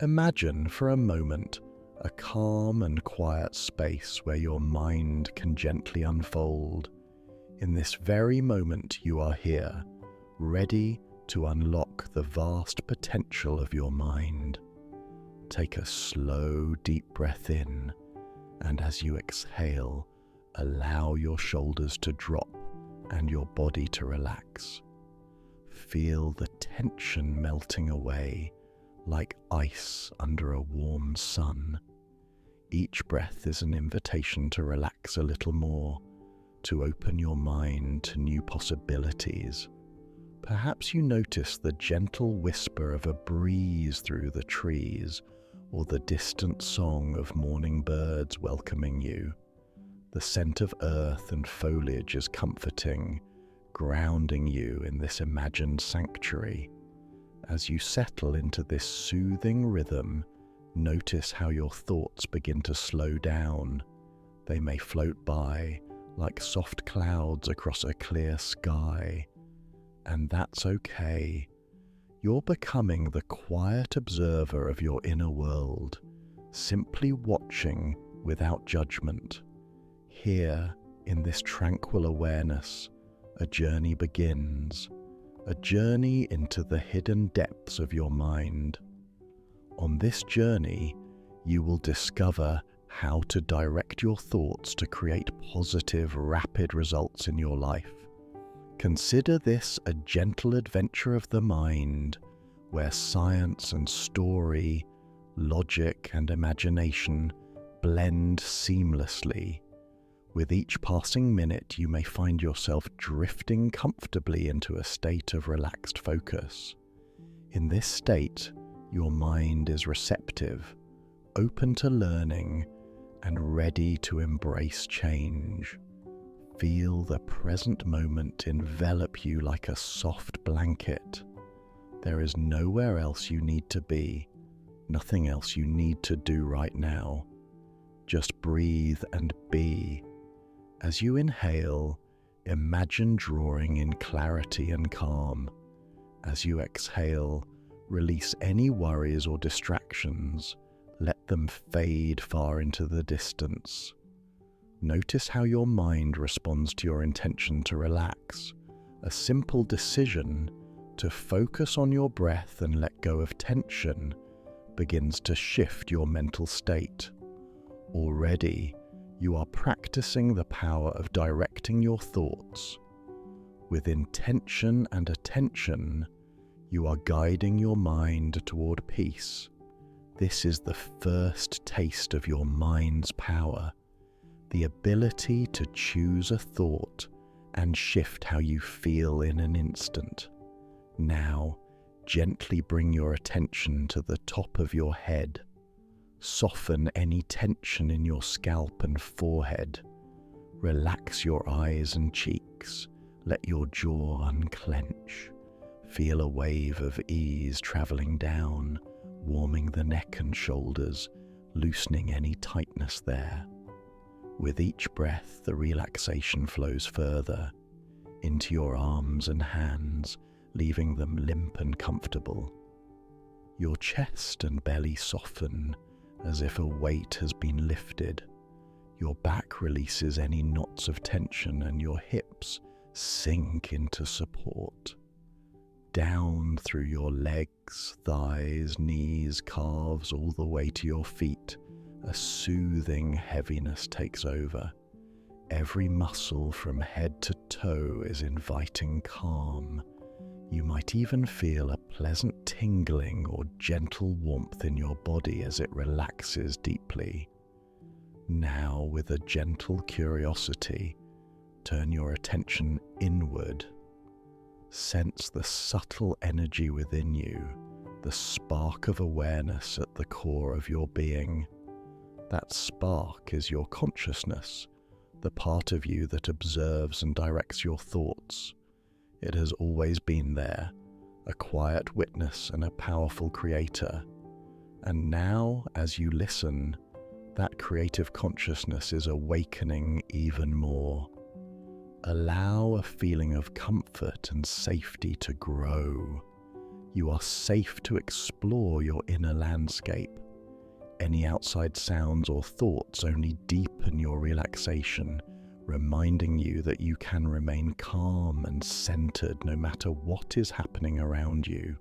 Imagine for a moment a calm and quiet space where your mind can gently unfold. In this very moment you are here, ready to unlock the vast potential of your mind. Take a slow, deep breath in, and as you exhale, allow your shoulders to drop and your body to relax. Feel the tension melting away like ice under a warm sun. Each breath is an invitation to relax a little more, to open your mind to new possibilities. Perhaps you notice the gentle whisper of a breeze through the trees, or the distant song of morning birds welcoming you. The scent of earth and foliage is comforting, grounding you in this imagined sanctuary. As you settle into this soothing rhythm, notice how your thoughts begin to slow down. They may float by like soft clouds across a clear sky. And that's okay. You're becoming the quiet observer of your inner world, simply watching without judgment. Here, in this tranquil awareness, a journey begins, a journey into the hidden depths of your mind. On this journey, you will discover how to direct your thoughts to create positive, rapid results in your life. Consider this a gentle adventure of the mind, where science and story, logic and imagination blend seamlessly. With each passing minute, you may find yourself drifting comfortably into a state of relaxed focus. In this state, your mind is receptive, open to learning, and ready to embrace change. Feel the present moment envelop you like a soft blanket. There is nowhere else you need to be, nothing else you need to do right now. Just breathe and be. As you inhale, imagine drawing in clarity and calm. As you exhale, release any worries or distractions. Let them fade far into the distance. Notice how your mind responds to your intention to relax. A simple decision to focus on your breath and let go of tension begins to shift your mental state. Already, you are practicing the power of directing your thoughts. With intention and attention, you are guiding your mind toward peace. This is the first taste of your mind's power, the ability to choose a thought and shift how you feel in an instant. Now, gently bring your attention to the top of your head. Soften any tension in your scalp and forehead. Relax your eyes and cheeks. Let your jaw unclench. Feel a wave of ease traveling down, warming the neck and shoulders, loosening any tightness there. With each breath, the relaxation flows further into your arms and hands, leaving them limp and comfortable. Your chest and belly soften as if a weight has been lifted. Your back releases any knots of tension and your hips sink into support. Down through your legs, thighs, knees, calves, all the way to your feet, a soothing heaviness takes over. Every muscle from head to toe is inviting calm. You might even feel a pleasant tingling or gentle warmth in your body as it relaxes deeply. Now, with a gentle curiosity, turn your attention inward. Sense the subtle energy within you, the spark of awareness at the core of your being. That spark is your consciousness, the part of you that observes and directs your thoughts. It has always been there, a quiet witness and a powerful creator. And now, as you listen, that creative consciousness is awakening even more. Allow a feeling of comfort and safety to grow. You are safe to explore your inner landscape. Any outside sounds or thoughts only deepen your relaxation, reminding you that you can remain calm and centered no matter what is happening around you.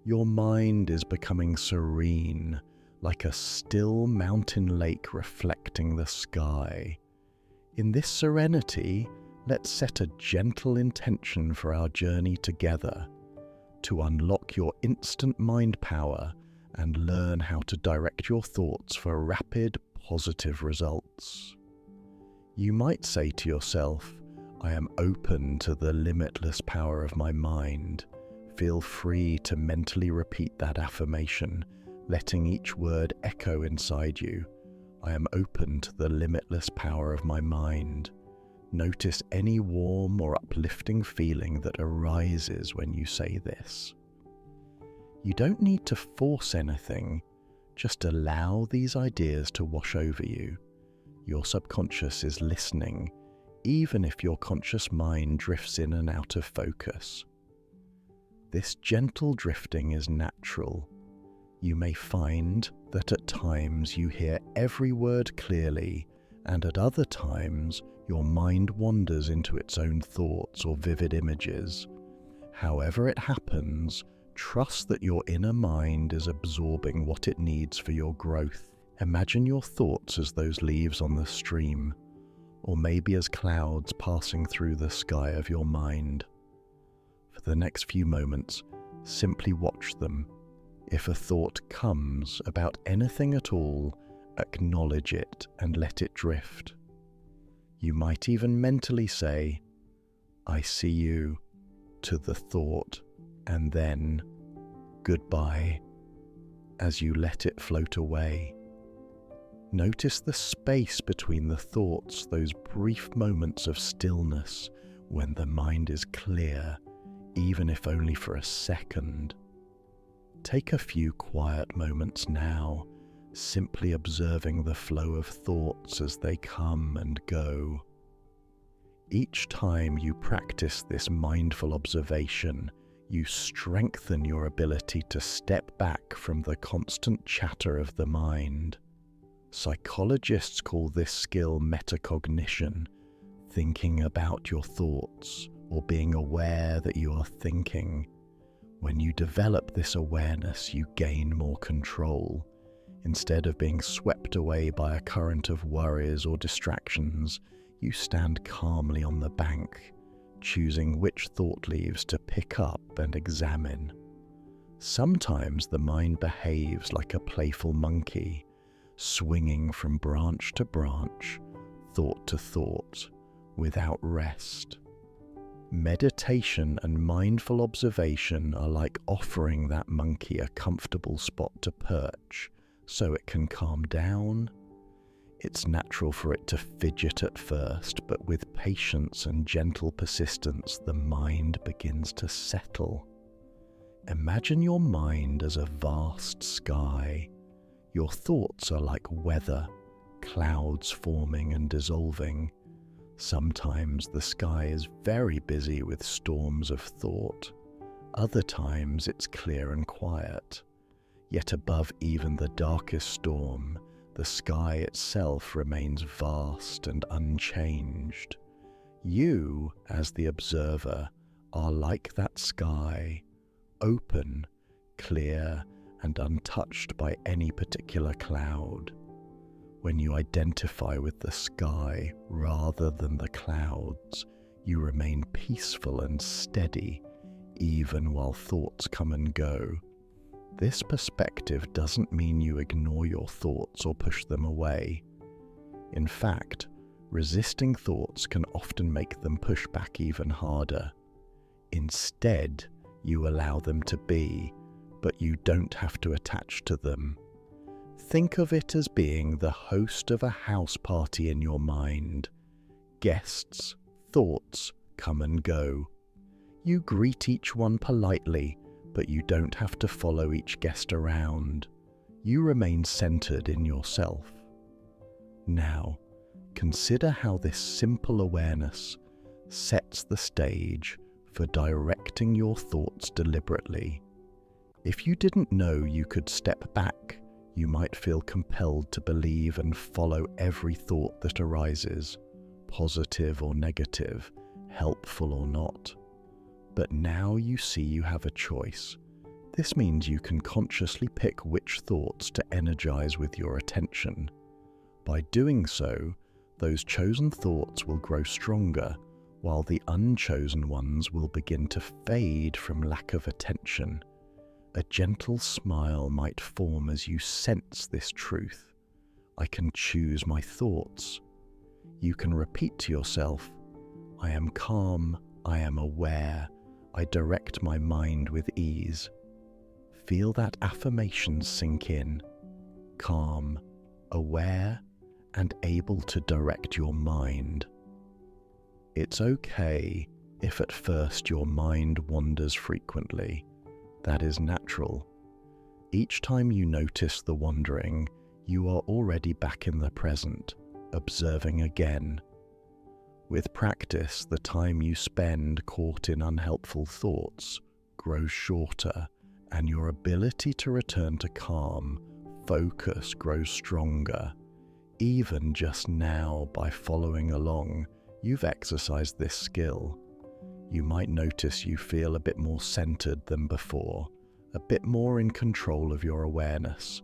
Your mind is becoming serene, like a still mountain lake reflecting the sky. In this serenity, let's set a gentle intention for our journey together, to unlock your instant mind power and learn how to direct your thoughts for rapid, positive results. You might say to yourself, I am open to the limitless power of my mind. Feel free to mentally repeat that affirmation, letting each word echo inside you. I am open to the limitless power of my mind. Notice any warm or uplifting feeling that arises when you say this. You don't need to force anything, just allow these ideas to wash over you. Your subconscious is listening, even if your conscious mind drifts in and out of focus. This gentle drifting is natural. You may find that at times you hear every word clearly, and at other times your mind wanders into its own thoughts or vivid images. However it happens, trust that your inner mind is absorbing what it needs for your growth. Imagine your thoughts as those leaves on the stream, or maybe as clouds passing through the sky of your mind. For the next few moments, simply watch them. If a thought comes about anything at all, acknowledge it and let it drift. You might even mentally say, I see you, to the thought, and then, goodbye, as you let it float away. Notice the space between the thoughts, those brief moments of stillness when the mind is clear, even if only for a second. Take a few quiet moments now, simply observing the flow of thoughts as they come and go. Each time you practice this mindful observation, you strengthen your ability to step back from the constant chatter of the mind. Psychologists call this skill metacognition, thinking about your thoughts or being aware that you are thinking. When you develop this awareness, you gain more control. Instead of being swept away by a current of worries or distractions, you stand calmly on the bank, choosing which thought leaves to pick up and examine. Sometimes the mind behaves like a playful monkey, swinging from branch to branch, thought to thought, without rest. Meditation and mindful observation are like offering that monkey a comfortable spot to perch so it can calm down. It's natural for it to fidget at first, but with patience and gentle persistence, the mind begins to settle. Imagine your mind as a vast sky. Your thoughts are like weather, clouds forming and dissolving. Sometimes the sky is very busy with storms of thought. Other times it's clear and quiet. Yet above even the darkest storm, the sky itself remains vast and unchanged. You, as the observer, are like that sky, open, clear, and untouched by any particular cloud. When you identify with the sky rather than the clouds, you remain peaceful and steady, even while thoughts come and go. This perspective doesn't mean you ignore your thoughts or push them away. In fact, resisting thoughts can often make them push back even harder. Instead, you allow them to be, but you don't have to attach to them. Think of it as being the host of a house party in your mind. Guests, thoughts come and go. You greet each one politely, but you don't have to follow each guest around. You remain centered in yourself. Now, consider how this simple awareness sets the stage for directing your thoughts deliberately. If you didn't know you could step back, you might feel compelled to believe and follow every thought that arises, positive or negative, helpful or not. But now you see you have a choice. This means you can consciously pick which thoughts to energize with your attention. By doing so, those chosen thoughts will grow stronger, while the unchosen ones will begin to fade from lack of attention. A gentle smile might form as you sense this truth. I can choose my thoughts. You can repeat to yourself, I am calm, I am aware, I direct my mind with ease. Feel that affirmation sink in. Calm, aware, and able to direct your mind. It's okay if at first your mind wanders frequently. That is natural. Each time you notice the wandering, you are already back in the present, observing again. With practice, the time you spend caught in unhelpful thoughts grows shorter, and your ability to return to calm, focus grows stronger. Even just now, by following along, you've exercised this skill. You might notice you feel a bit more centered than before, a bit more in control of your awareness.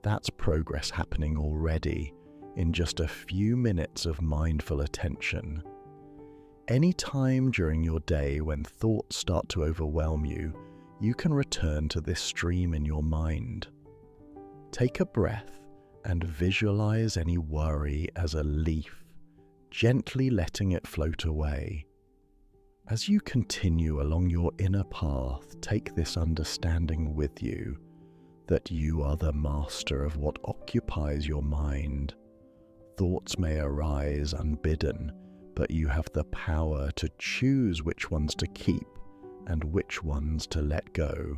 That's progress happening already in just a few minutes of mindful attention. Any time during your day when thoughts start to overwhelm you, you can return to this stream in your mind. Take a breath and visualize any worry as a leaf, gently letting it float away. As you continue along your inner path, take this understanding with you that you are the master of what occupies your mind. Thoughts may arise unbidden, but you have the power to choose which ones to keep and which ones to let go.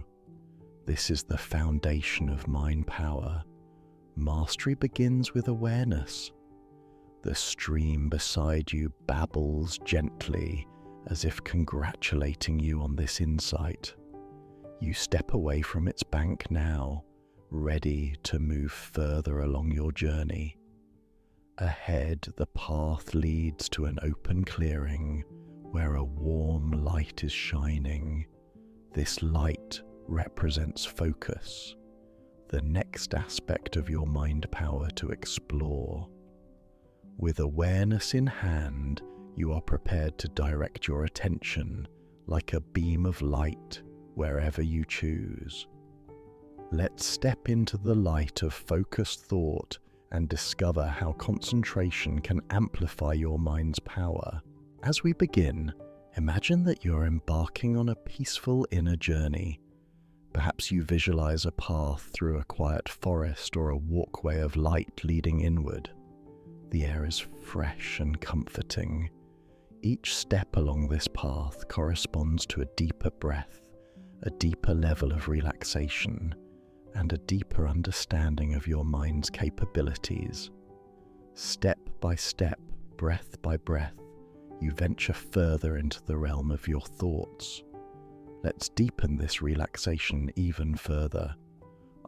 This is the foundation of mind power. Mastery begins with awareness. The stream beside you babbles gently, as if congratulating you on this insight. You step away from its bank now, ready to move further along your journey. Ahead, the path leads to an open clearing where a warm light is shining. This light represents focus, the next aspect of your mind power to explore. With awareness in hand, you are prepared to direct your attention like a beam of light wherever you choose. Let's step into the light of focused thought and discover how concentration can amplify your mind's power. As we begin, imagine that you're embarking on a peaceful inner journey. Perhaps you visualize a path through a quiet forest or a walkway of light leading inward. The air is fresh and comforting. Each step along this path corresponds to a deeper breath, a deeper level of relaxation, and a deeper understanding of your mind's capabilities. Step by step, breath by breath, you venture further into the realm of your thoughts. Let's deepen this relaxation even further.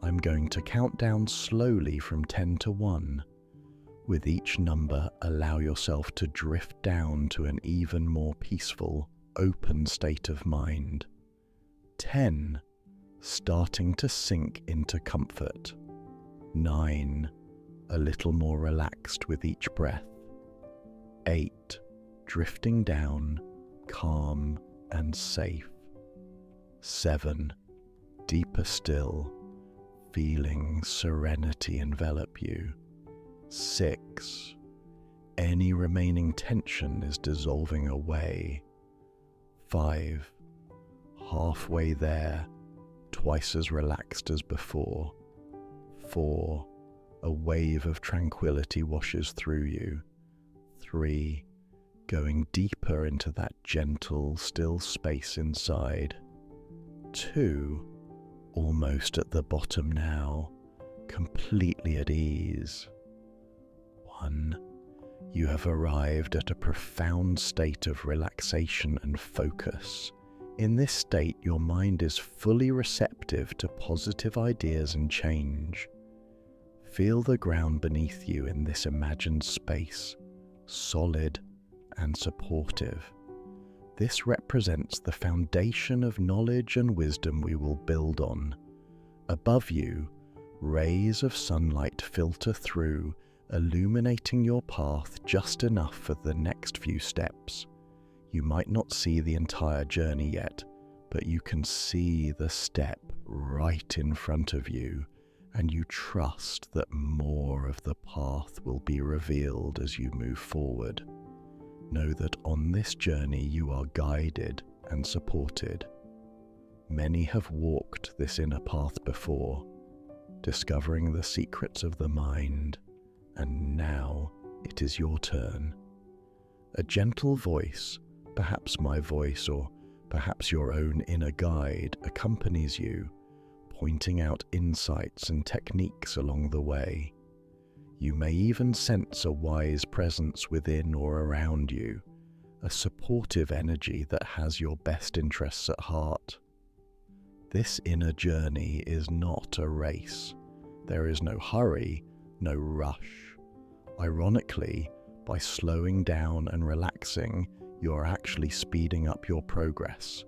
I'm going to count down slowly from 10 to 1. With each number, allow yourself to drift down to an even more peaceful, open state of mind. 10. Starting to sink into comfort. 9. A little more relaxed with each breath. 8. Drifting down, calm and safe. 7. Deeper still, feeling serenity envelop you. 6. Any remaining tension is dissolving away. 5. Halfway there, twice as relaxed as before. 4. A wave of tranquility washes through you. 3. Going deeper into that gentle, still space inside. 2. Almost at the bottom now, completely at ease. 1. You have arrived at a profound state of relaxation and focus. In this state, your mind is fully receptive to positive ideas and change. Feel the ground beneath you in this imagined space, solid and supportive. This represents the foundation of knowledge and wisdom we will build on. Above you, rays of sunlight filter through, illuminating your path just enough for the next few steps. You might not see the entire journey yet, but you can see the step right in front of you, and you trust that more of the path will be revealed as you move forward. Know that on this journey you are guided and supported. Many have walked this inner path before, discovering the secrets of the mind, and now it is your turn. A gentle voice, perhaps my voice or perhaps your own inner guide, accompanies you, pointing out insights and techniques along the way. You may even sense a wise presence within or around you, a supportive energy that has your best interests at heart. This inner journey is not a race. There is no hurry, no rush. Ironically, by slowing down and relaxing, you are actually speeding up your progress.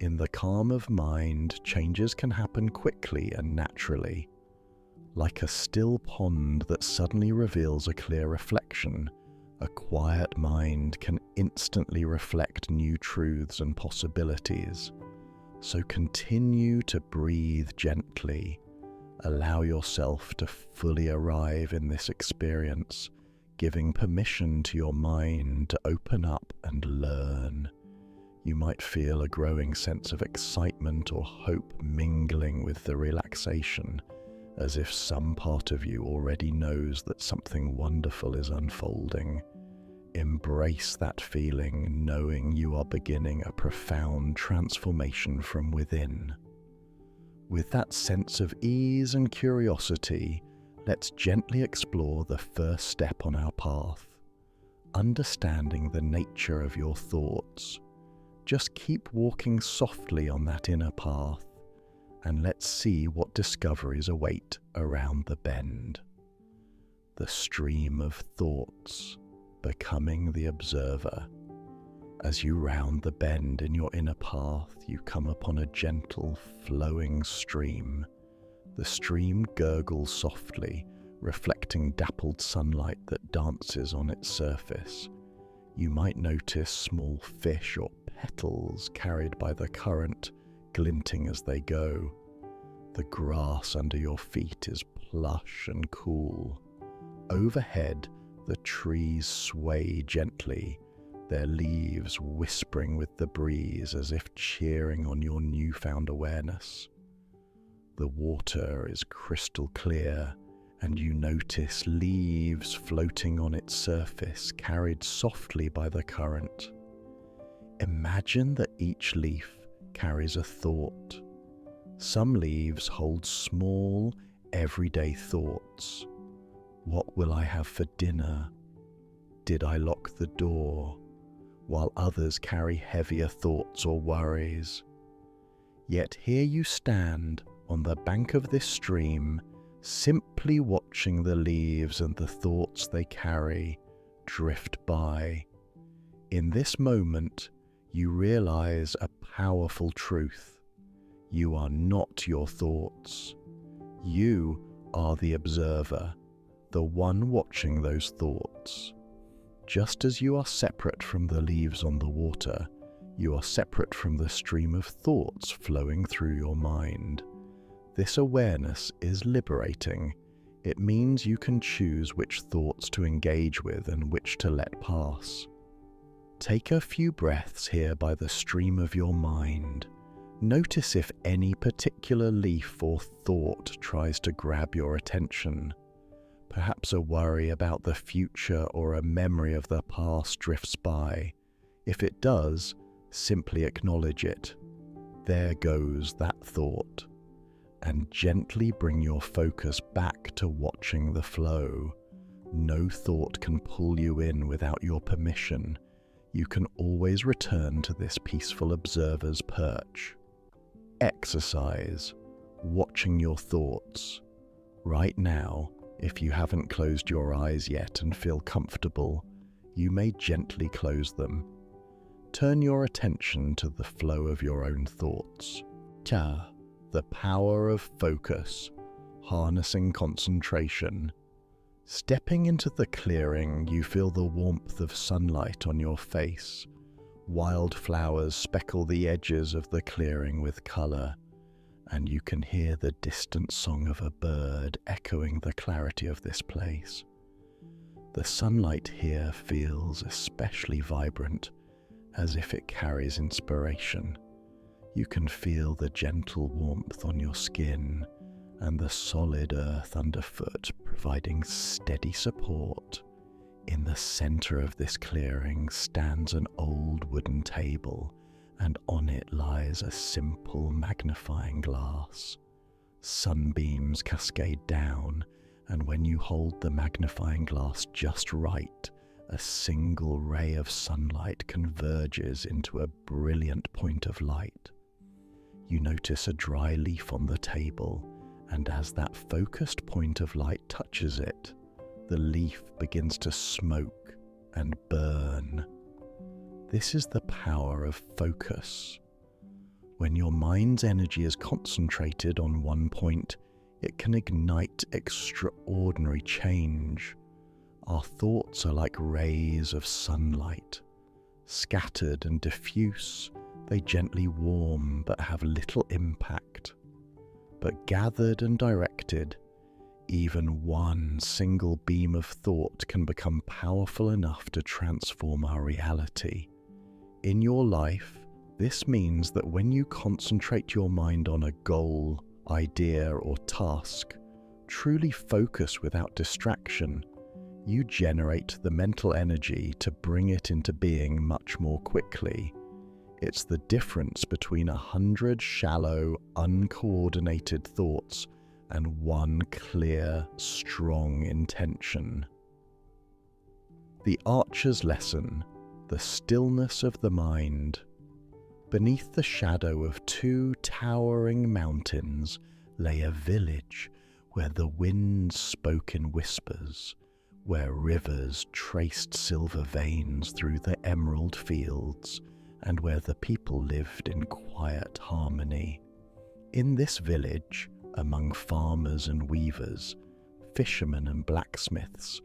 In the calm of mind, changes can happen quickly and naturally. Like a still pond that suddenly reveals a clear reflection, a quiet mind can instantly reflect new truths and possibilities. So continue to breathe gently. Allow yourself to fully arrive in this experience, giving permission to your mind to open up and learn. You might feel a growing sense of excitement or hope mingling with the relaxation, as if some part of you already knows that something wonderful is unfolding. Embrace that feeling, knowing you are beginning a profound transformation from within. With that sense of ease and curiosity, let's gently explore the first step on our path, understanding the nature of your thoughts. Just keep walking softly on that inner path, and let's see what discoveries await around the bend. The stream of thoughts, becoming the observer. As you round the bend in your inner path, you come upon a gentle, flowing stream. The stream gurgles softly, reflecting dappled sunlight that dances on its surface. You might notice small fish or petals carried by the current, glinting as they go. The grass under your feet is plush and cool. Overhead, the trees sway gently, their leaves whispering with the breeze as if cheering on your newfound awareness. The water is crystal clear, and you notice leaves floating on its surface, carried softly by the current. Imagine that each leaf carries a thought. Some leaves hold small, everyday thoughts. What will I have for dinner? Did I lock the door? While others carry heavier thoughts or worries. Yet here you stand on the bank of this stream, simply watching the leaves and the thoughts they carry drift by. In this moment, you realize a powerful truth. You are not your thoughts. You are the observer, the one watching those thoughts. Just as you are separate from the leaves on the water, you are separate from the stream of thoughts flowing through your mind. This awareness is liberating. It means you can choose which thoughts to engage with and which to let pass. Take a few breaths here by the stream of your mind. Notice if any particular leaf or thought tries to grab your attention. Perhaps a worry about the future or a memory of the past drifts by. If it does, simply acknowledge it. There goes that thought. And gently bring your focus back to watching the flow. No thought can pull you in without your permission. you can always return to this peaceful observer's perch. Exercise, watching your thoughts. Right now, if you haven't closed your eyes yet and feel comfortable, you may gently close them. Turn your attention to the flow of your own thoughts. The power of focus, harnessing concentration. Stepping into the clearing, you feel the warmth of sunlight on your face. Wildflowers speckle the edges of the clearing with color, and you can hear the distant song of a bird echoing the clarity of this place. The sunlight here feels especially vibrant, as if it carries inspiration. You can feel the gentle warmth on your skin and the solid earth underfoot providing steady support. In the center of this clearing stands an old wooden table, and on it lies a simple magnifying glass. Sunbeams cascade down, and when you hold the magnifying glass just right, a single ray of sunlight converges into a brilliant point of light. You notice a dry leaf on the table, and as that focused point of light touches it, the leaf begins to smoke and burn. This is the power of focus. When your mind's energy is concentrated on one point, it can ignite extraordinary change. Our thoughts are like rays of sunlight. Scattered and diffuse, they gently warm but have little impact. But gathered and directed, even one single beam of thought can become powerful enough to transform our reality. In your life, this means that when you concentrate your mind on a goal, idea, or task, truly focus without distraction, you generate the mental energy to bring it into being much more quickly. It's the difference between 100 shallow, uncoordinated thoughts and one clear, strong intention. The Archer's lesson, the stillness of the mind. Beneath the shadow of two towering mountains lay a village where the wind spoke in whispers, where rivers traced silver veins through the emerald fields, and where the people lived in quiet harmony. In this village, among farmers and weavers, fishermen and blacksmiths,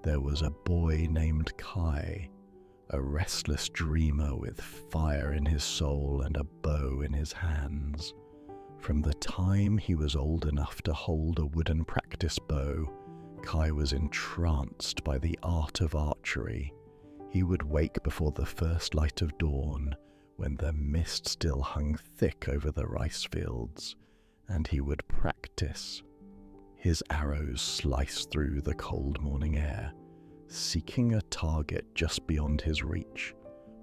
there was a boy named Kai, a restless dreamer with fire in his soul and a bow in his hands. From the time he was old enough to hold a wooden practice bow, Kai was entranced by the art of archery. He would wake before the first light of dawn, when the mist still hung thick over the rice fields, and he would practice. His arrows sliced through the cold morning air, seeking a target just beyond his reach.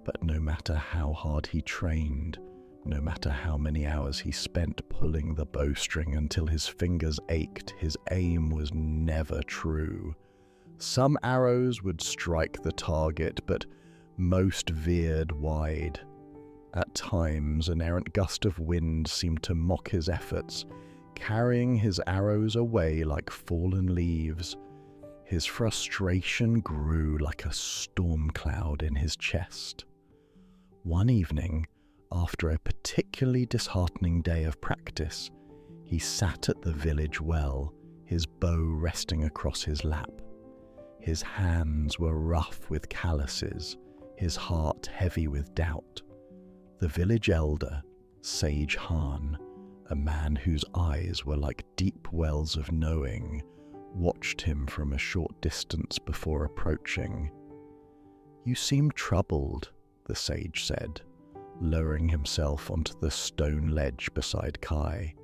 But no matter how hard he trained, no matter how many hours he spent pulling the bowstring until his fingers ached, his aim was never true. Some arrows would strike the target, but most veered wide. At times, an errant gust of wind seemed to mock his efforts, carrying his arrows away like fallen leaves. His frustration grew like a storm cloud in his chest. One evening, after a particularly disheartening day of practice, he sat at the village well, his bow resting across his lap. His hands were rough with calluses, his heart heavy with doubt. The village elder, Sage Han, a man whose eyes were like deep wells of knowing, watched him from a short distance before approaching. "You seem troubled," the sage said, lowering himself onto the stone ledge beside Kai.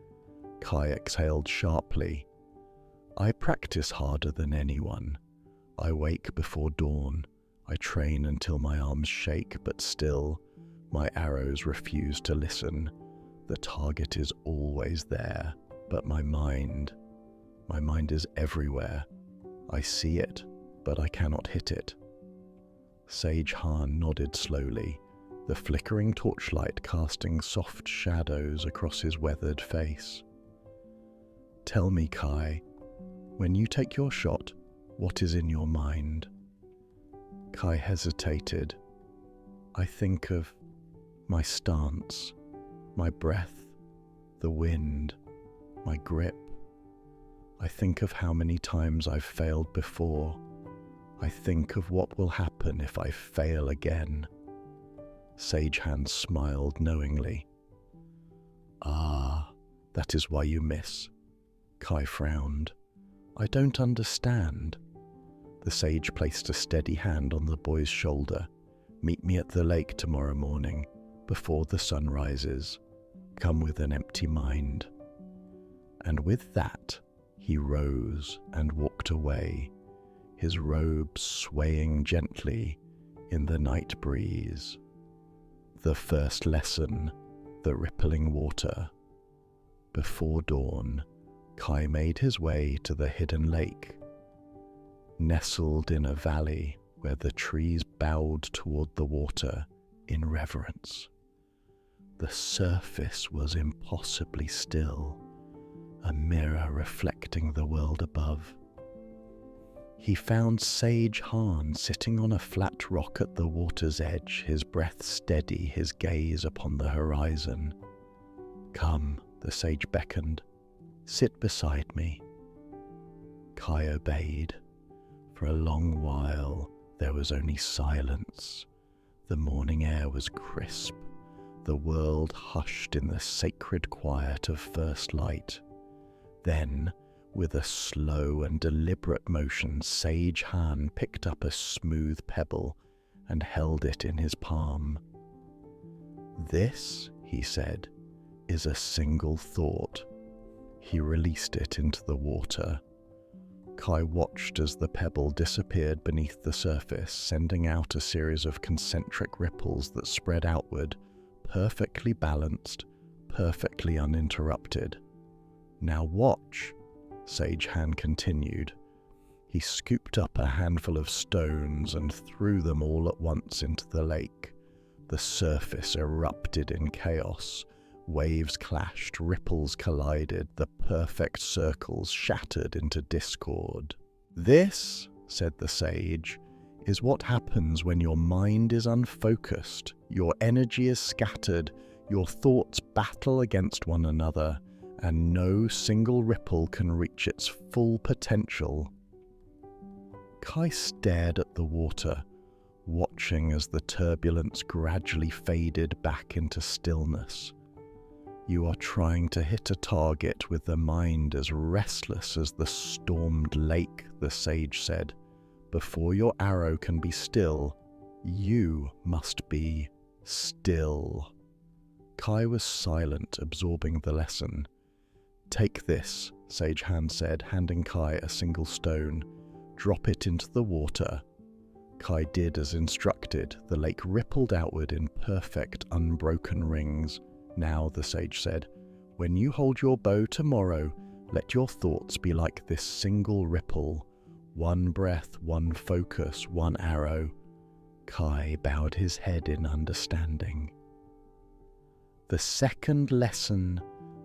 Kai exhaled sharply. "I practice harder than anyone. I wake before dawn. I train until my arms shake, but still, my arrows refuse to listen. The target is always there, but my mind is everywhere. I see it, but I cannot hit it." Sage Han nodded slowly, the flickering torchlight casting soft shadows across his weathered face. Tell me, Kai, when you take your shot, what is in your mind? Kai hesitated. I think of my stance, my breath, the wind, my grip. I think of how many times I've failed before. I think of what will happen if I fail again. Sage Han smiled knowingly. Ah, that is why you miss. Kai frowned. I don't understand. The sage placed a steady hand on the boy's shoulder. Meet me at the lake tomorrow morning, before the sun rises. Come with an empty mind. And with that, he rose and walked away, his robes swaying gently in the night breeze. The first lesson, the rippling water. Before dawn, Kai made his way to the hidden lake. Nestled in a valley where the trees bowed toward the water in reverence. The surface was impossibly still, a mirror reflecting the world above. He found Sage Han sitting on a flat rock at the water's edge, his breath steady, his gaze upon the horizon. Come, the sage beckoned. Sit beside me. Kai obeyed. For a long while, there was only silence. The morning air was crisp, the world hushed in the sacred quiet of first light. Then, with a slow and deliberate motion, Sage Han picked up a smooth pebble and held it in his palm. This, he said, is a single thought. He released it into the water. Kai watched as the pebble disappeared beneath the surface, sending out a series of concentric ripples that spread outward, perfectly balanced, perfectly uninterrupted. Now watch, Sage Han continued. He scooped up a handful of stones and threw them all at once into the lake. The surface erupted in chaos. Waves clashed, ripples collided, the perfect circles shattered into discord. This, said the sage, is what happens when your mind is unfocused, your energy is scattered, your thoughts battle against one another, and no single ripple can reach its full potential. Kai stared at the water, watching as the turbulence gradually faded back into stillness. You are trying to hit a target with the mind as restless as the stormed lake, the sage said. Before your arrow can be still, you must be still. Kai was silent, absorbing the lesson. Take this, Sage Han said, handing Kai a single stone. Drop it into the water. Kai did as instructed. The lake rippled outward in perfect, unbroken rings. Now, the sage said, when you hold your bow tomorrow, let your thoughts be like this single ripple. One breath, one focus, one arrow. Kai bowed his head in understanding. The second lesson,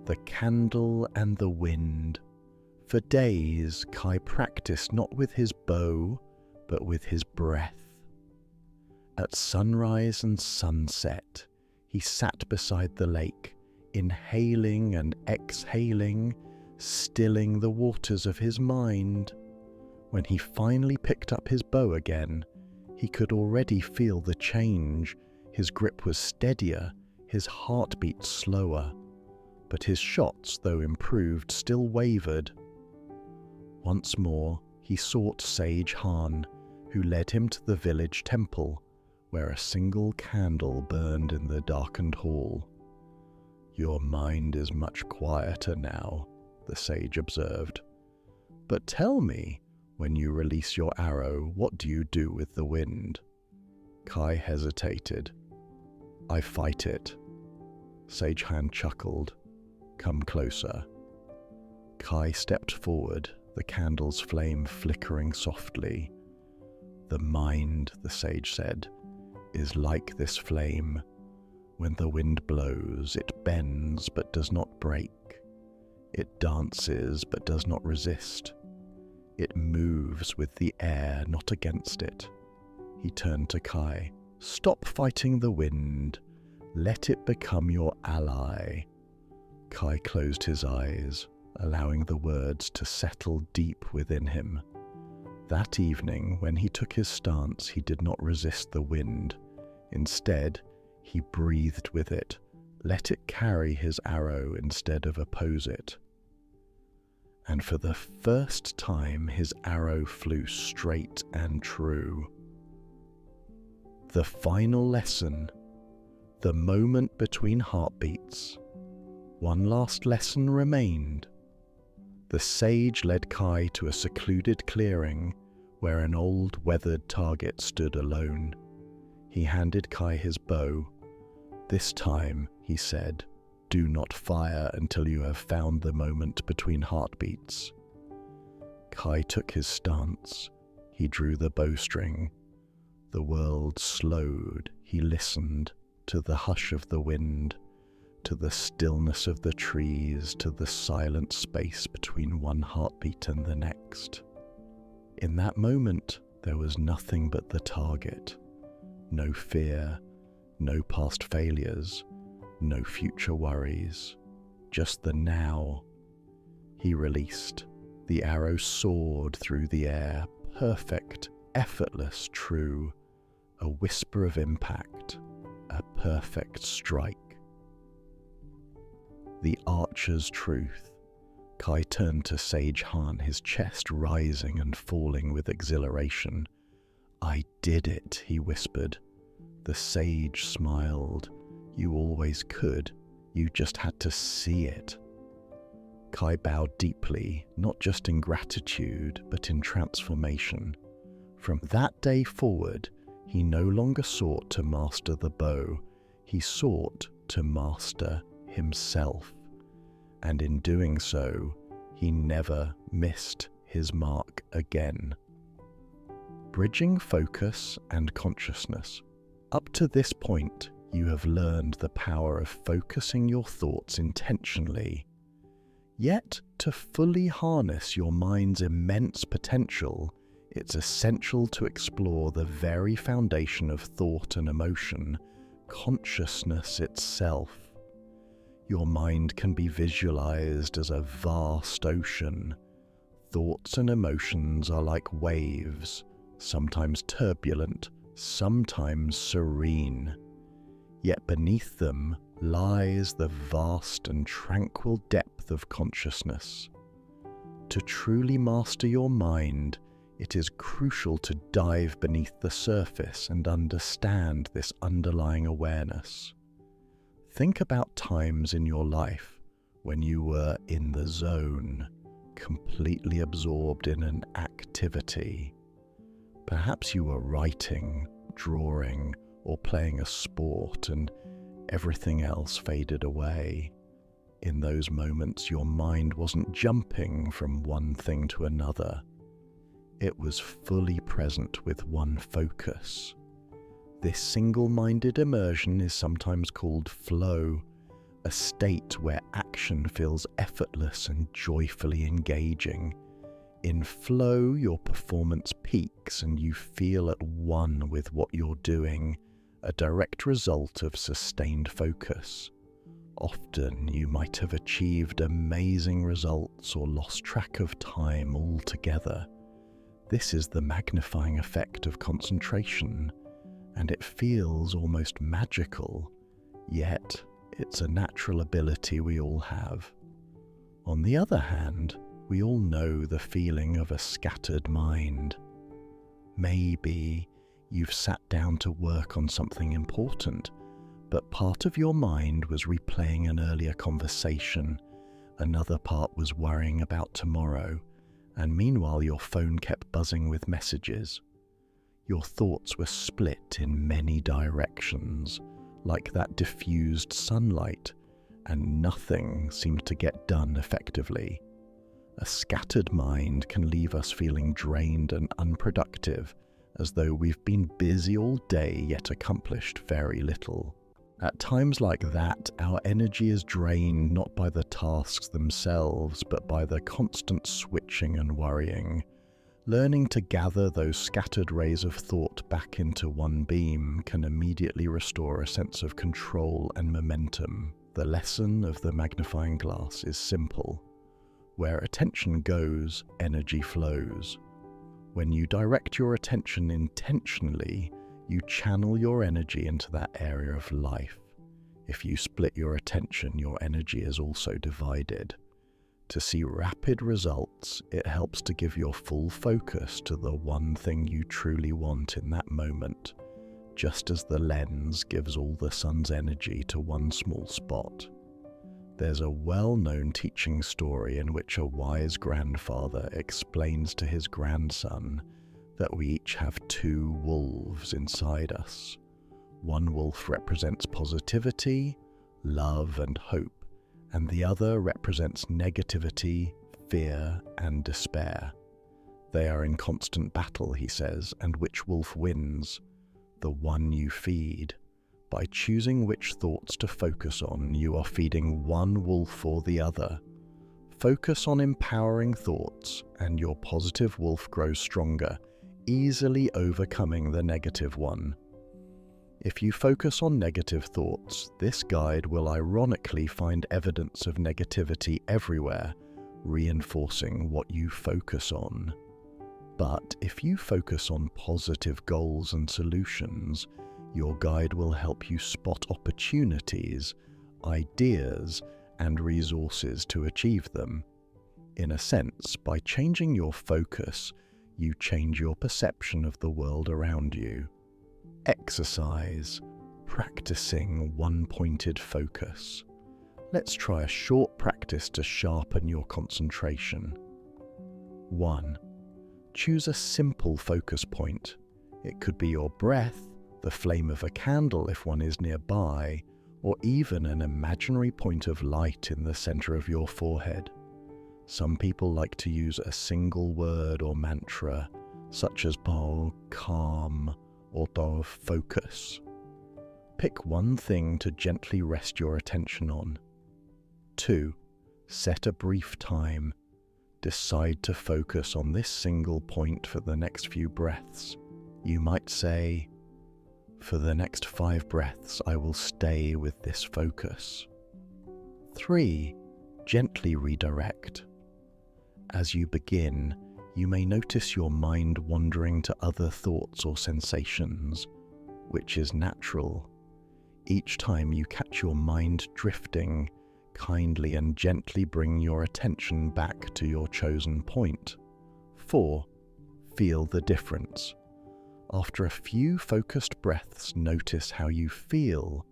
the candle and the wind. For days, Kai practiced not with his bow, but with his breath. At sunrise and sunset, he sat beside the lake, inhaling and exhaling, stilling the waters of his mind. When he finally picked up his bow again, he could already feel the change. His grip was steadier, his heartbeat slower, but his shots, though improved, still wavered. Once more, he sought Sage Han, who led him to the village temple, where a single candle burned in the darkened hall. Your mind is much quieter now, the sage observed. But tell me, when you release your arrow, what do you do with the wind? Kai hesitated. I fight it. Sage Han chuckled. Come closer. Kai stepped forward, the candle's flame flickering softly. The mind, the sage said, is like this flame. When the wind blows, it bends but does not break. It dances but does not resist. It moves with the air, not against it. He turned to Kai. Stop fighting the wind. Let it become your ally. Kai closed his eyes, allowing the words to settle deep within him. That evening, when he took his stance, he did not resist the wind. Instead, he breathed with it, let it carry his arrow instead of oppose it. And for the first time, his arrow flew straight and true. The final lesson, the moment between heartbeats. One last lesson remained. The sage led Kai to a secluded clearing where an old, weathered target stood alone. He handed Kai his bow. This time, he said, do not fire until you have found the moment between heartbeats. Kai took his stance. He drew the bowstring. The world slowed. He listened to the hush of the wind, to the stillness of the trees, to the silent space between one heartbeat and the next. In that moment, there was nothing but the target. No fear, no past failures, no future worries, just the now. He released. The arrow soared through the air, perfect, effortless, true, a whisper of impact, a perfect strike. The archer's truth. Kai turned to Sage Han, his chest rising and falling with exhilaration. I did it, he whispered. The sage smiled. You always could. You just had to see it. Kai bowed deeply, not just in gratitude, but in transformation. From that day forward, he no longer sought to master the bow. He sought to master himself. And in doing so, he never missed his mark again. Bridging focus and consciousness. Up to this point, you have learned the power of focusing your thoughts intentionally. Yet, to fully harness your mind's immense potential, it's essential to explore the very foundation of thought and emotion, consciousness itself. Your mind can be visualized as a vast ocean. Thoughts and emotions are like waves, sometimes turbulent, sometimes serene. Yet beneath them lies the vast and tranquil depth of consciousness. To truly master your mind, it is crucial to dive beneath the surface and understand this underlying awareness. Think about times in your life when you were in the zone, completely absorbed in an activity. Perhaps you were writing, drawing, or playing a sport, and everything else faded away. In those moments, your mind wasn't jumping from one thing to another. It was fully present with one focus. This single-minded immersion is sometimes called flow, a state where action feels effortless and joyfully engaging. In flow, your performance peaks and you feel at one with what you're doing, a direct result of sustained focus. Often you might have achieved amazing results or lost track of time altogether. This is the magnifying effect of concentration, and it feels almost magical, yet it's a natural ability we all have. On the other hand, we all know the feeling of a scattered mind. Maybe you've sat down to work on something important, but part of your mind was replaying an earlier conversation, another part was worrying about tomorrow, and meanwhile your phone kept buzzing with messages. Your thoughts were split in many directions, like that diffused sunlight, and nothing seemed to get done effectively. A scattered mind can leave us feeling drained and unproductive, as though we've been busy all day yet accomplished very little. At times like that, our energy is drained not by the tasks themselves, but by the constant switching and worrying. Learning to gather those scattered rays of thought back into one beam can immediately restore a sense of control and momentum. The lesson of the magnifying glass is simple. Where attention goes, energy flows. When you direct your attention intentionally, you channel your energy into that area of life. If you split your attention, your energy is also divided. To see rapid results, it helps to give your full focus to the one thing you truly want in that moment, just as the lens gives all the sun's energy to one small spot. There's a well-known teaching story in which a wise grandfather explains to his grandson that we each have two wolves inside us. One wolf represents positivity, love, and hope, and the other represents negativity, fear, and despair. They are in constant battle, he says, and which wolf wins? The one you feed. By choosing which thoughts to focus on, you are feeding one wolf or the other. Focus on empowering thoughts, and your positive wolf grows stronger, easily overcoming the negative one. If you focus on negative thoughts, this guide will ironically find evidence of negativity everywhere, reinforcing what you focus on. But if you focus on positive goals and solutions, your guide will help you spot opportunities, ideas, and resources to achieve them. In a sense, by changing your focus, you change your perception of the world around you. Exercise, practicing one-pointed focus. Let's try a short practice to sharpen your concentration. 1. Choose a simple focus point. It could be your breath, the flame of a candle if one is nearby, or even an imaginary point of light in the center of your forehead. Some people like to use a single word or mantra, such as Bo, calm, or Do, focus. Pick one thing to gently rest your attention on. 2. Set a brief time. Decide to focus on this single point for the next few breaths. You might say, for the next 5 breaths, I will stay with this focus. 3. Gently redirect. As you begin, you may notice your mind wandering to other thoughts or sensations, which is natural. Each time you catch your mind drifting, kindly and gently bring your attention back to your chosen point. 4. Feel the difference. After a few focused breaths, notice how you feel.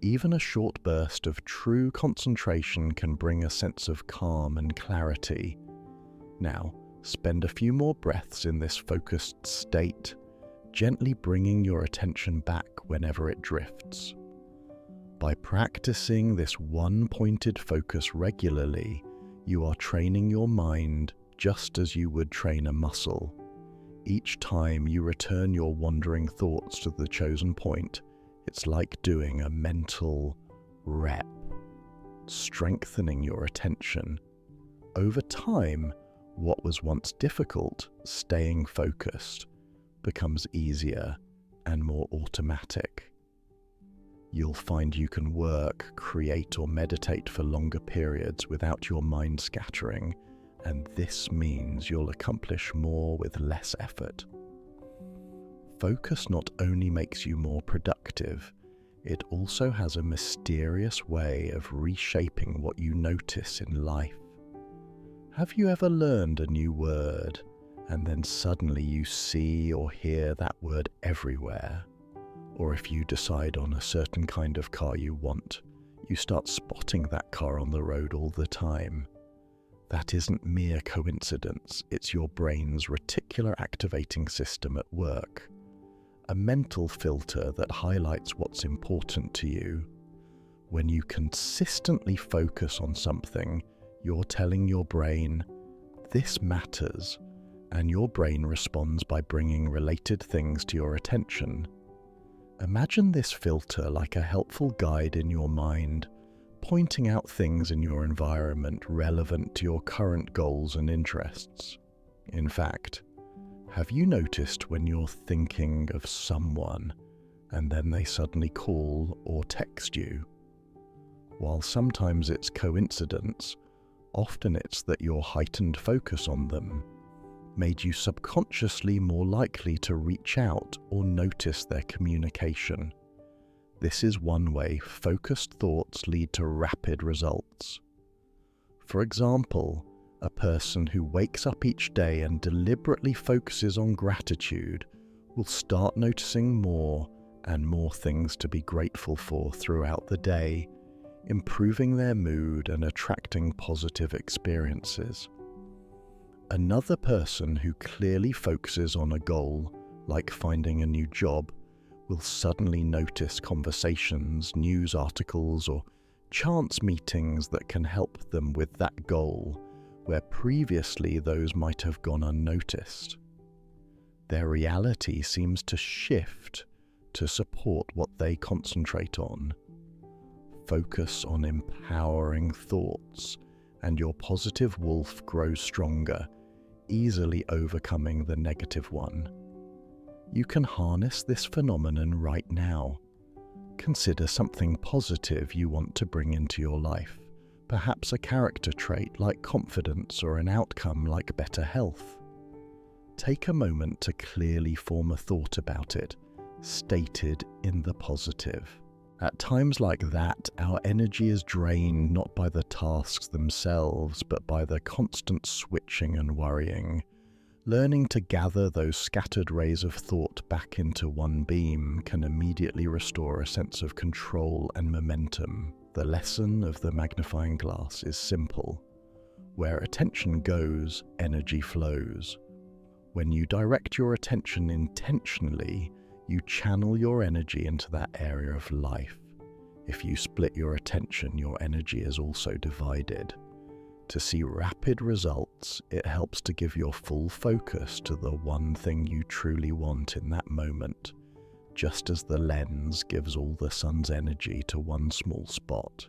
Even a short burst of true concentration can bring a sense of calm and clarity. Now, spend a few more breaths in this focused state, gently bringing your attention back whenever it drifts. By practicing this one-pointed focus regularly, you are training your mind just as you would train a muscle. Each time you return your wandering thoughts to the chosen point, it's like doing a mental rep, strengthening your attention. Over time, what was once difficult, staying focused, becomes easier and more automatic. You'll find you can work, create, or meditate for longer periods without your mind scattering, and this means you'll accomplish more with less effort. Focus not only makes you more productive, it also has a mysterious way of reshaping what you notice in life. Have you ever learned a new word, and then suddenly you see or hear that word everywhere? Or if you decide on a certain kind of car you want, you start spotting that car on the road all the time. That isn't mere coincidence, it's your brain's reticular activating system at work, a mental filter that highlights what's important to you. When you consistently focus on something, you're telling your brain, this matters, and your brain responds by bringing related things to your attention. Imagine this filter like a helpful guide in your mind, pointing out things in your environment relevant to your current goals and interests. In fact, have you noticed when you're thinking of someone and then they suddenly call or text you? While sometimes it's coincidence, often it's that your heightened focus on them made you subconsciously more likely to reach out or notice their communication. This is one way focused thoughts lead to rapid results. For example, a person who wakes up each day and deliberately focuses on gratitude will start noticing more and more things to be grateful for throughout the day, improving their mood and attracting positive experiences. Another person who clearly focuses on a goal, like finding a new job, will suddenly notice conversations, news articles, or chance meetings that can help them with that goal, where previously those might have gone unnoticed. Their reality seems to shift to support what they concentrate on. Focus on empowering thoughts, and your positive wolf grows stronger, easily overcoming the negative one. You can harness this phenomenon right now. Consider something positive you want to bring into your life, perhaps a character trait like confidence or an outcome like better health. Take a moment to clearly form a thought about it, stated in the positive. At times like that, our energy is drained not by the tasks themselves, but by the constant switching and worrying. Learning to gather those scattered rays of thought back into one beam can immediately restore a sense of control and momentum. The lesson of the magnifying glass is simple. Where attention goes, energy flows. When you direct your attention intentionally, you channel your energy into that area of life. If you split your attention, your energy is also divided. To see rapid results, it helps to give your full focus to the one thing you truly want in that moment, just as the lens gives all the sun's energy to one small spot.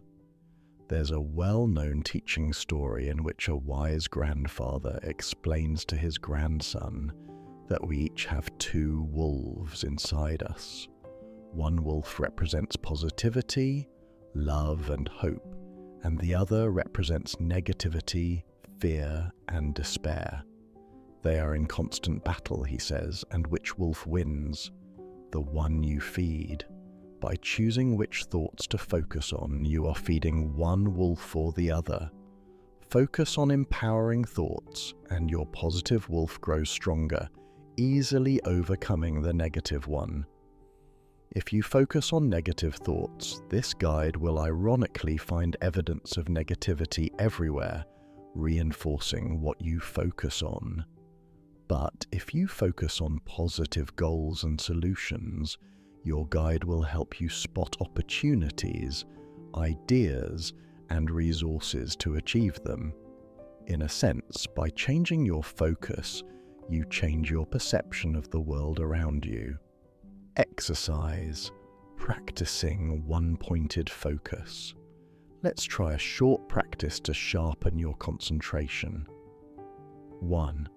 There's a well-known teaching story in which a wise grandfather explains to his grandson that we each have two wolves inside us. One wolf represents positivity, love, and hope, and the other represents negativity, fear, and despair. They are in constant battle, he says, and which wolf wins? The one you feed. By choosing which thoughts to focus on, you are feeding one wolf or the other. Focus on empowering thoughts, and your positive wolf grows stronger, easily overcoming the negative one. If you focus on negative thoughts, this guide will ironically find evidence of negativity everywhere, reinforcing what you focus on. But if you focus on positive goals and solutions, your guide will help you spot opportunities, ideas, and resources to achieve them. In a sense, by changing your focus, you change your perception of the world around you. Exercise, practicing one-pointed focus. Let's try a short practice to sharpen your concentration. 1.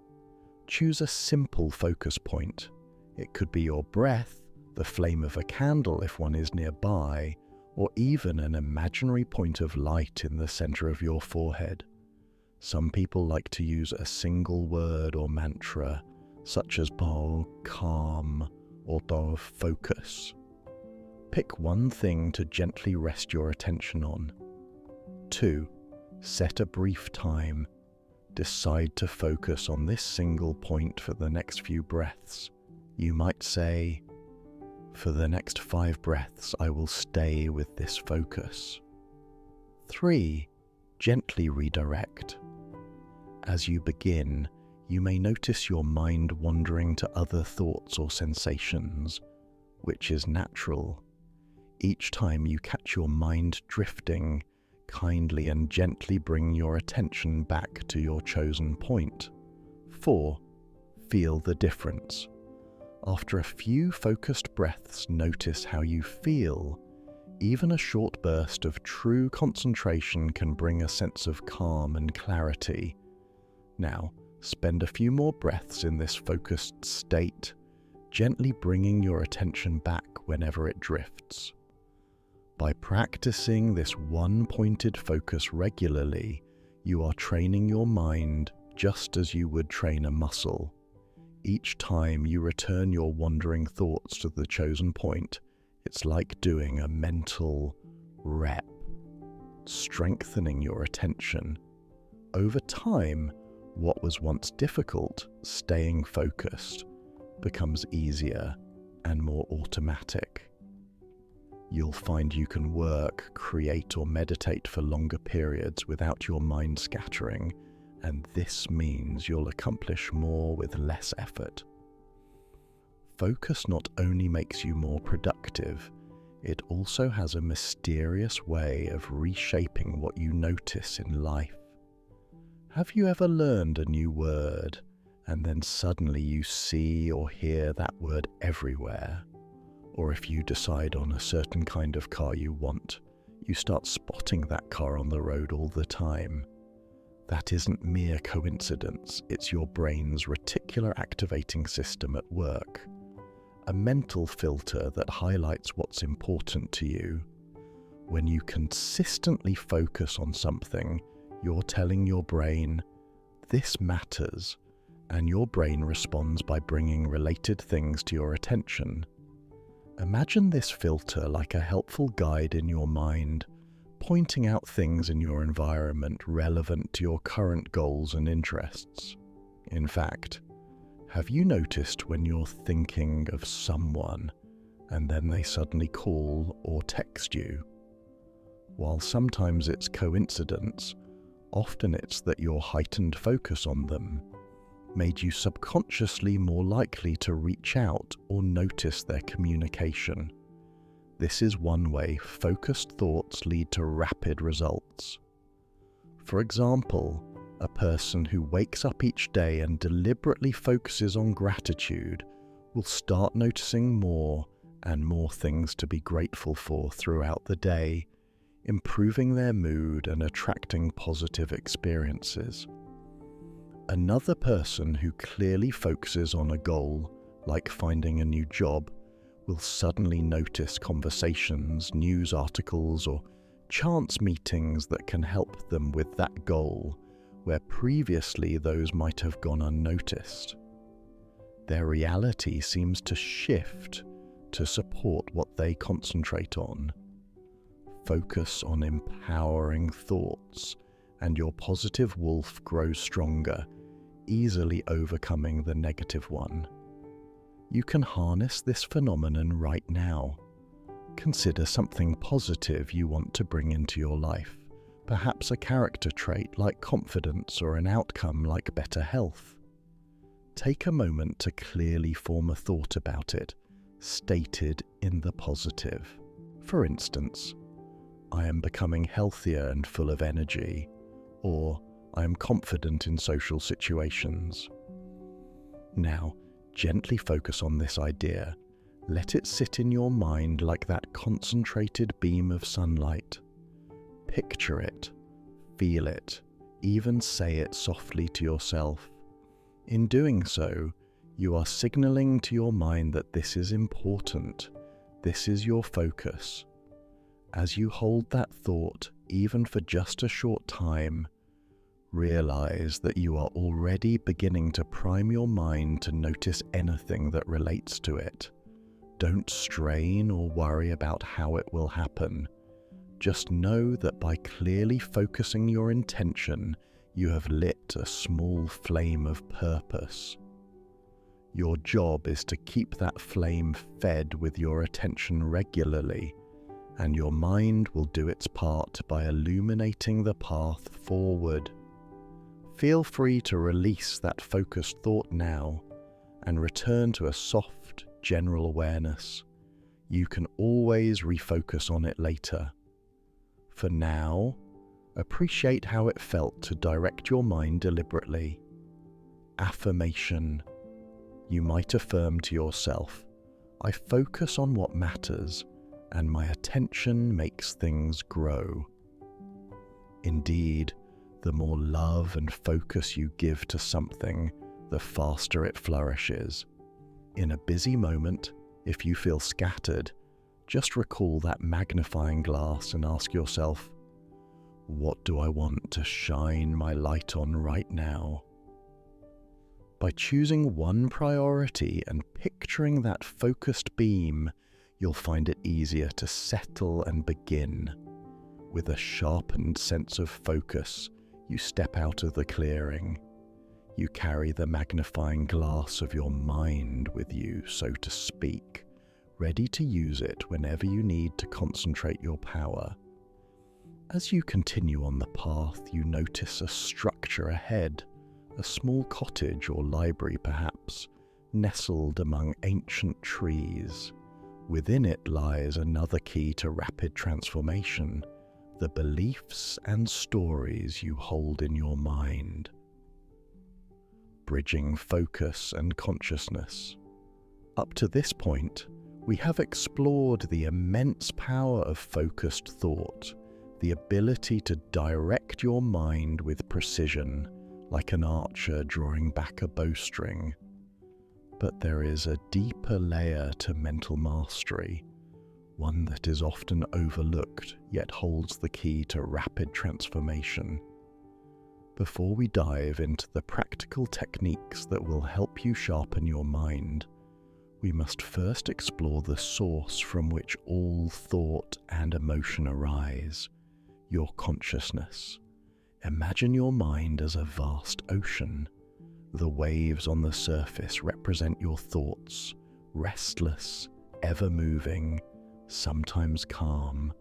Choose a simple focus point. It could be your breath, the flame of a candle if one is nearby, or even an imaginary point of light in the center of your forehead. Some people like to use a single word or mantra, such as "Bo," calm, or "Do," focus. Pick one thing to gently rest your attention on. 2. Set a brief time. Decide to focus on this single point for the next few breaths. You might say, "For the next 5 breaths, I will stay with this focus." 3. Gently redirect. As you begin, you may notice your mind wandering to other thoughts or sensations, which is natural. Each time you catch your mind drifting, kindly and gently bring your attention back to your chosen point. 4. feel the difference. After a few focused breaths, notice how you feel. Even a short burst of true concentration can bring a sense of calm and clarity. Now, spend a few more breaths in this focused state, gently bringing your attention back whenever it drifts. By practicing this one-pointed focus regularly, you are training your mind just as you would train a muscle. Each time you return your wandering thoughts to the chosen point, it's like doing a mental rep, strengthening your attention. Over time, what was once difficult, staying focused, becomes easier and more automatic. You'll find you can work, create, or meditate for longer periods without your mind scattering, and this means you'll accomplish more with less effort. Focus not only makes you more productive, it also has a mysterious way of reshaping what you notice in life. Have you ever learned a new word, and then suddenly you see or hear that word everywhere? Or if you decide on a certain kind of car you want, you start spotting that car on the road all the time. That isn't mere coincidence, it's your brain's reticular activating system at work. A mental filter that highlights what's important to you. When you consistently focus on something, you're telling your brain, "This matters," and your brain responds by bringing related things to your attention. Imagine this filter like a helpful guide in your mind, pointing out things in your environment relevant to your current goals and interests. In fact, have you noticed when you're thinking of someone and then they suddenly call or text you? While sometimes it's coincidence, often it's that your heightened focus on them made you subconsciously more likely to reach out or notice their communication. This is one way focused thoughts lead to rapid results. For example, a person who wakes up each day and deliberately focuses on gratitude will start noticing more and more things to be grateful for throughout the day, improving their mood and attracting positive experiences. Another person who clearly focuses on a goal, like finding a new job, will suddenly notice conversations, news articles, or chance meetings that can help them with that goal, where previously those might have gone unnoticed. Their reality seems to shift to support what they concentrate on. Focus on empowering thoughts, and your positive wolf grows stronger, easily overcoming the negative one. You can harness this phenomenon right now. Consider something positive you want to bring into your life, perhaps a character trait like confidence or an outcome like better health. Take a moment to clearly form a thought about it, stated in the positive. For instance, "I am becoming healthier and full of energy," or "I am confident in social situations." Now, gently focus on this idea. Let it sit in your mind like that concentrated beam of sunlight. Picture it, feel it, even say it softly to yourself. In doing so, you are signaling to your mind that this is important. This is your focus. As you hold that thought, even for just a short time, realize that you are already beginning to prime your mind to notice anything that relates to it. Don't strain or worry about how it will happen. Just know that by clearly focusing your intention, you have lit a small flame of purpose. Your job is to keep that flame fed with your attention regularly, and your mind will do its part by illuminating the path forward. Feel free to release that focused thought now and return to a soft, general awareness. You can always refocus on it later. For now, appreciate how it felt to direct your mind deliberately. Affirmation: You might affirm to yourself, "I focus on what matters, and my attention makes things grow." Indeed, the more love and focus you give to something, the faster it flourishes. In a busy moment, if you feel scattered, just recall that magnifying glass and ask yourself, "What do I want to shine my light on right now?" By choosing one priority and picturing that focused beam, you'll find it easier to settle and begin. With a sharpened sense of focus, you step out of the clearing. You carry the magnifying glass of your mind with you, so to speak, ready to use it whenever you need to concentrate your power. As you continue on the path, you notice a structure ahead, a small cottage or library perhaps, nestled among ancient trees. Within it lies another key to rapid transformation: the beliefs and stories you hold in your mind. Bridging focus and consciousness. Up to this point, we have explored the immense power of focused thought, the ability to direct your mind with precision, like an archer drawing back a bowstring. But there is a deeper layer to mental mastery, one that is often overlooked yet holds the key to rapid transformation. Before we dive into the practical techniques that will help you sharpen your mind, we must first explore the source from which all thought and emotion arise: your consciousness. Imagine your mind as a vast ocean. The waves on the surface represent your thoughts, restless, ever-moving, sometimes calm,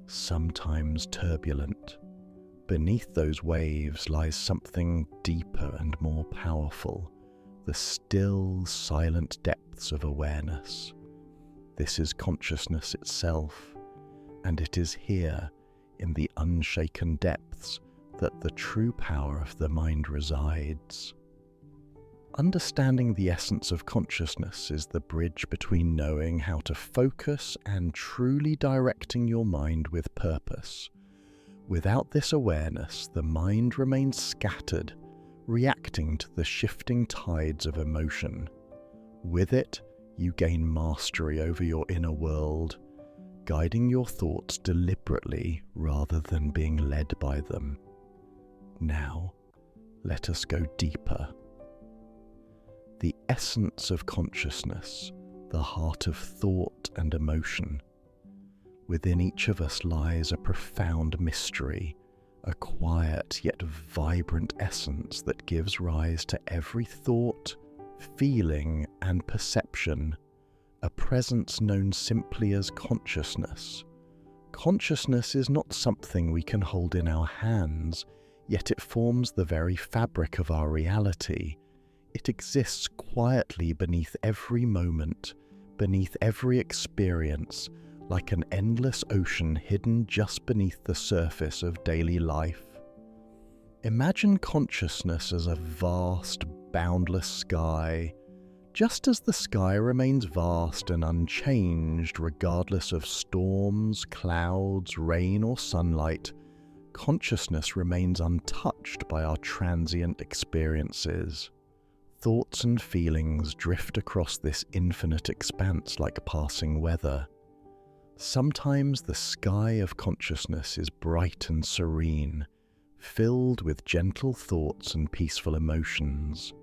sometimes turbulent. Beneath those waves lies something deeper and more powerful, the still, silent depths of awareness. This is consciousness itself, and it is here, in the unshaken depths, that the true power of the mind resides. Understanding the essence of consciousness is the bridge between knowing how to focus and truly directing your mind with purpose. Without this awareness, the mind remains scattered, reacting to the shifting tides of emotion. With it, you gain mastery over your inner world, guiding your thoughts deliberately rather than being led by them. Now, let us go deeper. The essence of consciousness, the heart of thought and emotion. Within each of us lies a profound mystery, a quiet yet vibrant essence that gives rise to every thought, feeling, and perception, a presence known simply as consciousness. Consciousness is not something we can hold in our hands, yet it forms the very fabric of our reality. It exists quietly beneath every moment, beneath every experience, like an endless ocean hidden just beneath the surface of daily life. Imagine consciousness as a vast, boundless sky. Just as the sky remains vast and unchanged regardless of storms, clouds, rain, or sunlight, consciousness remains untouched by our transient experiences. Thoughts and feelings drift across this infinite expanse like passing weather. Sometimes the sky of consciousness is bright and serene, filled with gentle thoughts and peaceful emotions.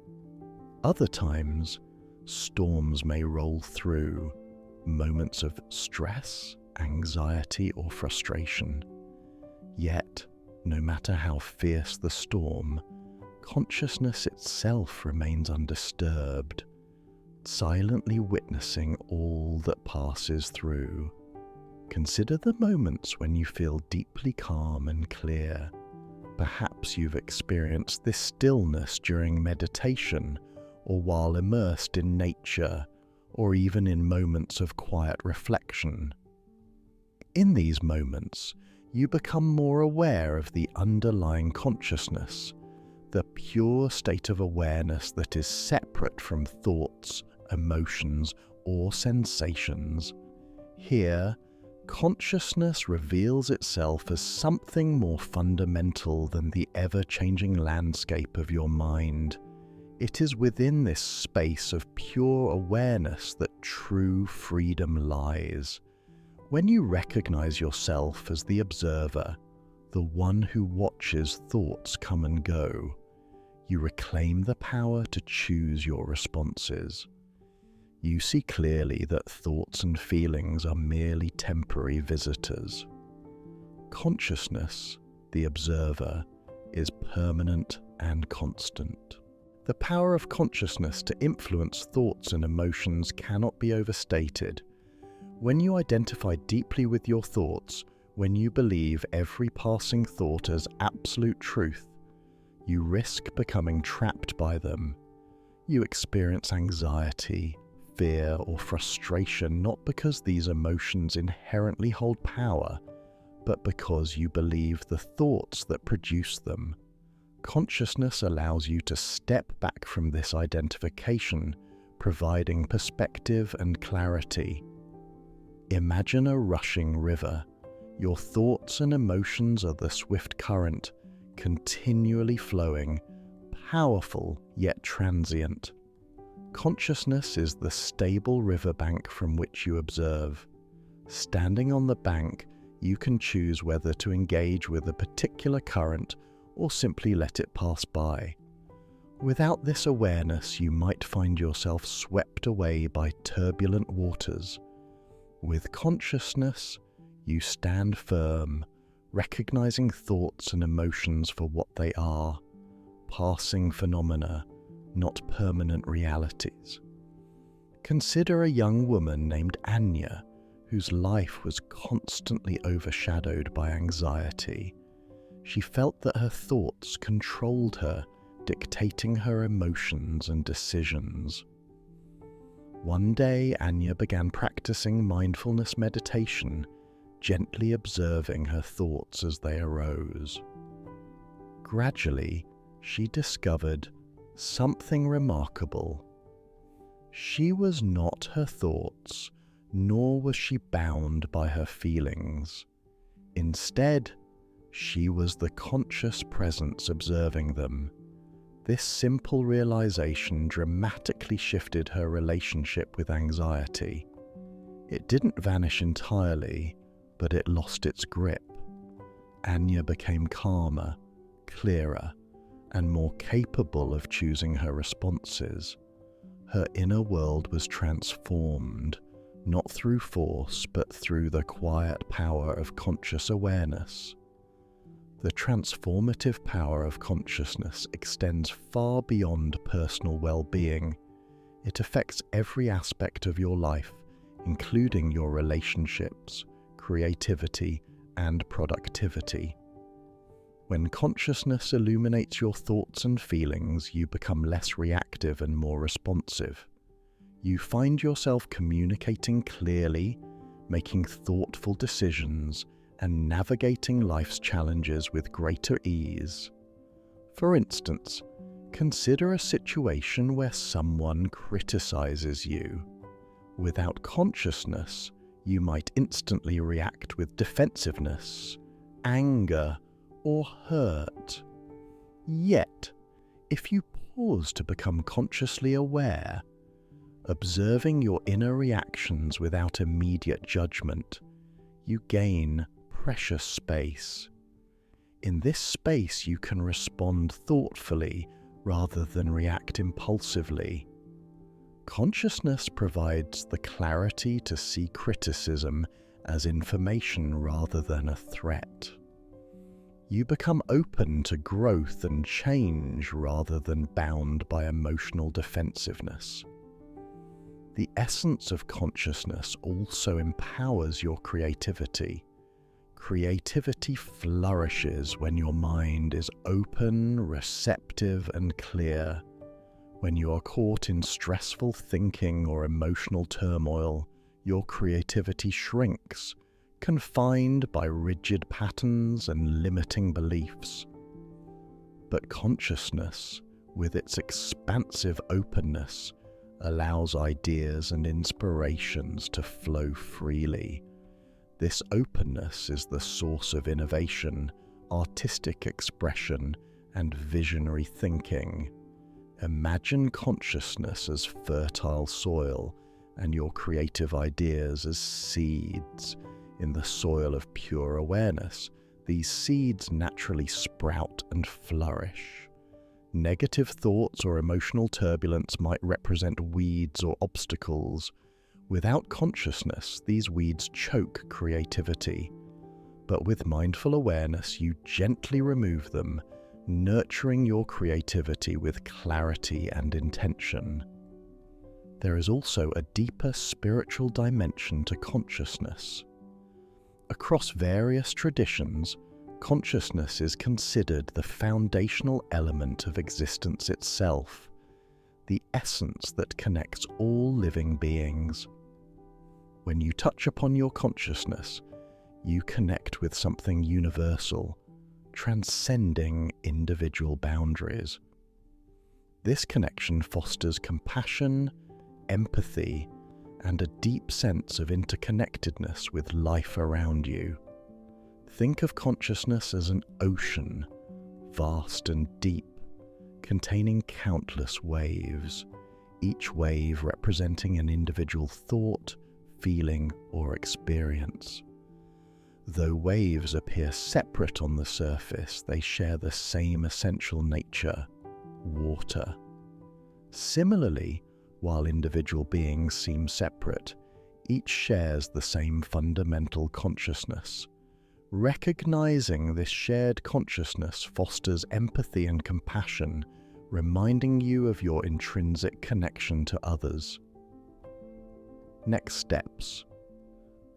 Other times, storms may roll through, moments of stress, anxiety, or frustration. Yet, no matter how fierce the storm, consciousness itself remains undisturbed, silently witnessing all that passes through. Consider the moments when you feel deeply calm and clear. Perhaps you've experienced this stillness during meditation, or while immersed in nature, or even in moments of quiet reflection. In these moments, you become more aware of the underlying consciousness, the pure state of awareness that is separate from thoughts, emotions, or sensations. Here, consciousness reveals itself as something more fundamental than the ever-changing landscape of your mind. It is within this space of pure awareness that true freedom lies. When you recognize yourself as the observer, the one who watches thoughts come and go, you reclaim the power to choose your responses. You see clearly that thoughts and feelings are merely temporary visitors. Consciousness, the observer, is permanent and constant. The power of consciousness to influence thoughts and emotions cannot be overstated. When you identify deeply with your thoughts, when you believe every passing thought as absolute truth, you risk becoming trapped by them. You experience anxiety, fear, or frustration not because these emotions inherently hold power, but because you believe the thoughts that produce them. Consciousness allows you to step back from this identification, providing perspective and clarity. Imagine a rushing river. Your thoughts and emotions are the swift current, continually flowing, powerful yet transient. Consciousness is the stable riverbank from which you observe. Standing on the bank, you can choose whether to engage with a particular current or simply let it pass by. Without this awareness, you might find yourself swept away by turbulent waters. With consciousness, you stand firm, recognizing thoughts and emotions for what they are, passing phenomena, not permanent realities. Consider a young woman named Anya, whose life was constantly overshadowed by anxiety. She felt that her thoughts controlled her, dictating her emotions and decisions. One day, Anya began practicing mindfulness meditation, gently observing her thoughts as they arose. Gradually, she discovered something remarkable. She was not her thoughts, nor was she bound by her feelings. Instead, she was the conscious presence observing them. This simple realization dramatically shifted her relationship with anxiety. It didn't vanish entirely, but it lost its grip. Anya became calmer, clearer, and more capable of choosing her responses. Her inner world was transformed, not through force, but through the quiet power of conscious awareness. The transformative power of consciousness extends far beyond personal well-being. It affects every aspect of your life, including your relationships, creativity, and productivity. When consciousness illuminates your thoughts and feelings, you become less reactive and more responsive. You find yourself communicating clearly, making thoughtful decisions, and navigating life's challenges with greater ease. For instance, consider a situation where someone criticizes you. Without consciousness, you might instantly react with defensiveness, anger, or hurt. Yet, if you pause to become consciously aware, observing your inner reactions without immediate judgment, you gain precious space. In this space, you can respond thoughtfully rather than react impulsively. Consciousness provides the clarity to see criticism as information rather than a threat. You become open to growth and change rather than bound by emotional defensiveness. The essence of consciousness also empowers your creativity. Creativity flourishes when your mind is open, receptive, and clear. When you are caught in stressful thinking or emotional turmoil, your creativity shrinks, confined by rigid patterns and limiting beliefs. But consciousness, with its expansive openness, allows ideas and inspirations to flow freely. This openness is the source of innovation, artistic expression, and visionary thinking. Imagine consciousness as fertile soil and your creative ideas as seeds. In the soil of pure awareness, these seeds naturally sprout and flourish. Negative thoughts or emotional turbulence might represent weeds or obstacles. Without consciousness, these weeds choke creativity. But with mindful awareness, you gently remove them, nurturing your creativity with clarity and intention. There is also a deeper spiritual dimension to consciousness. Across various traditions, consciousness is considered the foundational element of existence itself, the essence that connects all living beings. When you touch upon your consciousness, you connect with something universal, transcending individual boundaries. This connection fosters compassion, empathy, and a deep sense of interconnectedness with life around you. Think of consciousness as an ocean, vast and deep, containing countless waves, each wave representing an individual thought, feeling, or experience. Though waves appear separate on the surface, they share the same essential nature: water. Similarly, while individual beings seem separate, each shares the same fundamental consciousness. Recognizing this shared consciousness fosters empathy and compassion, reminding you of your intrinsic connection to others. Next steps.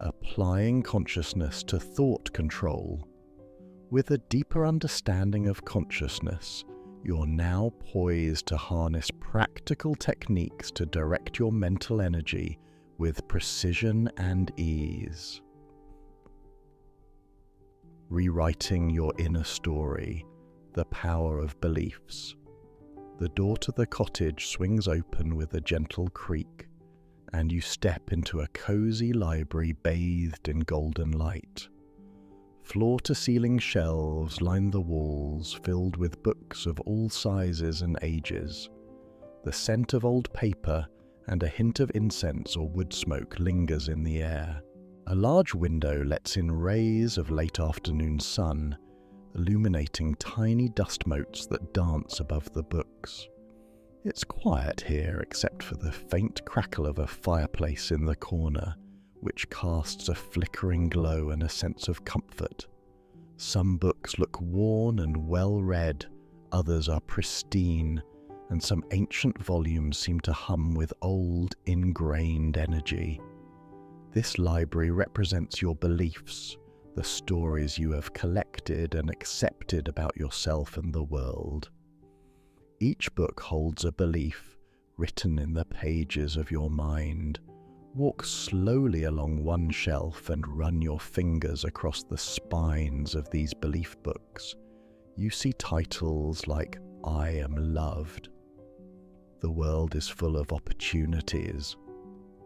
Applying consciousness to thought control. With a deeper understanding of consciousness, you're now poised to harness practical techniques to direct your mental energy with precision and ease. Rewriting your inner story, the power of beliefs. The door to the cottage swings open with a gentle creak, and you step into a cozy library bathed in golden light. Floor-to-ceiling shelves line the walls, filled with books of all sizes and ages. The scent of old paper and a hint of incense or wood smoke lingers in the air. A large window lets in rays of late afternoon sun, illuminating tiny dust motes that dance above the books. It's quiet here except for the faint crackle of a fireplace in the corner, which casts a flickering glow and a sense of comfort. Some books look worn and well-read, others are pristine, and some ancient volumes seem to hum with old, ingrained energy. This library represents your beliefs, the stories you have collected and accepted about yourself and the world. Each book holds a belief written in the pages of your mind. Walk slowly along one shelf and run your fingers across the spines of these belief books. You see titles like "I am loved," "The world is full of opportunities,"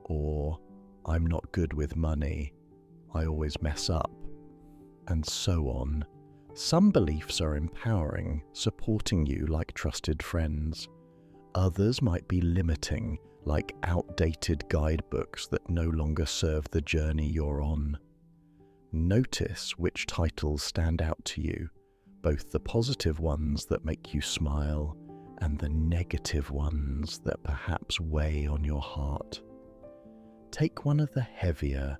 or "I'm not good with money, I always mess up," and so on. Some beliefs are empowering, supporting you like trusted friends. Others might be limiting, like outdated guidebooks that no longer serve the journey you're on. Notice which titles stand out to you, both the positive ones that make you smile and the negative ones that perhaps weigh on your heart. Take one of the heavier,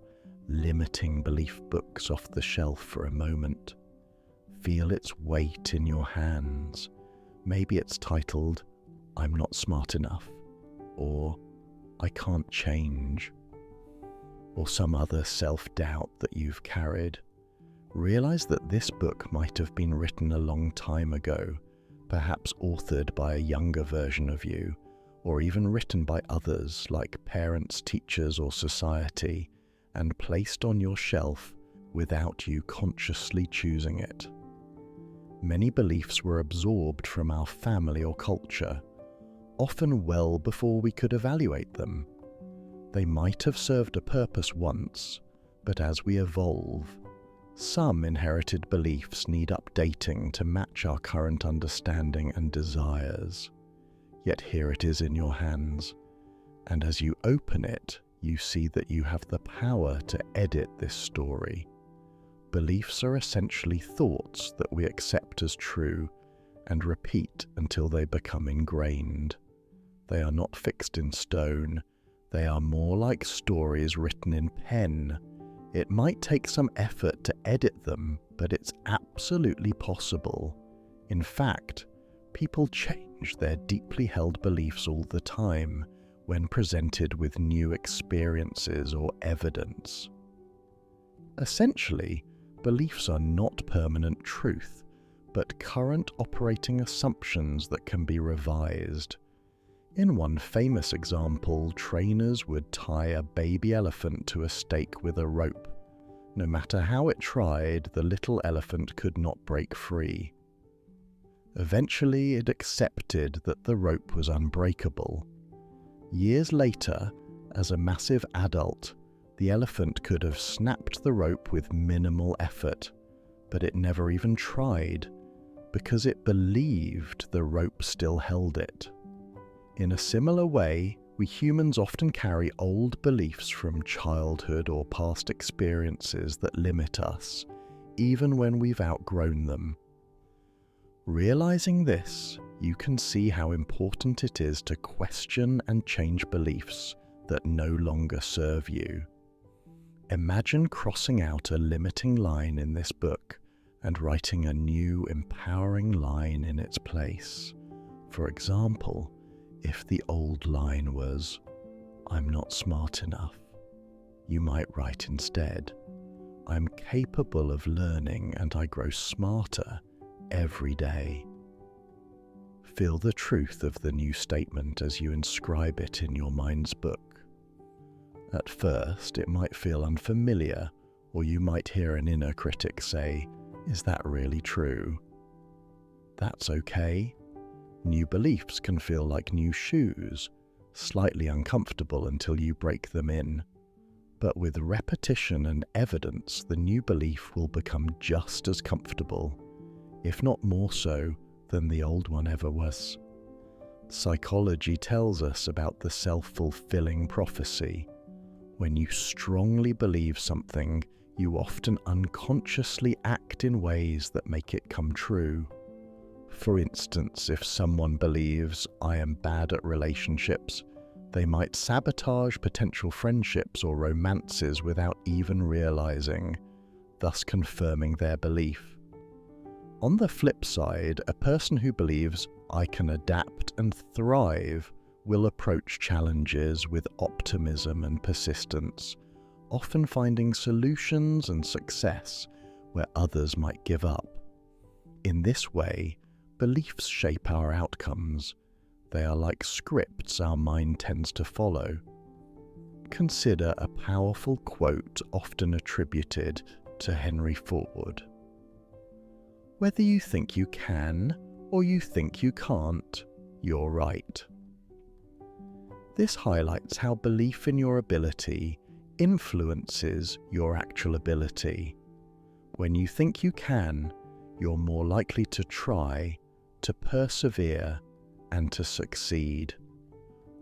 limiting belief books off the shelf for a moment. Feel its weight in your hands. Maybe it's titled, "I'm not smart enough," or "I can't change," or some other self-doubt that you've carried. Realize that this book might have been written a long time ago, perhaps authored by a younger version of you, or even written by others like parents, teachers, or society, and placed on your shelf without you consciously choosing it. Many beliefs were absorbed from our family or culture, often well before we could evaluate them. They might have served a purpose once, but as we evolve, some inherited beliefs need updating to match our current understanding and desires. Yet here it is in your hands, and as you open it, you see that you have the power to edit this story. Beliefs are essentially thoughts that we accept as true and repeat until they become ingrained. They are not fixed in stone. They are more like stories written in pen. It might take some effort to edit them, but it's absolutely possible. In fact, people change their deeply held beliefs all the time when presented with new experiences or evidence. Essentially, beliefs are not permanent truth, but current operating assumptions that can be revised. In one famous example, trainers would tie a baby elephant to a stake with a rope. No matter how it tried, the little elephant could not break free. Eventually, it accepted that the rope was unbreakable. Years later, as a massive adult, the elephant could have snapped the rope with minimal effort, but it never even tried, because it believed the rope still held it. In a similar way, we humans often carry old beliefs from childhood or past experiences that limit us, even when we've outgrown them. Realizing this, you can see how important it is to question and change beliefs that no longer serve you. Imagine crossing out a limiting line in this book and writing a new, empowering line in its place. For example, if the old line was, "I'm not smart enough," you might write instead, "I'm capable of learning and I grow smarter every day." Feel the truth of the new statement as you inscribe it in your mind's book. At first, it might feel unfamiliar, or you might hear an inner critic say, "Is that really true?" That's okay. New beliefs can feel like new shoes, slightly uncomfortable until you break them in. But with repetition and evidence, the new belief will become just as comfortable, if not more so, than the old one ever was. Psychology tells us about the self-fulfilling prophecy. When you strongly believe something, you often unconsciously act in ways that make it come true. For instance, if someone believes, "I am bad at relationships," they might sabotage potential friendships or romances without even realizing, thus confirming their belief. On the flip side, a person who believes, "I can adapt and thrive," will approach challenges with optimism and persistence, often finding solutions and success where others might give up. In this way, beliefs shape our outcomes. They are like scripts our mind tends to follow. Consider a powerful quote often attributed to Henry Ford. "Whether you think you can or you think you can't, you're right." This highlights how belief in your ability influences your actual ability. When you think you can, you're more likely to try, to persevere, and to succeed.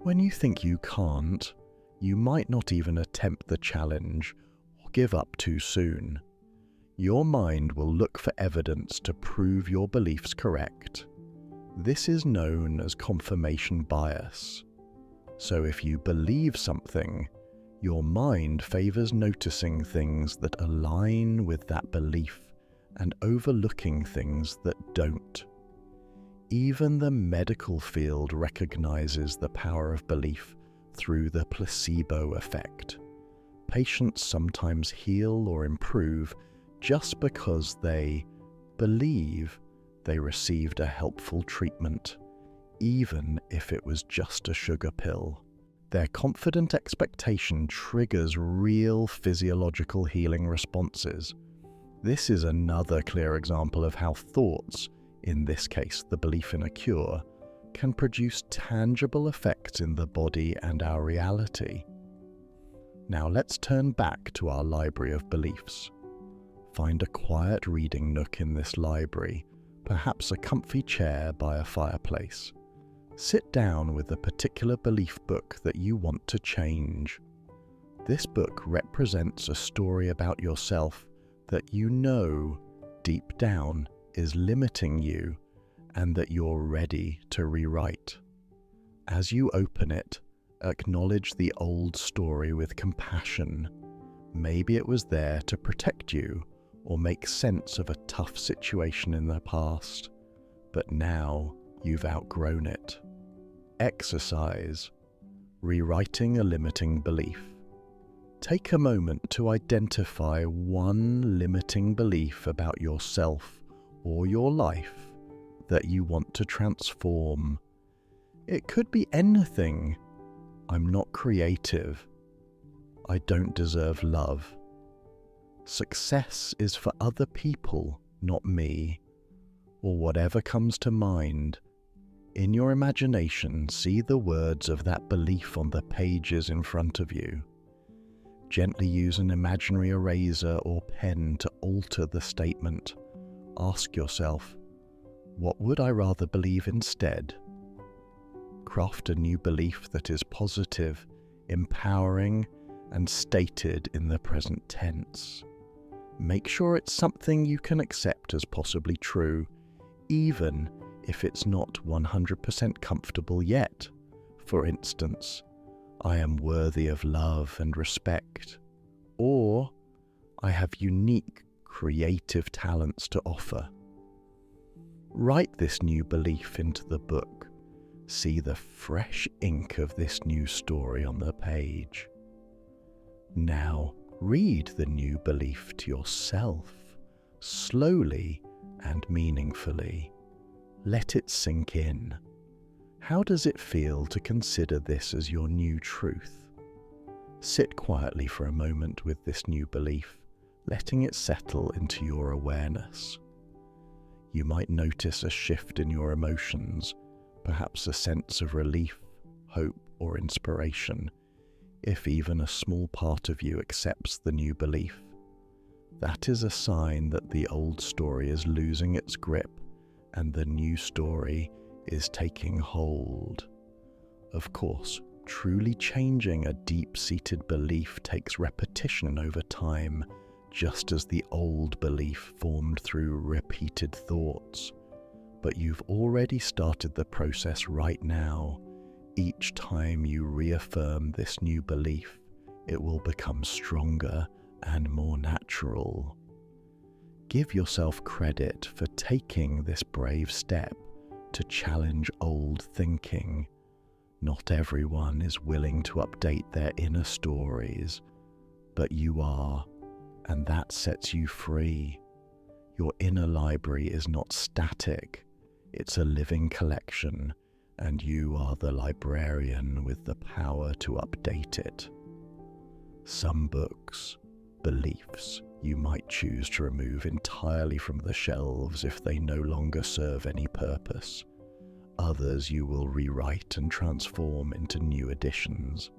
When you think you can't, you might not even attempt the challenge or give up too soon. Your mind will look for evidence to prove your beliefs correct. This is known as confirmation bias. So if you believe something, your mind favors noticing things that align with that belief and overlooking things that don't. Even the medical field recognizes the power of belief through the placebo effect. Patients sometimes heal or improve just because they believe they received a helpful treatment, even if it was just a sugar pill. Their confident expectation triggers real physiological healing responses. This is another clear example of how thoughts, in this case the belief in a cure, can produce tangible effects in the body and our reality. Now let's turn back to our library of beliefs. Find a quiet reading nook in this library, perhaps a comfy chair by a fireplace. Sit down with a particular belief book that you want to change. This book represents a story about yourself that you know, deep down, is limiting you and that you're ready to rewrite. As you open it, acknowledge the old story with compassion. Maybe it was there to protect you or make sense of a tough situation in the past, but now you've outgrown it. Exercise: rewriting a limiting belief. Take a moment to identify one limiting belief about yourself or your life that you want to transform. It could be anything. I'm not creative. I don't deserve love. Success is for other people, not me. Or whatever comes to mind. In your imagination, see the words of that belief on the pages in front of you. Gently use an imaginary eraser or pen to alter the statement. Ask yourself, what would I rather believe instead? Craft a new belief that is positive, empowering, and stated in the present tense. Make sure it's something you can accept as possibly true, even if it's not 100% comfortable yet. For instance, I am worthy of love and respect, or I have unique creative talents to offer. Write this new belief into the book. See the fresh ink of this new story on the page. Now, read the new belief to yourself, slowly and meaningfully. Let it sink in. How does it feel to consider this as your new truth? Sit quietly for a moment with this new belief, letting it settle into your awareness. You might notice a shift in your emotions, perhaps a sense of relief, hope, or inspiration, if even a small part of you accepts the new belief. That is a sign that the old story is losing its grip and the new story is taking hold. Of course, truly changing a deep-seated belief takes repetition over time, just as the old belief formed through repeated thoughts. But you've already started the process right now. Each time you reaffirm this new belief, it will become stronger and more natural. Give yourself credit for taking this brave step to challenge old thinking. Not everyone is willing to update their inner stories, but you are, and that sets you free. Your inner library is not static, it's a living collection, and you are the librarian with the power to update it. Some books, beliefs, you might choose to remove entirely from the shelves if they no longer serve any purpose. Others you will rewrite and transform into new editions.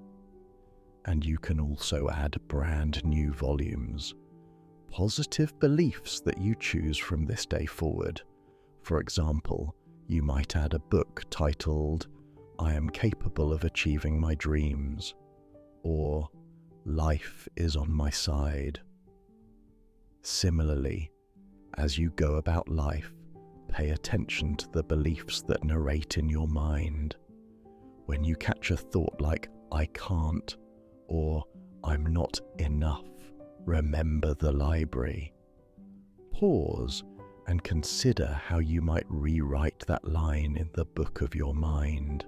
And you can also add brand new volumes, positive beliefs that you choose from this day forward. For example, you might add a book titled, I am capable of achieving my dreams, or Life is on my side. Similarly, as you go about life, pay attention to the beliefs that narrate in your mind. When you catch a thought like, I can't, or I'm not enough, remember the library. Pause and consider how you might rewrite that line in the book of your mind.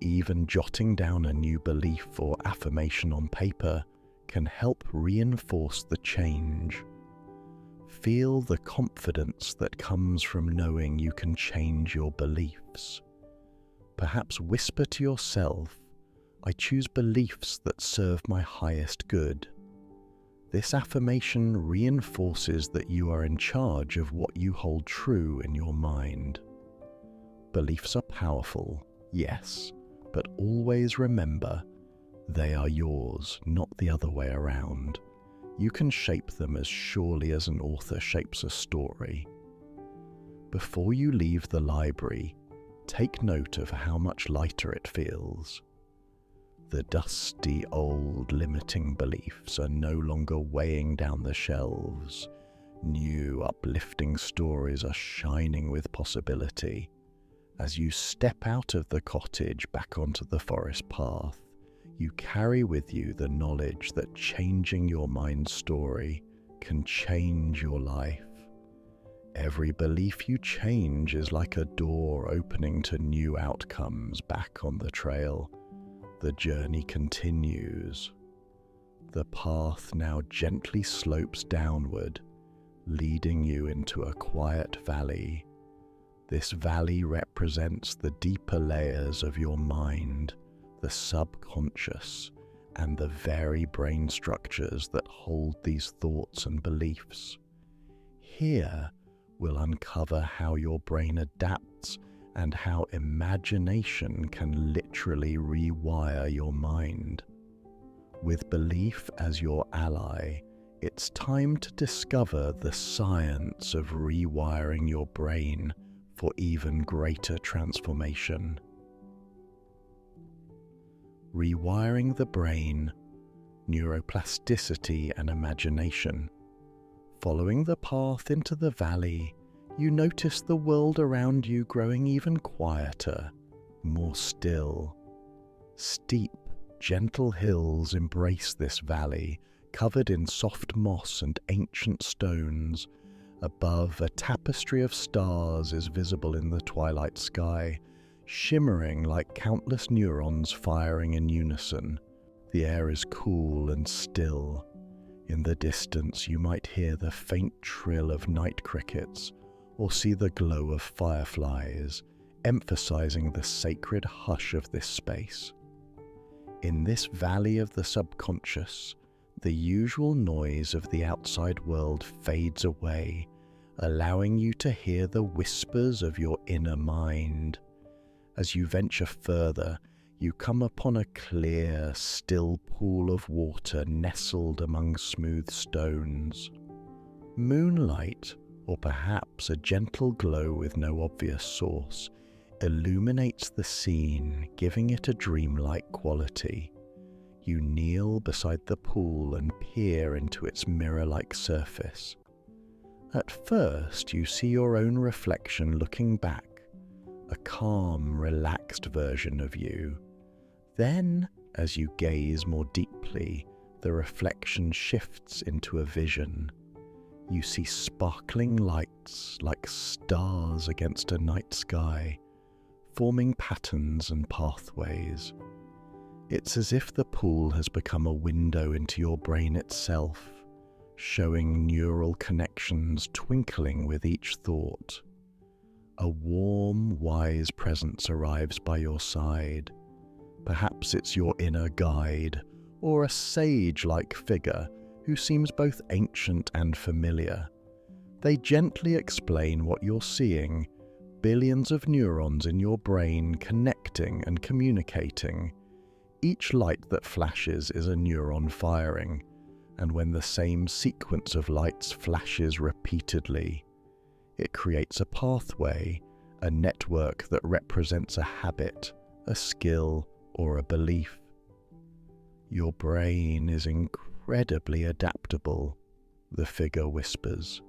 Even jotting down a new belief or affirmation on paper can help reinforce the change. Feel the confidence that comes from knowing you can change your beliefs. Perhaps whisper to yourself, I choose beliefs that serve my highest good. This affirmation reinforces that you are in charge of what you hold true in your mind. Beliefs are powerful, yes, but always remember, they are yours, not the other way around. You can shape them as surely as an author shapes a story. Before you leave the library, take note of how much lighter it feels. The dusty old limiting beliefs are no longer weighing down the shelves. New uplifting stories are shining with possibility. As you step out of the cottage back onto the forest path, you carry with you the knowledge that changing your mind's story can change your life. Every belief you change is like a door opening to new outcomes back on the trail. The journey continues. The path now gently slopes downward, leading you into a quiet valley. This valley represents the deeper layers of your mind, the subconscious, and the very brain structures that hold these thoughts and beliefs. Here, we'll uncover how your brain adapts and how imagination can literally rewire your mind. With belief as your ally, it's time to discover the science of rewiring your brain for even greater transformation. Rewiring the brain, neuroplasticity and imagination. Following the path into the valley, you notice the world around you growing even quieter, more still. Steep, gentle hills embrace this valley, covered in soft moss and ancient stones. Above, a tapestry of stars is visible in the twilight sky, shimmering like countless neurons firing in unison. The air is cool and still. In the distance, you might hear the faint trill of night crickets, or see the glow of fireflies, emphasizing the sacred hush of this space. In this valley of the subconscious, the usual noise of the outside world fades away, allowing you to hear the whispers of your inner mind. As you venture further, you come upon a clear, still pool of water nestled among smooth stones. Moonlight, or perhaps a gentle glow with no obvious source, illuminates the scene, giving it a dreamlike quality. You kneel beside the pool and peer into its mirror-like surface. At first, you see your own reflection looking back, a calm, relaxed version of you. Then, as you gaze more deeply, the reflection shifts into a vision. You see sparkling lights like stars against a night sky, forming patterns and pathways. It's as if the pool has become a window into your brain itself, showing neural connections twinkling with each thought. A warm, wise presence arrives by your side. Perhaps it's your inner guide, or a sage-like figure who seems both ancient and familiar. They gently explain what you're seeing, billions of neurons in your brain connecting and communicating. Each light that flashes is a neuron firing, and when the same sequence of lights flashes repeatedly, it creates a pathway, a network that represents a habit, a skill, or a belief. Your brain is incredibly adaptable, the figure whispers.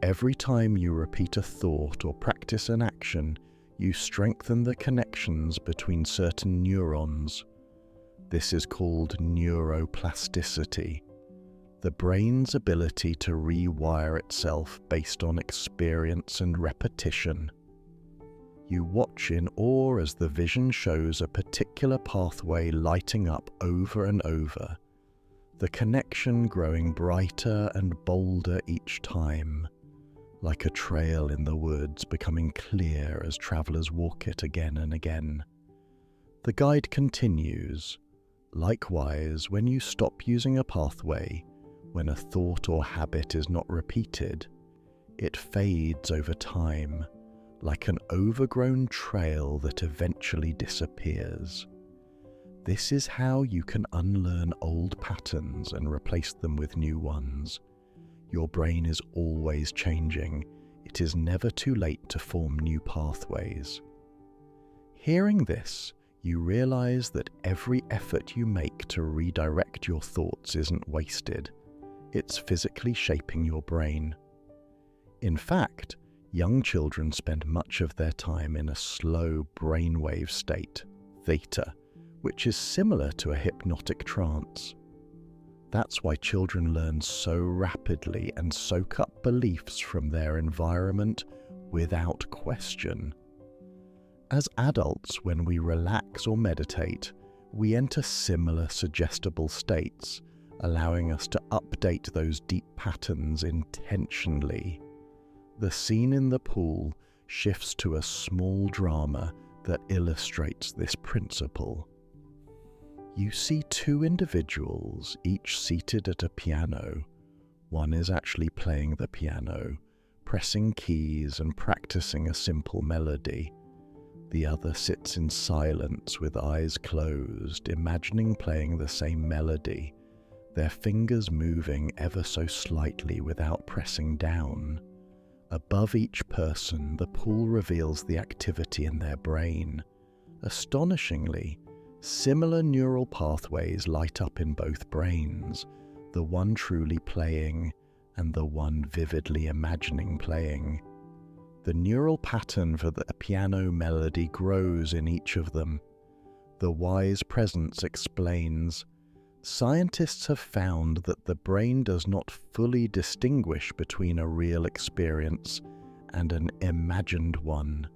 Every time you repeat a thought or practice an action, you strengthen the connections between certain neurons. This is called neuroplasticity, the brain's ability to rewire itself based on experience and repetition. You watch in awe as the vision shows a particular pathway lighting up over and over, the connection growing brighter and bolder each time, like a trail in the woods becoming clear as travelers walk it again and again. The guide continues. Likewise, when you stop using a pathway, when a thought or habit is not repeated, it fades over time, like an overgrown trail that eventually disappears. This is how you can unlearn old patterns and replace them with new ones. Your brain is always changing. It is never too late to form new pathways. Hearing this, you realize that every effort you make to redirect your thoughts isn't wasted. It's physically shaping your brain. In fact, young children spend much of their time in a slow brainwave state, theta, which is similar to a hypnotic trance. That's why children learn so rapidly and soak up beliefs from their environment without question. As adults, when we relax or meditate, we enter similar suggestible states, allowing us to update those deep patterns intentionally. The scene in the pool shifts to a small drama that illustrates this principle. You see two individuals, each seated at a piano. One is actually playing the piano, pressing keys and practicing a simple melody. The other sits in silence with eyes closed, imagining playing the same melody, their fingers moving ever so slightly without pressing down. Above each person, the pool reveals the activity in their brain. Astonishingly, similar neural pathways light up in both brains, the one truly playing and the one vividly imagining playing. The neural pattern for the piano melody grows in each of them. The wise presence explains, "Scientists have found that the brain does not fully distinguish between a real experience and an imagined one.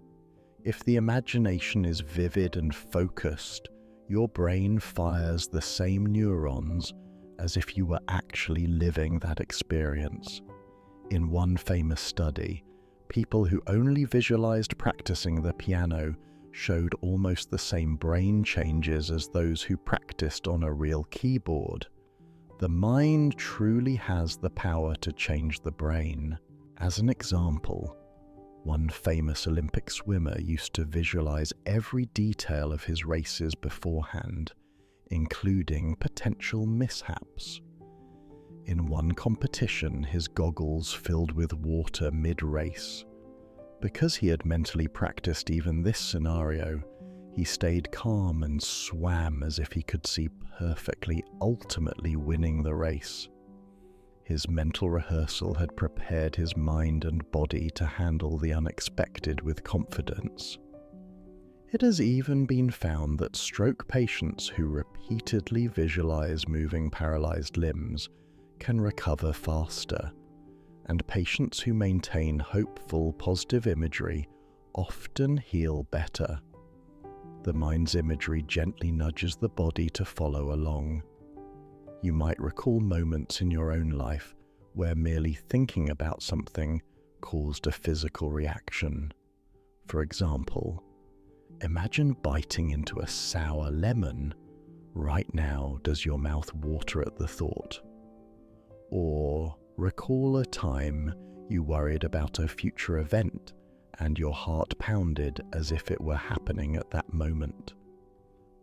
If the imagination is vivid and focused, your brain fires the same neurons as if you were actually living that experience." In one famous study, people who only visualized practicing the piano showed almost the same brain changes as those who practiced on a real keyboard. The mind truly has the power to change the brain. As an example, one famous Olympic swimmer used to visualize every detail of his races beforehand, including potential mishaps. In one competition, his goggles filled with water mid-race. Because he had mentally practiced even this scenario, he stayed calm and swam as if he could see perfectly, ultimately winning the race. His mental rehearsal had prepared his mind and body to handle the unexpected with confidence. It has even been found that stroke patients who repeatedly visualize moving paralyzed limbs can recover faster, and patients who maintain hopeful, positive imagery often heal better. The mind's imagery gently nudges the body to follow along. You might recall moments in your own life where merely thinking about something caused a physical reaction. For example, imagine biting into a sour lemon. Right now, does your mouth water at the thought? Or recall a time you worried about a future event and your heart pounded as if it were happening at that moment.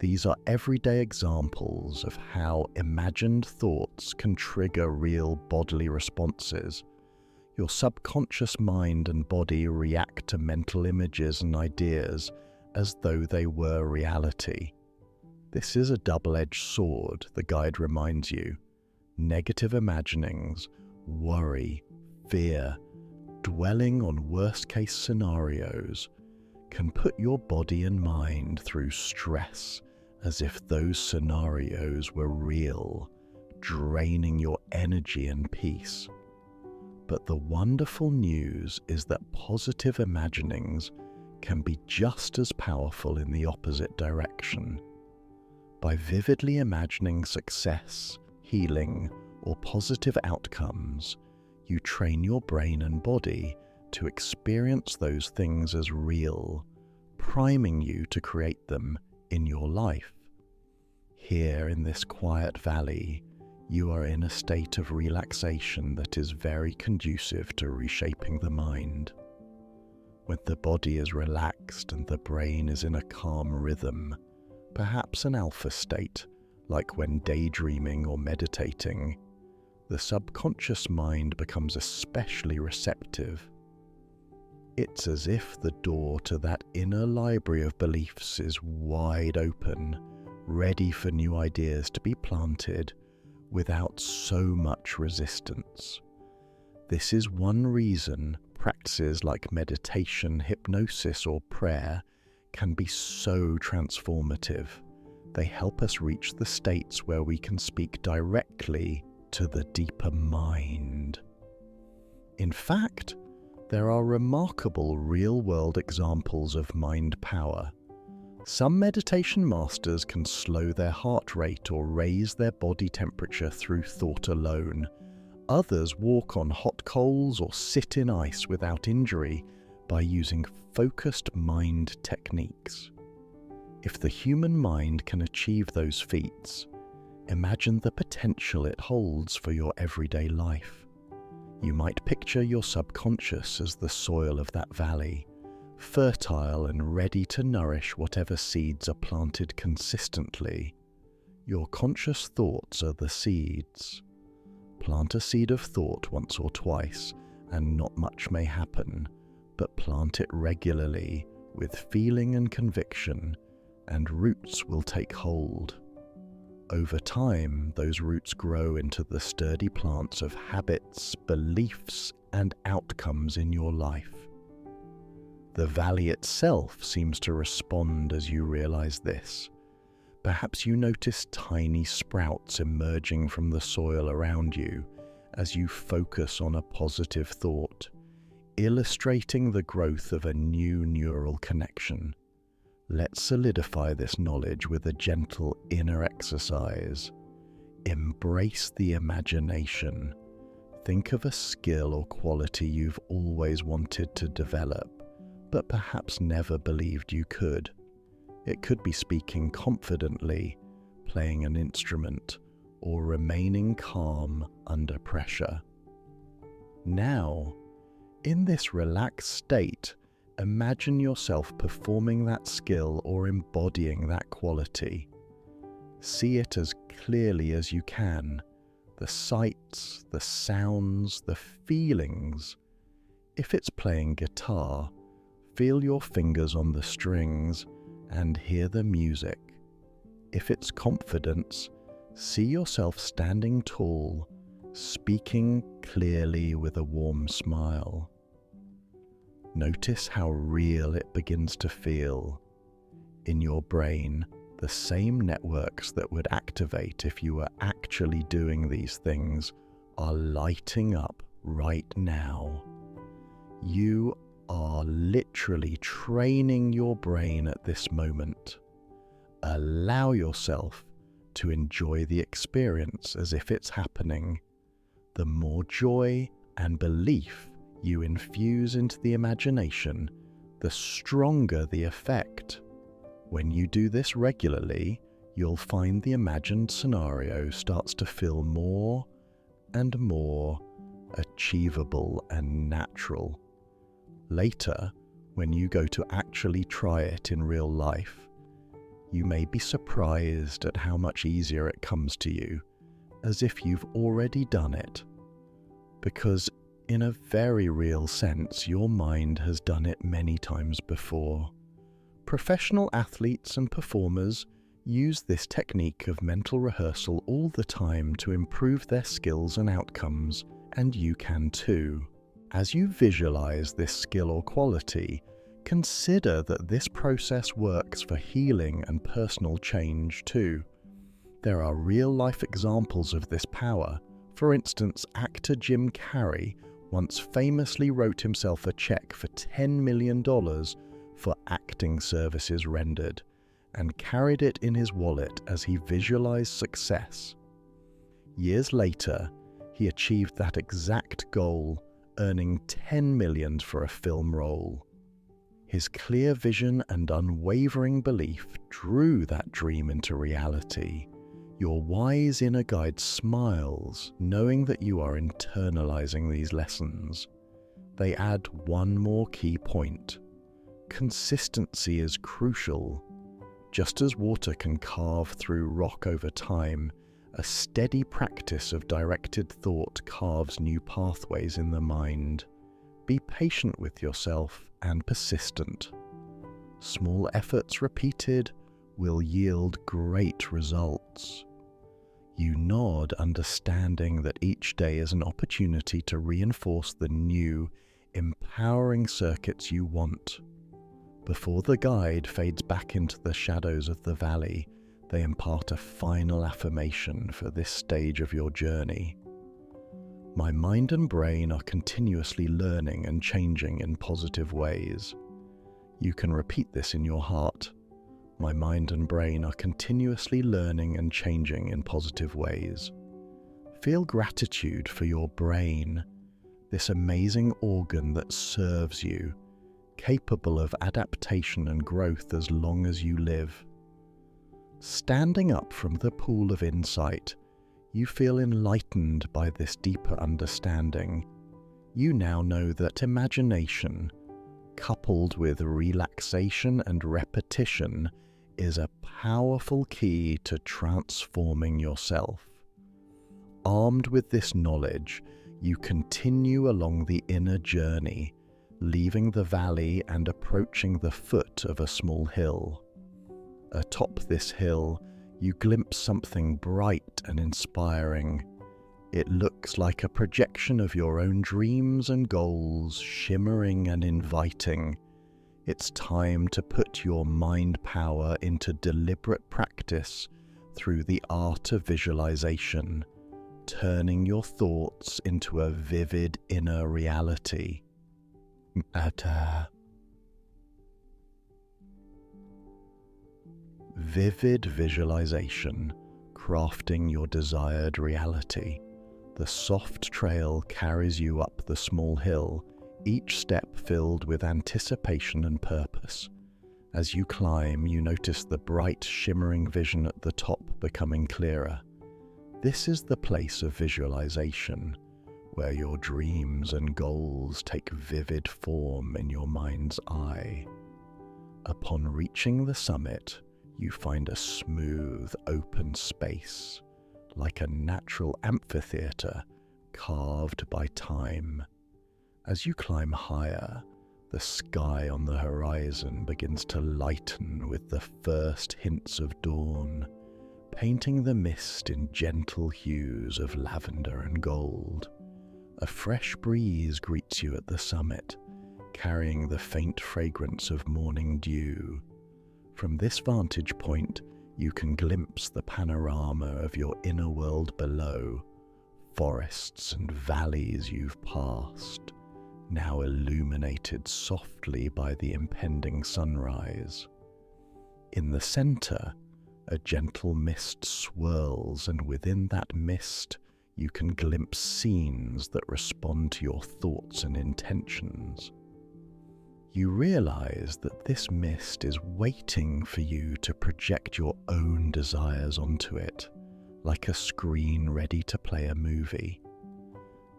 These are everyday examples of how imagined thoughts can trigger real bodily responses. Your subconscious mind and body react to mental images and ideas as though they were reality. This is a double-edged sword, the guide reminds you. Negative imaginings, worry, fear, dwelling on worst-case scenarios can put your body and mind through stress as if those scenarios were real, draining your energy and peace. But the wonderful news is that positive imaginings can be just as powerful in the opposite direction. By vividly imagining success, healing, or positive outcomes, you train your brain and body to experience those things as real, priming you to create them in your life. Here in this quiet valley, you are in a state of relaxation that is very conducive to reshaping the mind. When the body is relaxed and the brain is in a calm rhythm, perhaps an alpha state, like when daydreaming or meditating, the subconscious mind becomes especially receptive. It's as if the door to that inner library of beliefs is wide open, ready for new ideas to be planted without so much resistance. This is one reason practices like meditation, hypnosis, or prayer can be so transformative. They help us reach the states where we can speak directly to the deeper mind. In fact, there are remarkable real-world examples of mind power. Some meditation masters can slow their heart rate or raise their body temperature through thought alone. Others walk on hot coals or sit in ice without injury by using focused mind techniques. If the human mind can achieve those feats, imagine the potential it holds for your everyday life. You might picture your subconscious as the soil of that valley, fertile and ready to nourish whatever seeds are planted consistently. Your conscious thoughts are the seeds. Plant a seed of thought once or twice, and not much may happen, but plant it regularly with feeling and conviction, and roots will take hold. Over time, those roots grow into the sturdy plants of habits, beliefs, and outcomes in your life. The valley itself seems to respond as you realize this. Perhaps you notice tiny sprouts emerging from the soil around you as you focus on a positive thought, illustrating the growth of a new neural connection. Let's solidify this knowledge with a gentle inner exercise. Embrace the imagination. Think of a skill or quality you've always wanted to develop, but perhaps never believed you could. It could be speaking confidently, playing an instrument, or remaining calm under pressure. Now, in this relaxed state, imagine yourself performing that skill or embodying that quality. See it as clearly as you can, the sights, the sounds, the feelings. If it's playing guitar, feel your fingers on the strings and hear the music. If it's confidence, see yourself standing tall, speaking clearly with a warm smile. Notice how real it begins to feel. In your brain, the same networks that would activate if you were actually doing these things are lighting up right now. You are literally training your brain at this moment. Allow yourself to enjoy the experience as if it's happening. The more joy and belief you infuse into the imagination, the stronger the effect. When you do this regularly, you'll find the imagined scenario starts to feel more and more achievable and natural. Later, when you go to actually try it in real life, you may be surprised at how much easier it comes to you, as if you've already done it. Because in a very real sense, your mind has done it many times before. Professional athletes and performers use this technique of mental rehearsal all the time to improve their skills and outcomes, and you can too. As you visualize this skill or quality, consider that this process works for healing and personal change too. There are real-life examples of this power. For instance, actor Jim Carrey once famously wrote himself a check for $10 million for acting services rendered, and carried it in his wallet as he visualized success. Years later, he achieved that exact goal, earning $10 million for a film role. His clear vision and unwavering belief drew that dream into reality. Your wise inner guide smiles, knowing that you are internalizing these lessons. They add one more key point. Consistency is crucial. Just as water can carve through rock over time, a steady practice of directed thought carves new pathways in the mind. Be patient with yourself and persistent. Small efforts repeated will yield great results. You nod, understanding that each day is an opportunity to reinforce the new, empowering circuits you want. Before the guide fades back into the shadows of the valley, they impart a final affirmation for this stage of your journey. My mind and brain are continuously learning and changing in positive ways. You can repeat this in your heart. My mind and brain are continuously learning and changing in positive ways. Feel gratitude for your brain, this amazing organ that serves you, capable of adaptation and growth as long as you live. Standing up from the pool of insight, you feel enlightened by this deeper understanding. You now know that imagination, coupled with relaxation and repetition, is a powerful key to transforming yourself. Armed with this knowledge, you continue along the inner journey, leaving the valley and approaching the foot of a small hill. Atop this hill, you glimpse something bright and inspiring. It looks like a projection of your own dreams and goals, shimmering and inviting. It's time to put your mind power into deliberate practice through the art of visualization, turning your thoughts into a vivid inner reality. Vivid visualization, crafting your desired reality. The soft trail carries you up the small hill, each step filled with anticipation and purpose. As you climb, you notice the bright, shimmering vision at the top becoming clearer. This is the place of visualization, where your dreams and goals take vivid form in your mind's eye. Upon reaching the summit, you find a smooth, open space, like a natural amphitheater carved by time. As you climb higher, the sky on the horizon begins to lighten with the first hints of dawn, painting the mist in gentle hues of lavender and gold. A fresh breeze greets you at the summit, carrying the faint fragrance of morning dew. From this vantage point, you can glimpse the panorama of your inner world below, forests and valleys you've passed, now illuminated softly by the impending sunrise. In the center, a gentle mist swirls, and within that mist, you can glimpse scenes that respond to your thoughts and intentions. You realize that this mist is waiting for you to project your own desires onto it, like a screen ready to play a movie.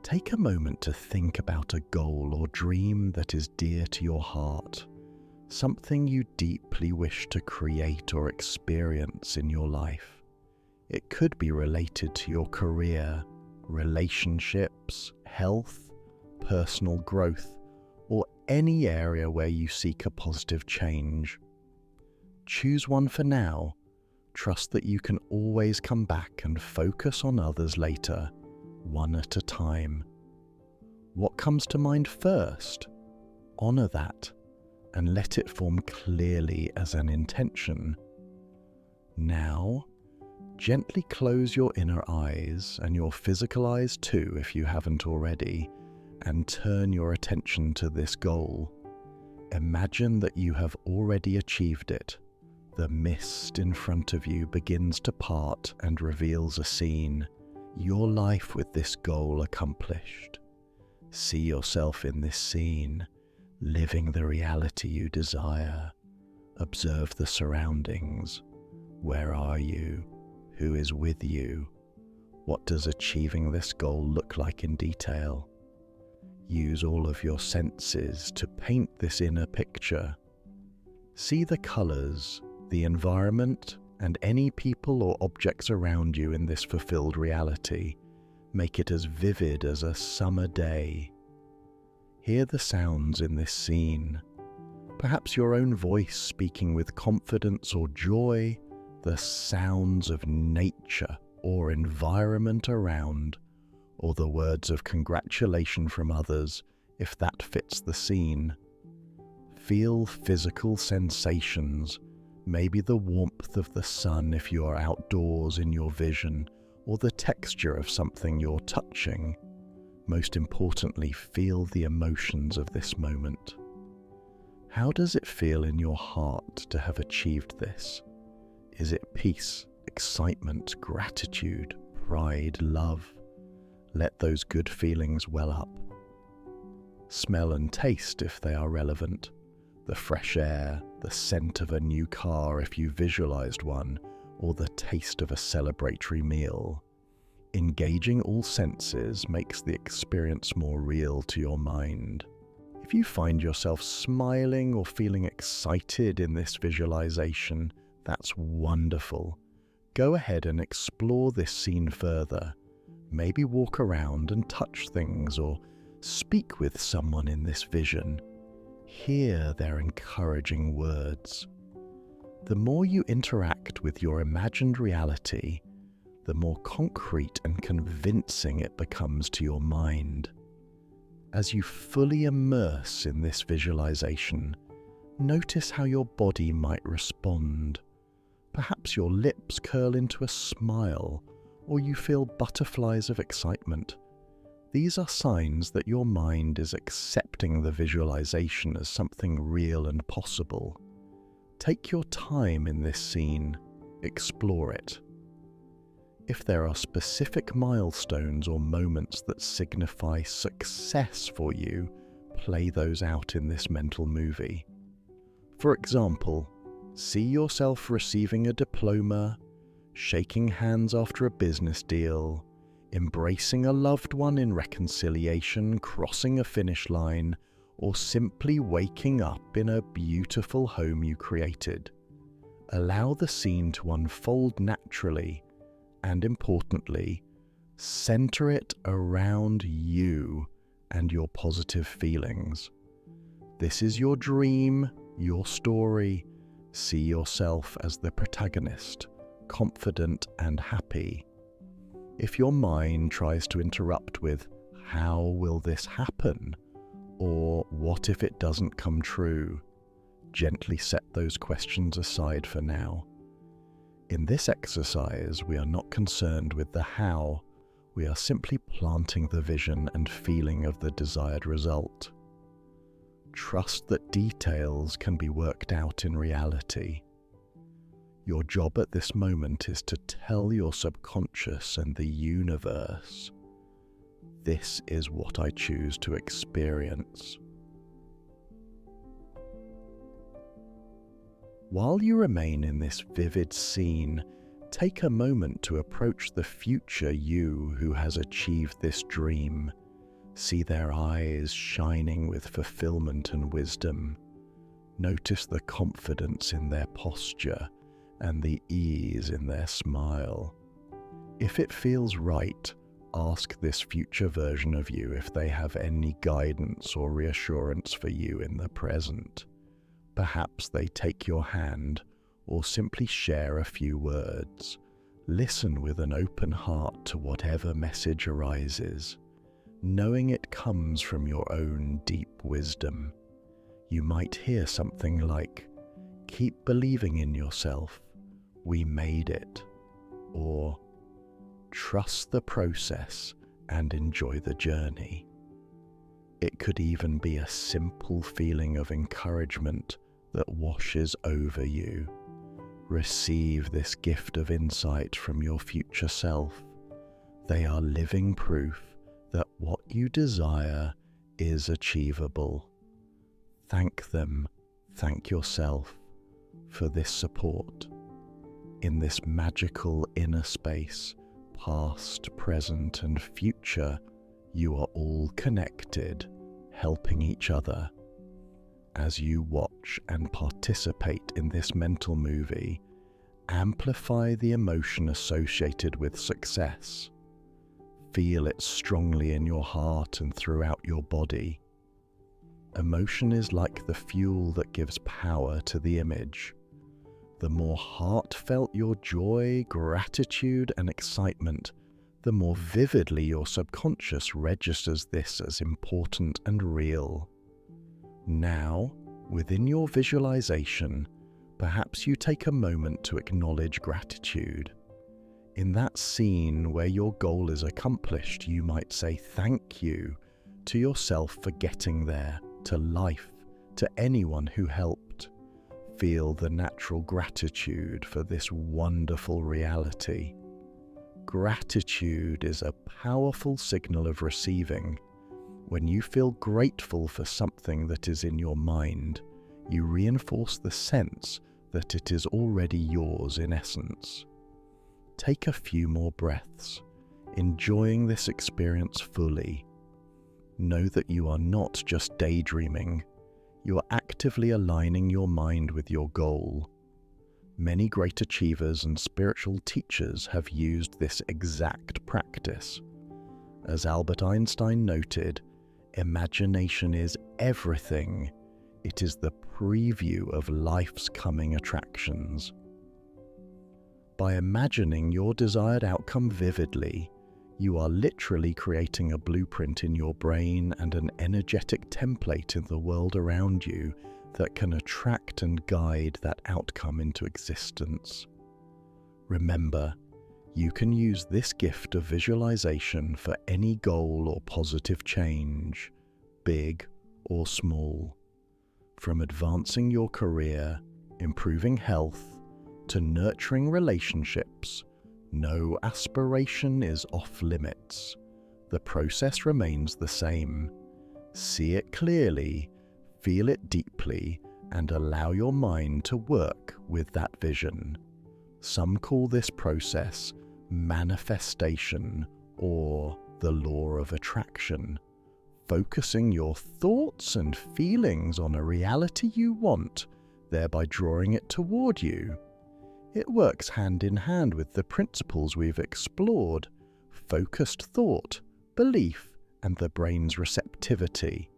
Take a moment to think about a goal or dream that is dear to your heart, something you deeply wish to create or experience in your life. It could be related to your career, relationships, health, personal growth, or any area where you seek a positive change. Choose one for now. Trust that you can always come back and focus on others later, one at a time. What comes to mind first? Honor that and let it form clearly as an intention. Now, gently close your inner eyes and your physical eyes too if you haven't already, and turn your attention to this goal. Imagine that you have already achieved it. The mist in front of you begins to part and reveals a scene, your life with this goal accomplished. See yourself in this scene, living the reality you desire. Observe the surroundings. Where are you? Who is with you? What does achieving this goal look like in detail? Use all of your senses to paint this inner picture. See the colors, the environment, and any people or objects around you in this fulfilled reality. Make it as vivid as a summer day. Hear the sounds in this scene. Perhaps your own voice speaking with confidence or joy, the sounds of nature or environment around, or the words of congratulation from others, if that fits the scene. Feel physical sensations, maybe the warmth of the sun if you are outdoors in your vision, or the texture of something you're touching. Most importantly, feel the emotions of this moment. How does it feel in your heart to have achieved this? Is it peace, excitement, gratitude, pride, love? Let those good feelings well up. Smell and taste if they are relevant. The fresh air, the scent of a new car if you visualized one, or the taste of a celebratory meal. Engaging all senses makes the experience more real to your mind. If you find yourself smiling or feeling excited in this visualization, that's wonderful. Go ahead and explore this scene further. Maybe walk around and touch things or speak with someone in this vision. Hear their encouraging words. The more you interact with your imagined reality, the more concrete and convincing it becomes to your mind. As you fully immerse in this visualization, notice how your body might respond. Perhaps your lips curl into a smile, or you feel butterflies of excitement. These are signs that your mind is accepting the visualization as something real and possible. Take your time in this scene, explore it. If there are specific milestones or moments that signify success for you, play those out in this mental movie. For example, see yourself receiving a diploma, shaking hands after a business deal, embracing a loved one in reconciliation, crossing a finish line, or simply waking up in a beautiful home you created. Allow the scene to unfold naturally, and importantly, center it around you and your positive feelings. This is your dream, your story. See yourself as the protagonist, confident and happy. If your mind tries to interrupt with, "How will this happen?" or "What if it doesn't come true?" gently set those questions aside for now. In this exercise, we are not concerned with the how, we are simply planting the vision and feeling of the desired result. Trust that details can be worked out in reality. Your job at this moment is to tell your subconscious and the universe, "This is what I choose to experience." While you remain in this vivid scene, take a moment to approach the future you who has achieved this dream. See their eyes shining with fulfillment and wisdom. Notice the confidence in their posture and the ease in their smile. If it feels right, ask this future version of you if they have any guidance or reassurance for you in the present. Perhaps they take your hand or simply share a few words. Listen with an open heart to whatever message arises, knowing it comes from your own deep wisdom. You might hear something like, "Keep believing in yourself, we made it," or "Trust the process and enjoy the journey." It could even be a simple feeling of encouragement that washes over you. Receive this gift of insight from your future self. They are living proof that what you desire is achievable. Thank them, thank yourself for this support. In this magical inner space, past, present, and future, you are all connected, helping each other. As you watch and participate in this mental movie, amplify the emotion associated with success. Feel it strongly in your heart and throughout your body. Emotion is like the fuel that gives power to the image. The more heartfelt your joy, gratitude, and excitement, the more vividly your subconscious registers this as important and real. Now, within your visualization, perhaps you take a moment to acknowledge gratitude. In that scene where your goal is accomplished, you might say thank you to yourself for getting there, to life, to anyone who helped. Feel the natural gratitude for this wonderful reality. Gratitude is a powerful signal of receiving. When you feel grateful for something that is in your mind, you reinforce the sense that it is already yours in essence. Take a few more breaths, enjoying this experience fully. Know that you are not just daydreaming. You are actively aligning your mind with your goal. Many great achievers and spiritual teachers have used this exact practice. As Albert Einstein noted, imagination is everything. It is the preview of life's coming attractions. By imagining your desired outcome vividly, you are literally creating a blueprint in your brain and an energetic template in the world around you that can attract and guide that outcome into existence. Remember, you can use this gift of visualization for any goal or positive change, big or small. From advancing your career, improving health, to nurturing relationships, no aspiration is off limits. The process remains the same. See it clearly, feel it deeply, and allow your mind to work with that vision. Some call this process manifestation or the law of attraction. Focusing your thoughts and feelings on a reality you want, thereby drawing it toward you. It works hand in hand with the principles we've explored: focused thought, belief, and the brain's receptivity.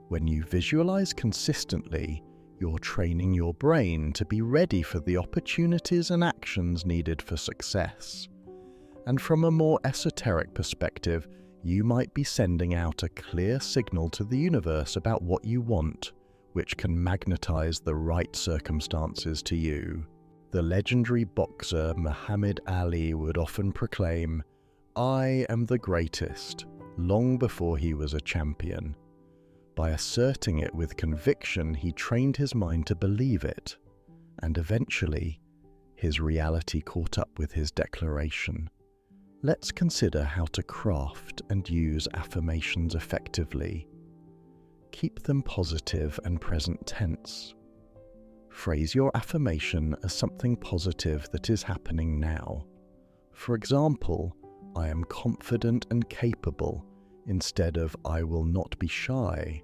When you visualize consistently, you're training your brain to be ready for the opportunities and actions needed for success. And from a more esoteric perspective, you might be sending out a clear signal to the universe about what you want, which can magnetize the right circumstances to you. The legendary boxer Muhammad Ali would often proclaim, "I am the greatest," long before he was a champion. By asserting it with conviction, he trained his mind to believe it, and eventually, his reality caught up with his declaration. Let's consider how to craft and use affirmations effectively. Keep them positive and present tense. Phrase your affirmation as something positive that is happening now. For example, "I am confident and capable," instead of "I will not be shy.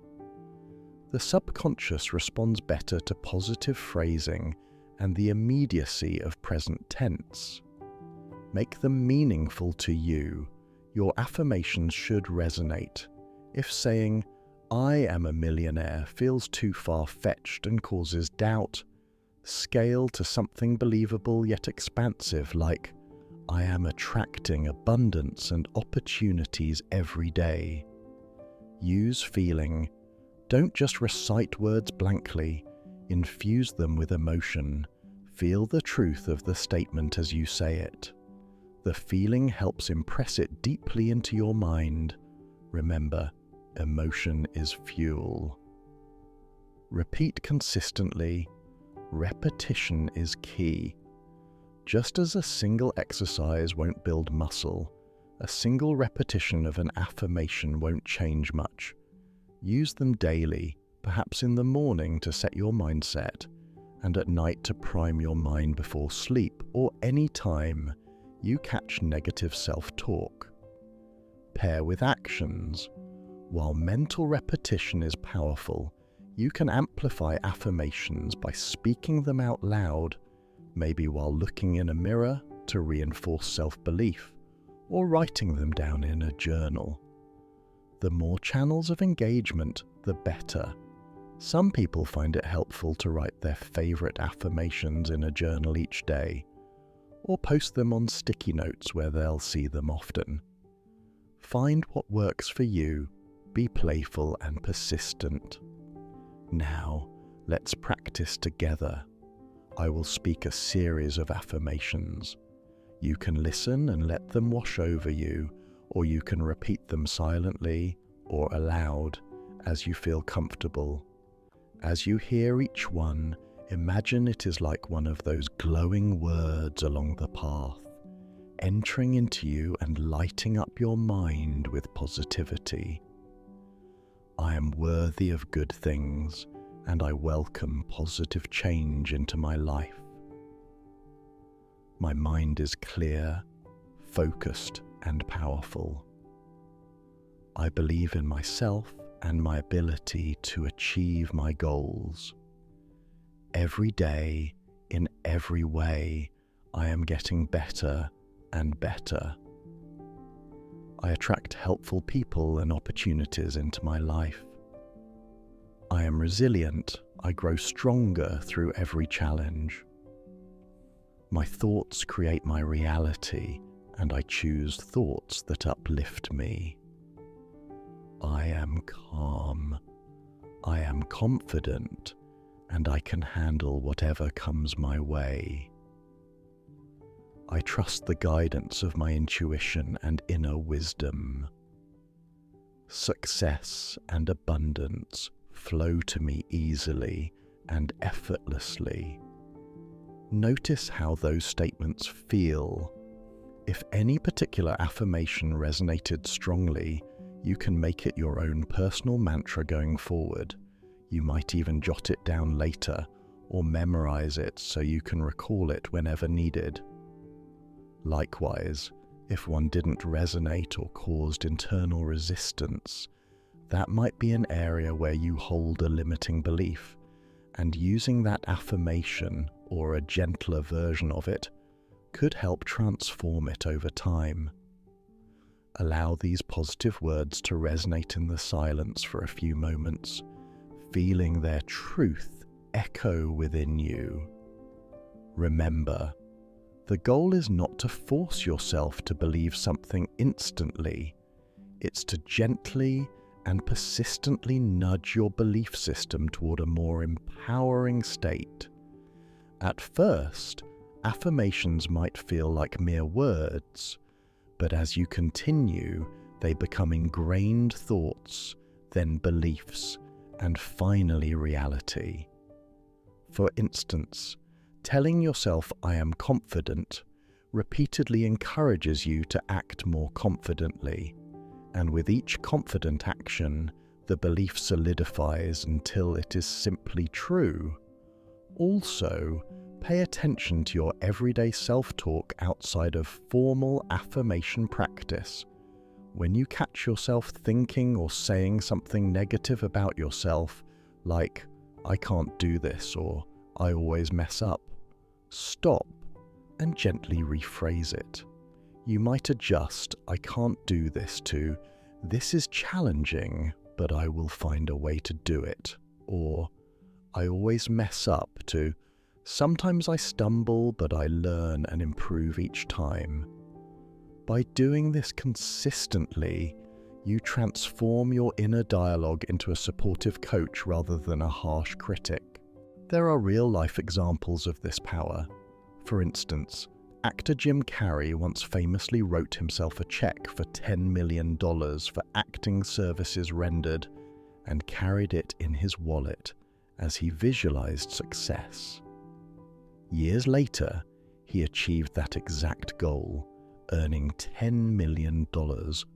The subconscious responds better to positive phrasing and the immediacy of present tense. Make them meaningful to you. Your affirmations should resonate. If saying, "I am a millionaire" feels too far-fetched and causes doubt, scale to something believable yet expansive like, "I am attracting abundance and opportunities every day." Use feeling. Don't just recite words blankly. Infuse them with emotion. Feel the truth of the statement as you say it. The feeling helps impress it deeply into your mind. Remember, emotion is fuel. Repeat consistently. Repetition is key. Just as a single exercise won't build muscle, a single repetition of an affirmation won't change much. Use them daily, perhaps in the morning to set your mindset, and at night to prime your mind before sleep, or any time you catch negative self-talk. Pair with actions. While mental repetition is powerful, you can amplify affirmations by speaking them out loud, maybe while looking in a mirror to reinforce self-belief, or writing them down in a journal. The more channels of engagement, the better. Some people find it helpful to write their favorite affirmations in a journal each day, or post them on sticky notes where they'll see them often. Find what works for you, be playful and persistent. Now, let's practice together. I will speak a series of affirmations. You can listen and let them wash over you, or you can repeat them silently or aloud as you feel comfortable. As you hear each one, imagine it is like one of those glowing words along the path, entering into you and lighting up your mind with positivity. I am worthy of good things, and I welcome positive change into my life. My mind is clear, focused, and powerful. I believe in myself and my ability to achieve my goals. Every day, in every way, I am getting better and better. I attract helpful people and opportunities into my life. I am resilient. I grow stronger through every challenge. My thoughts create my reality, and I choose thoughts that uplift me. I am calm. I am confident, and I can handle whatever comes my way. I trust the guidance of my intuition and inner wisdom. Success and abundance flow to me easily and effortlessly. Notice how those statements feel. If any particular affirmation resonated strongly, you can make it your own personal mantra going forward. You might even jot it down later or memorize it so you can recall it whenever needed. Likewise, if one didn't resonate or caused internal resistance, that might be an area where you hold a limiting belief, and using that affirmation or a gentler version of it could help transform it over time. Allow these positive words to resonate in the silence for a few moments, feeling their truth echo within you. Remember, the goal is not to force yourself to believe something instantly. It's to gently and persistently nudge your belief system toward a more empowering state. At first, affirmations might feel like mere words, but as you continue, they become ingrained thoughts, then beliefs, and finally reality. For instance, telling yourself "I am confident" repeatedly encourages you to act more confidently, and with each confident action, the belief solidifies until it is simply true. Also, pay attention to your everyday self-talk outside of formal affirmation practice. When you catch yourself thinking or saying something negative about yourself, like "I can't do this" or "I always mess up," stop and gently rephrase it. You might adjust "I can't do this" to "This is challenging, but I will find a way to do it," or "I always mess up" to "Sometimes I stumble, but I learn and improve each time." By doing this consistently, you transform your inner dialogue into a supportive coach rather than a harsh critic. There are real-life examples of this power. For instance, actor Jim Carrey once famously wrote himself a check for $10 million for acting services rendered and carried it in his wallet as he visualized success. Years later, he achieved that exact goal, earning $10 million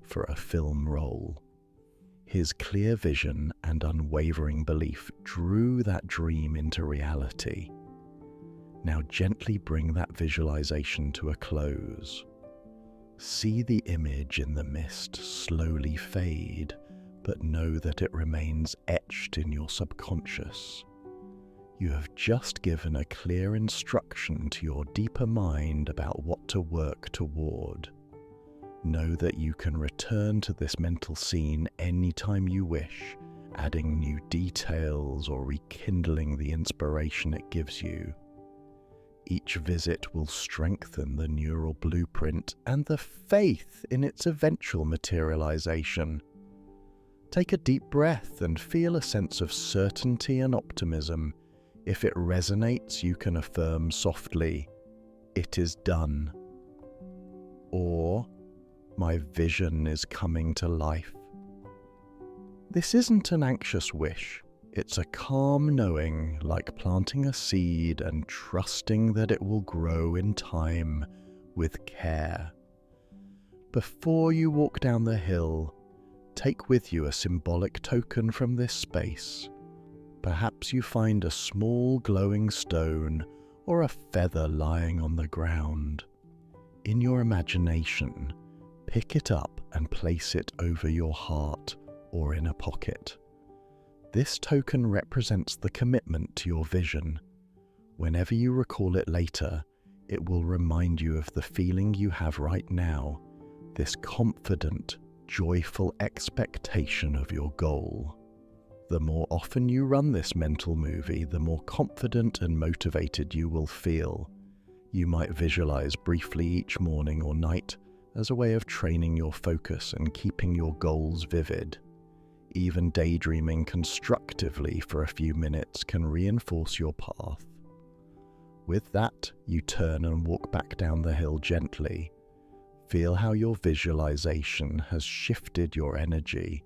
for a film role. His clear vision and unwavering belief drew that dream into reality. Now gently bring that visualization to a close. See the image in the mist slowly fade, but know that it remains etched in your subconscious. You have just given a clear instruction to your deeper mind about what to work toward. Know that you can return to this mental scene anytime you wish, adding new details or rekindling the inspiration it gives you. Each visit will strengthen the neural blueprint and the faith in its eventual materialization. Take a deep breath and feel a sense of certainty and optimism. If it resonates, you can affirm softly, "It is done." Or, "My vision is coming to life." This isn't an anxious wish. It's a calm knowing, like planting a seed and trusting that it will grow in time with care. Before you walk down the hill, take with you a symbolic token from this space. Perhaps you find a small glowing stone or a feather lying on the ground. In your imagination, pick it up and place it over your heart or in a pocket. This token represents the commitment to your vision. Whenever you recall it later, it will remind you of the feeling you have right now, this confident, joyful expectation of your goal. The more often you run this mental movie, the more confident and motivated you will feel. You might visualize briefly each morning or night as a way of training your focus and keeping your goals vivid. Even daydreaming constructively for a few minutes can reinforce your path. With that, you turn and walk back down the hill gently. Feel how your visualization has shifted your energy.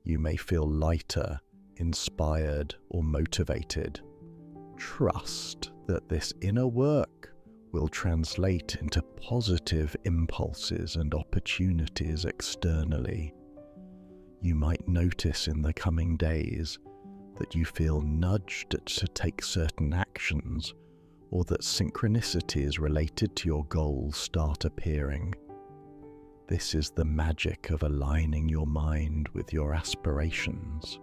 You may feel lighter, inspired, or motivated. Trust that this inner work will translate into positive impulses and opportunities externally. You might notice in the coming days that you feel nudged to take certain actions, or that synchronicities related to your goals start appearing. This is the magic of aligning your mind with your aspirations.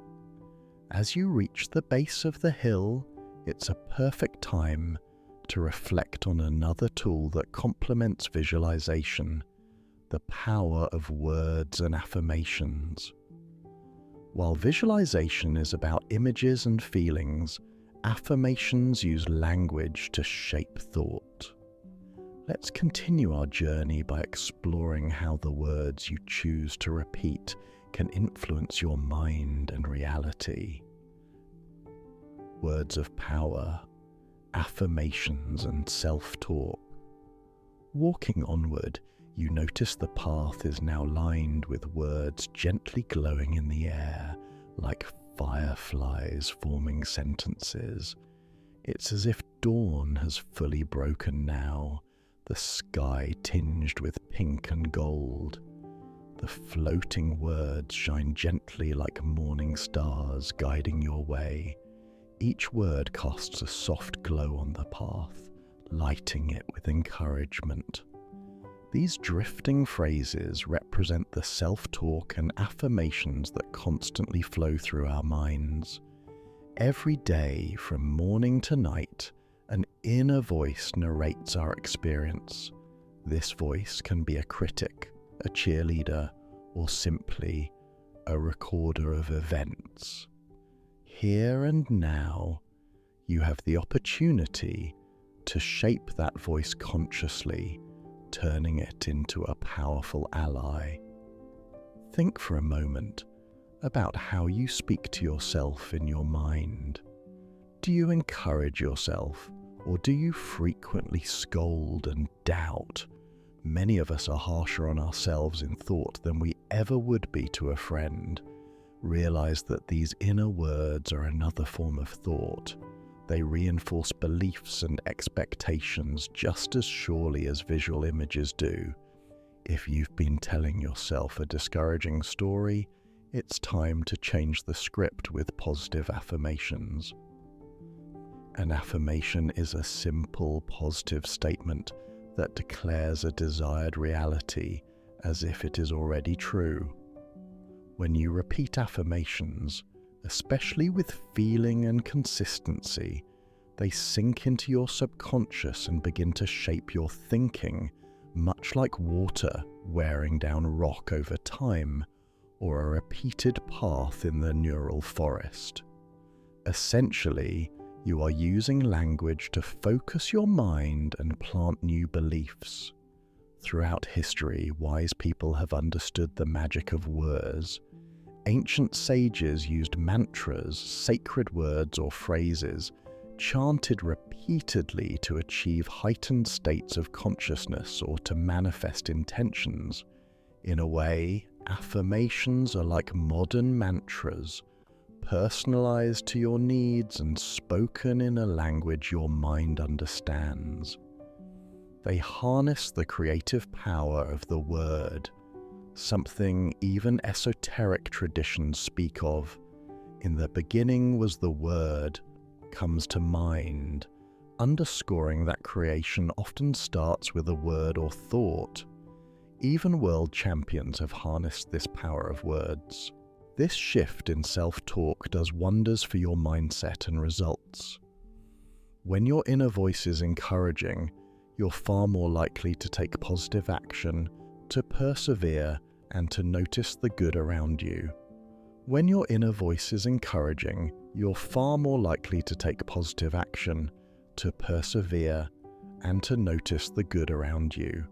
As you reach the base of the hill, it's a perfect time to reflect on another tool that complements visualization: the power of words and affirmations. While visualization is about images and feelings, affirmations use language to shape thought. Let's continue our journey by exploring how the words you choose to repeat can influence your mind and reality. Words of power, affirmations, and self-talk. Walking onward, you notice the path is now lined with words gently glowing in the air, like fireflies forming sentences. It's as if dawn has fully broken now, the sky tinged with pink and gold. The floating words shine gently like morning stars guiding your way. Each word casts a soft glow on the path, lighting it with encouragement. These drifting phrases represent the self-talk and affirmations that constantly flow through our minds. Every day, from morning to night, an inner voice narrates our experience. This voice can be a critic, a cheerleader, or simply a recorder of events. Here and now, you have the opportunity to shape that voice consciously, turning it into a powerful ally. Think for a moment about how you speak to yourself in your mind. Do you encourage yourself, or do you frequently scold and doubt? Many of us are harsher on ourselves in thought than we ever would be to a friend. Realize that these inner words are another form of thought. They reinforce beliefs and expectations just as surely as visual images do. If you've been telling yourself a discouraging story, it's time to change the script with positive affirmations. An affirmation is a simple, positive statement that declares a desired reality as if it is already true. When you repeat affirmations, especially with feeling and consistency, they sink into your subconscious and begin to shape your thinking, much like water wearing down rock over time, or a repeated path in the neural forest. Essentially, you are using language to focus your mind and plant new beliefs. Throughout history, wise people have understood the magic of words. Ancient sages used mantras, sacred words or phrases, chanted repeatedly to achieve heightened states of consciousness or to manifest intentions. In a way, affirmations are like modern mantras, personalized to your needs and spoken in a language your mind understands. They harness the creative power of the word, something even esoteric traditions speak of. In the beginning was the word, comes to mind, underscoring that creation often starts with a word or thought. Even world champions have harnessed this power of words. This shift in self-talk does wonders for your mindset and results. When your inner voice is encouraging, you're far more likely to take positive action, to persevere, and to notice the good around you. When your inner voice is encouraging, you're far more likely to take positive action, to persevere, and to notice the good around you.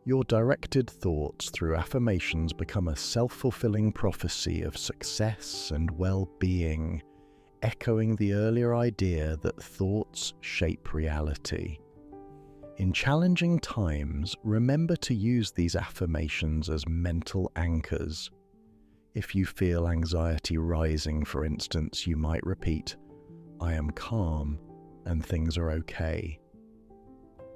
Your directed thoughts through affirmations become a self-fulfilling prophecy of success and well-being, echoing the earlier idea that thoughts shape reality. In challenging times, remember to use these affirmations as mental anchors. If you feel anxiety rising, for instance, you might repeat, "I am calm and things are okay."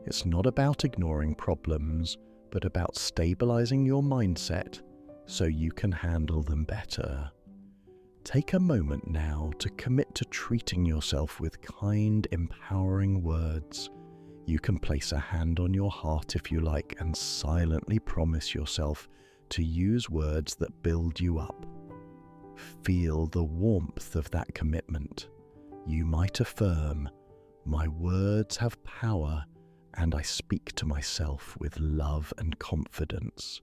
It's not about ignoring problems, but about stabilizing your mindset so you can handle them better. Take a moment now to commit to treating yourself with kind, empowering words. You can place a hand on your heart if you like and silently promise yourself to use words that build you up. Feel the warmth of that commitment. You might affirm, "My words have power, and I speak to myself with love and confidence."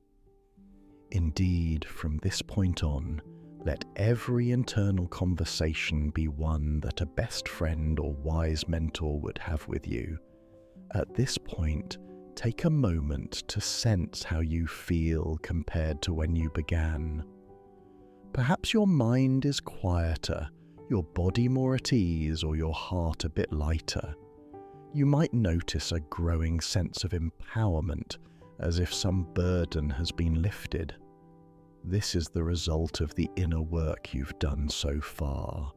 Indeed, from this point on, let every internal conversation be one that a best friend or wise mentor would have with you. At this point, take a moment to sense how you feel compared to when you began. Perhaps your mind is quieter, your body more at ease, or your heart a bit lighter. You might notice a growing sense of empowerment, as if some burden has been lifted. This is the result of the inner work you've done so far,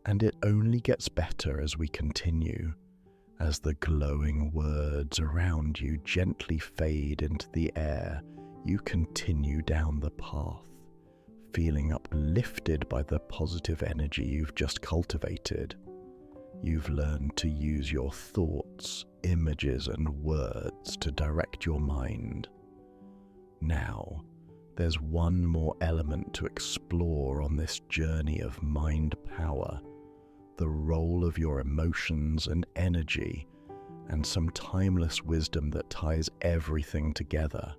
and it only gets better as we continue. As the glowing words around you gently fade into the air, you continue down the path, feeling uplifted by the positive energy you've just cultivated. You've learned to use your thoughts, images, and words to direct your mind. Now, there's one more element to explore on this journey of mind power: the role of your emotions and energy, and some timeless wisdom that ties everything together.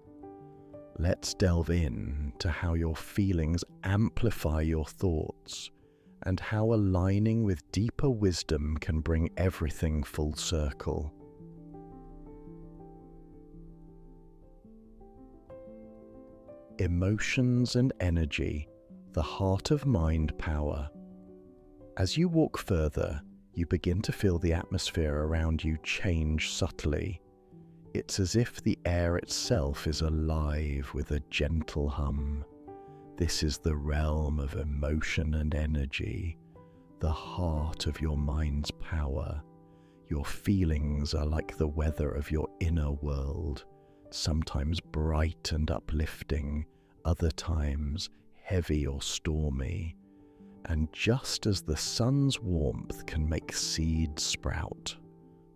Let's delve in to how your feelings amplify your thoughts, and how aligning with deeper wisdom can bring everything full circle. Emotions and energy, the heart of mind power. As you walk further, you begin to feel the atmosphere around you change subtly. It's as if the air itself is alive with a gentle hum. This is the realm of emotion and energy, the heart of your mind's power. Your feelings are like the weather of your inner world, sometimes bright and uplifting, other times heavy or stormy. And just as the sun's warmth can make seeds sprout,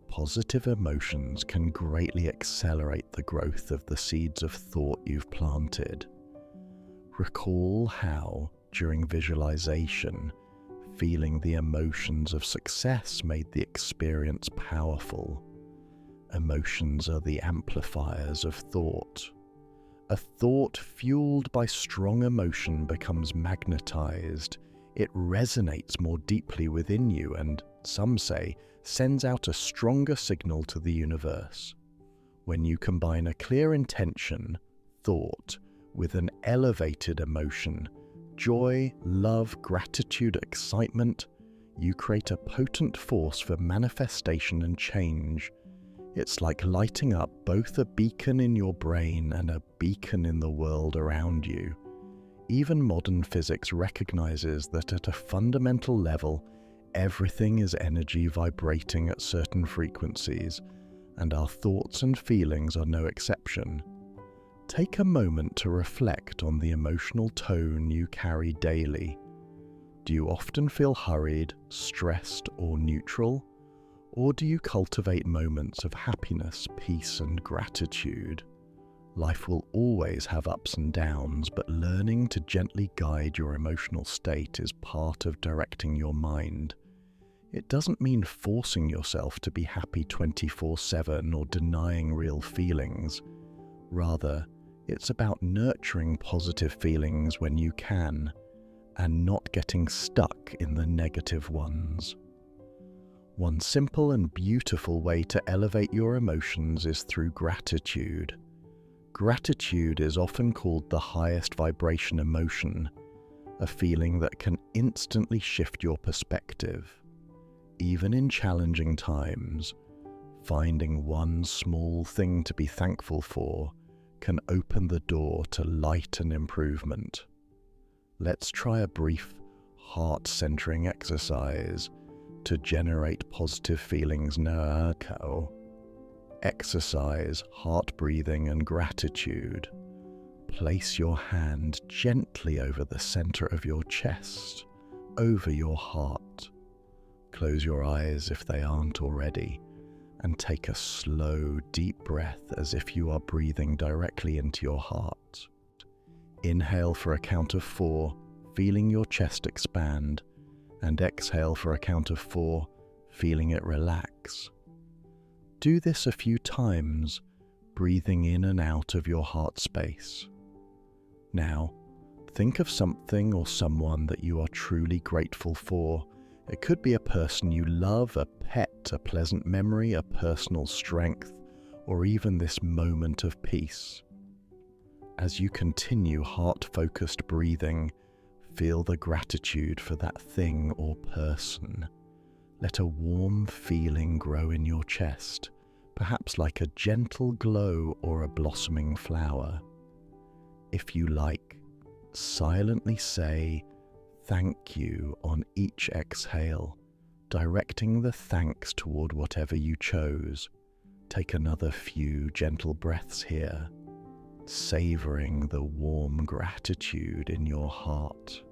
positive emotions can greatly accelerate the growth of the seeds of thought you've planted. Recall how, during visualization, feeling the emotions of success made the experience powerful. Emotions are the amplifiers of thought. A thought fueled by strong emotion becomes magnetized. It resonates more deeply within you and, some say, sends out a stronger signal to the universe. When you combine a clear intention, thought, with an elevated emotion, joy, love, gratitude, excitement, you create a potent force for manifestation and change. It's like lighting up both a beacon in your brain and a beacon in the world around you. Even modern physics recognizes that at a fundamental level, everything is energy vibrating at certain frequencies, and our thoughts and feelings are no exception. Take a moment to reflect on the emotional tone you carry daily. Do you often feel hurried, stressed, or neutral? Or do you cultivate moments of happiness, peace, and gratitude? Life will always have ups and downs, but learning to gently guide your emotional state is part of directing your mind. It doesn't mean forcing yourself to be happy 24/7 or denying real feelings. Rather, it's about nurturing positive feelings when you can, and not getting stuck in the negative ones. One simple and beautiful way to elevate your emotions is through gratitude. Gratitude is often called the highest vibration emotion, a feeling that can instantly shift your perspective. Even in challenging times, finding one small thing to be thankful for can open the door to light and improvement. Let's try a brief, heart-centering exercise to generate positive feelings now. Exercise, heart breathing, and gratitude. Place your hand gently over the center of your chest, over your heart. Close your eyes if they aren't already, and take a slow, deep breath as if you are breathing directly into your heart. Inhale for a count of 4, feeling your chest expand, and exhale for a count of 4, feeling it relax. Do this a few times, breathing in and out of your heart space. Now, think of something or someone that you are truly grateful for. It could be a person you love, a pet, a pleasant memory, a personal strength, or even this moment of peace. As you continue heart-focused breathing, feel the gratitude for that thing or person. Let a warm feeling grow in your chest, perhaps like a gentle glow or a blossoming flower. If you like, silently say thank you on each exhale, directing the thanks toward whatever you chose. Take another few gentle breaths here, savoring the warm gratitude in your heart.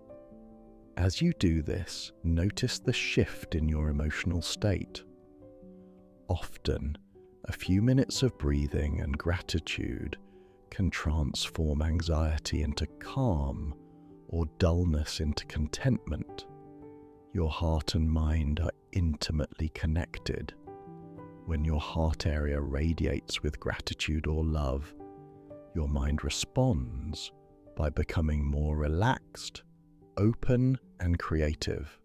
As you do this, notice the shift in your emotional state. Often, a few minutes of breathing and gratitude can transform anxiety into calm or dullness into contentment. Your heart and mind are intimately connected. When your heart area radiates with gratitude or love, your mind responds by becoming more relaxed, open, and creative.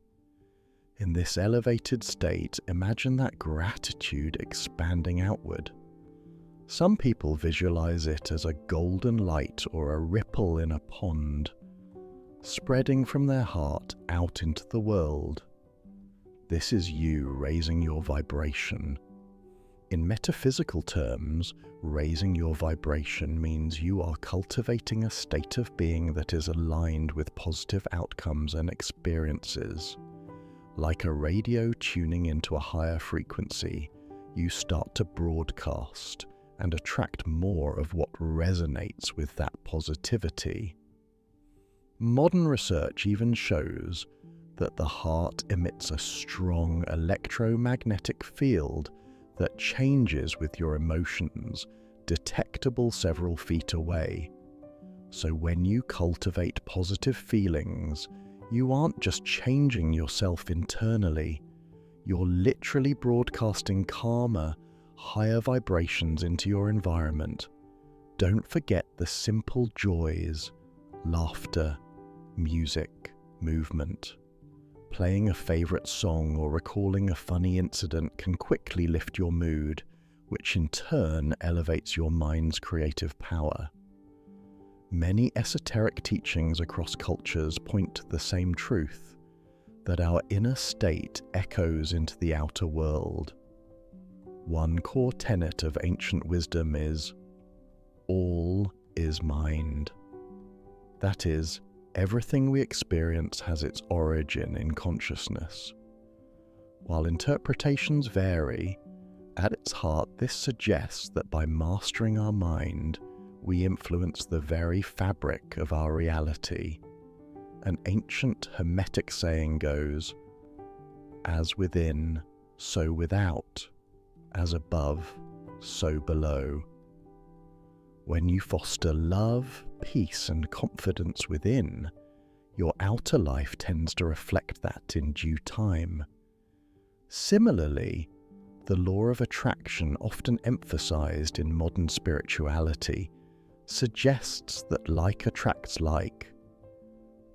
In this elevated state, imagine that gratitude expanding outward. Some people visualize it as a golden light or a ripple in a pond, spreading from their heart out into the world. This is you raising your vibration. In metaphysical terms, raising your vibration means you are cultivating a state of being that is aligned with positive outcomes and experiences. Like a radio tuning into a higher frequency, you start to broadcast and attract more of what resonates with that positivity. Modern research even shows that the heart emits a strong electromagnetic field that changes with your emotions, detectable several feet away. So when you cultivate positive feelings, you aren't just changing yourself internally, you're literally broadcasting calmer, higher vibrations into your environment. Don't forget the simple joys: laughter, music, movement. Playing a favorite song or recalling a funny incident can quickly lift your mood, which in turn elevates your mind's creative power. Many esoteric teachings across cultures point to the same truth, that our inner state echoes into the outer world. One core tenet of ancient wisdom is, all is mind. That is, everything we experience has its origin in consciousness. While interpretations vary, at its heart this suggests that by mastering our mind, we influence the very fabric of our reality. An ancient Hermetic saying goes, "As within, so without. As above, so below." When you foster love, peace, and confidence within, your outer life tends to reflect that in due time. Similarly, the law of attraction, often emphasized in modern spirituality, suggests that like attracts like.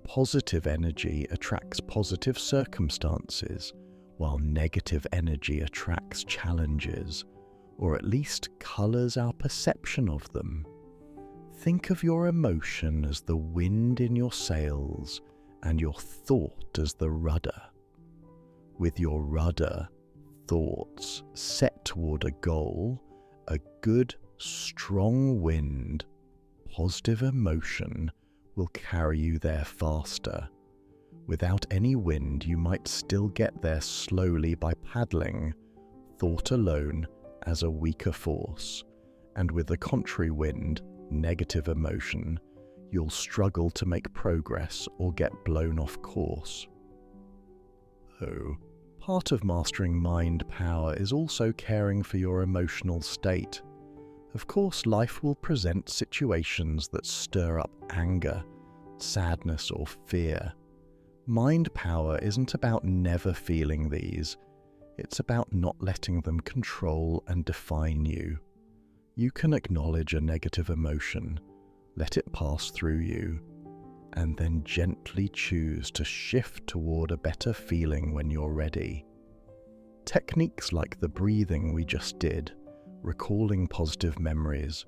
Positive energy attracts positive circumstances, while negative energy attracts challenges, or at least colors our perception of them. Think of your emotion as the wind in your sails and your thought as the rudder. With your rudder, thoughts set toward a goal, a good, strong wind, positive emotion will carry you there faster. Without any wind, you might still get there slowly by paddling, thought alone as a weaker force, and with the contrary wind, negative emotion, you'll struggle to make progress or get blown off course. Oh, part of mastering mind power is also caring for your emotional state. Of course, life will present situations that stir up anger, sadness, or fear. Mind power isn't about never feeling these. It's about not letting them control and define you. You can acknowledge a negative emotion, let it pass through you, and then gently choose to shift toward a better feeling when you're ready. Techniques like the breathing we just did, recalling positive memories,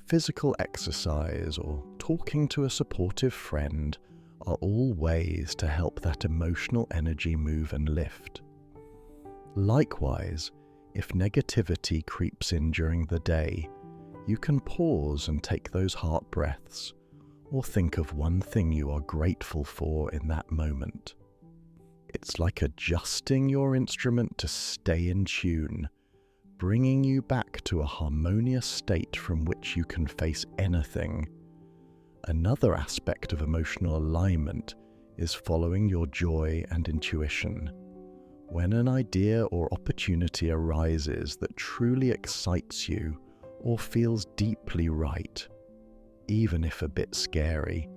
physical exercise, or talking to a supportive friend are all ways to help that emotional energy move and lift. Likewise, if negativity creeps in during the day, you can pause and take those heart breaths, or think of one thing you are grateful for in that moment. It's like adjusting your instrument to stay in tune, bringing you back to a harmonious state from which you can face anything. Another aspect of emotional alignment is following your joy and intuition. When an idea or opportunity arises that truly excites you or feels deeply right, even if a bit scary,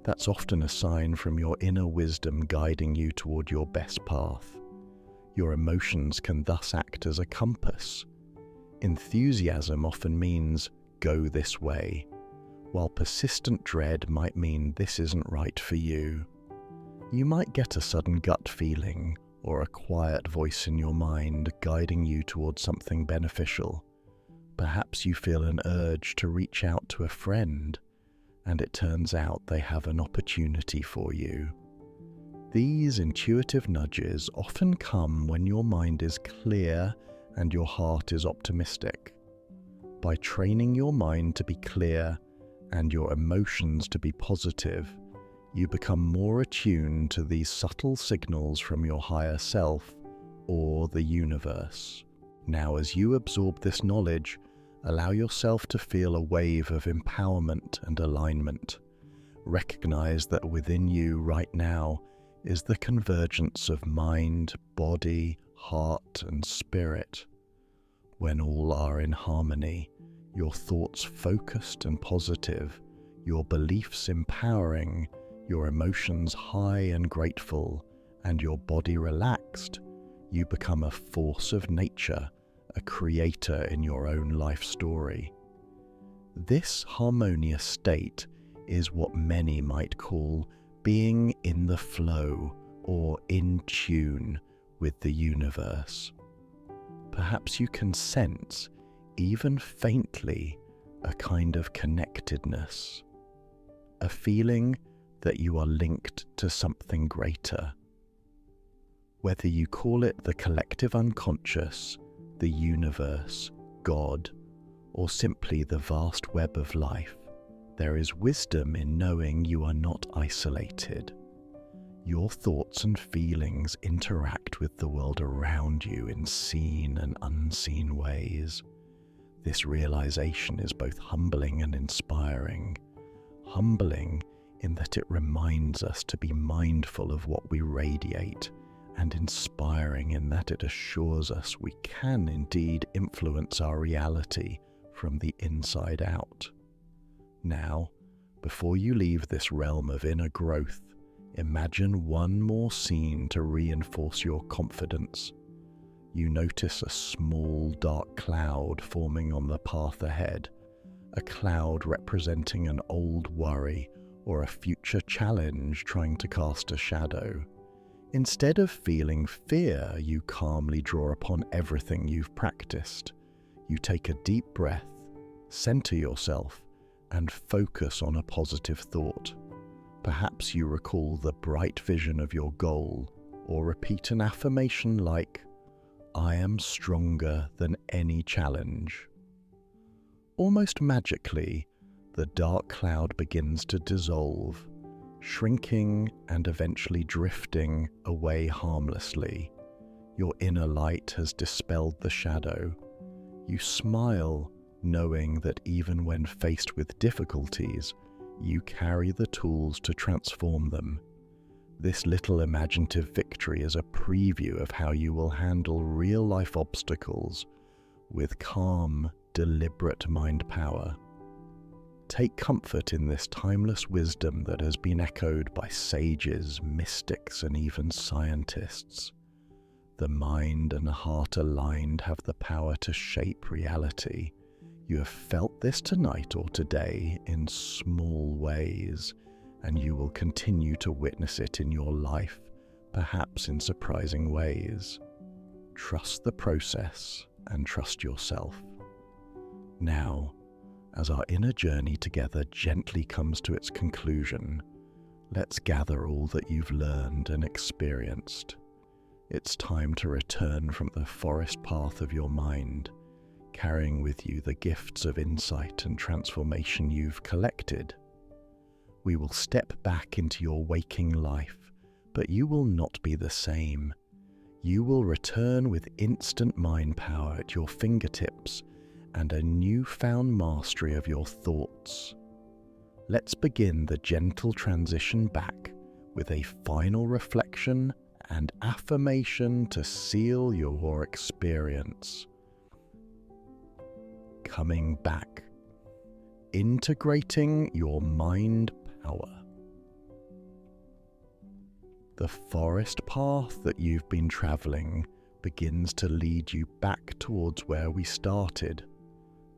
that's often a sign from your inner wisdom guiding you toward your best path. Your emotions can thus act as a compass. Enthusiasm often means go this way, while persistent dread might mean this isn't right for you. You might get a sudden gut feeling or a quiet voice in your mind guiding you towards something beneficial. Perhaps you feel an urge to reach out to a friend, and it turns out they have an opportunity for you. These intuitive nudges often come when your mind is clear and your heart is optimistic. By training your mind to be clear and your emotions to be positive, you become more attuned to these subtle signals from your higher self or the universe. Now, as you absorb this knowledge, allow yourself to feel a wave of empowerment and alignment. Recognize that within you right now is the convergence of mind, body, heart, and spirit. When all are in harmony, your thoughts focused and positive, your beliefs empowering, your emotions high and grateful, and your body relaxed, you become a force of nature, a creator in your own life story. This harmonious state is what many might call being in the flow or in tune with the universe. Perhaps you can sense, even faintly, a kind of connectedness, a feeling that you are linked to something greater. Whether you call it the collective unconscious, the universe, God, or simply the vast web of life, there is wisdom in knowing you are not isolated. Your thoughts and feelings interact with the world around you in seen and unseen ways. This realization is both humbling and inspiring. Humbling in that it reminds us to be mindful of what we radiate, and inspiring in that it assures us we can indeed influence our reality from the inside out. Now, before you leave this realm of inner growth, imagine one more scene to reinforce your confidence. You notice a small dark cloud forming on the path ahead, a cloud representing an old worry or a future challenge trying to cast a shadow. Instead of feeling fear, you calmly draw upon everything you've practiced. You take a deep breath, center yourself, and focus on a positive thought. Perhaps you recall the bright vision of your goal, or repeat an affirmation like, "I am stronger than any challenge." Almost magically, the dark cloud begins to dissolve, shrinking and eventually drifting away harmlessly. Your inner light has dispelled the shadow. You smile, knowing that even when faced with difficulties, you carry the tools to transform them. This little imaginative victory is a preview of how you will handle real-life obstacles with calm, deliberate mind power. Take comfort in this timeless wisdom that has been echoed by sages, mystics, and even scientists. The mind and heart aligned have the power to shape reality. You have felt this tonight or today in small ways, and you will continue to witness it in your life, perhaps in surprising ways. Trust the process and trust yourself. Now, as our inner journey together gently comes to its conclusion, let's gather all that you've learned and experienced. It's time to return from the forest path of your mind, carrying with you the gifts of insight and transformation you've collected. We will step back into your waking life, but you will not be the same. You will return with instant mind power at your fingertips and a newfound mastery of your thoughts. Let's begin the gentle transition back with a final reflection and affirmation to seal your experience. Coming back, integrating your mind power. The forest path that you've been traveling begins to lead you back towards where we started.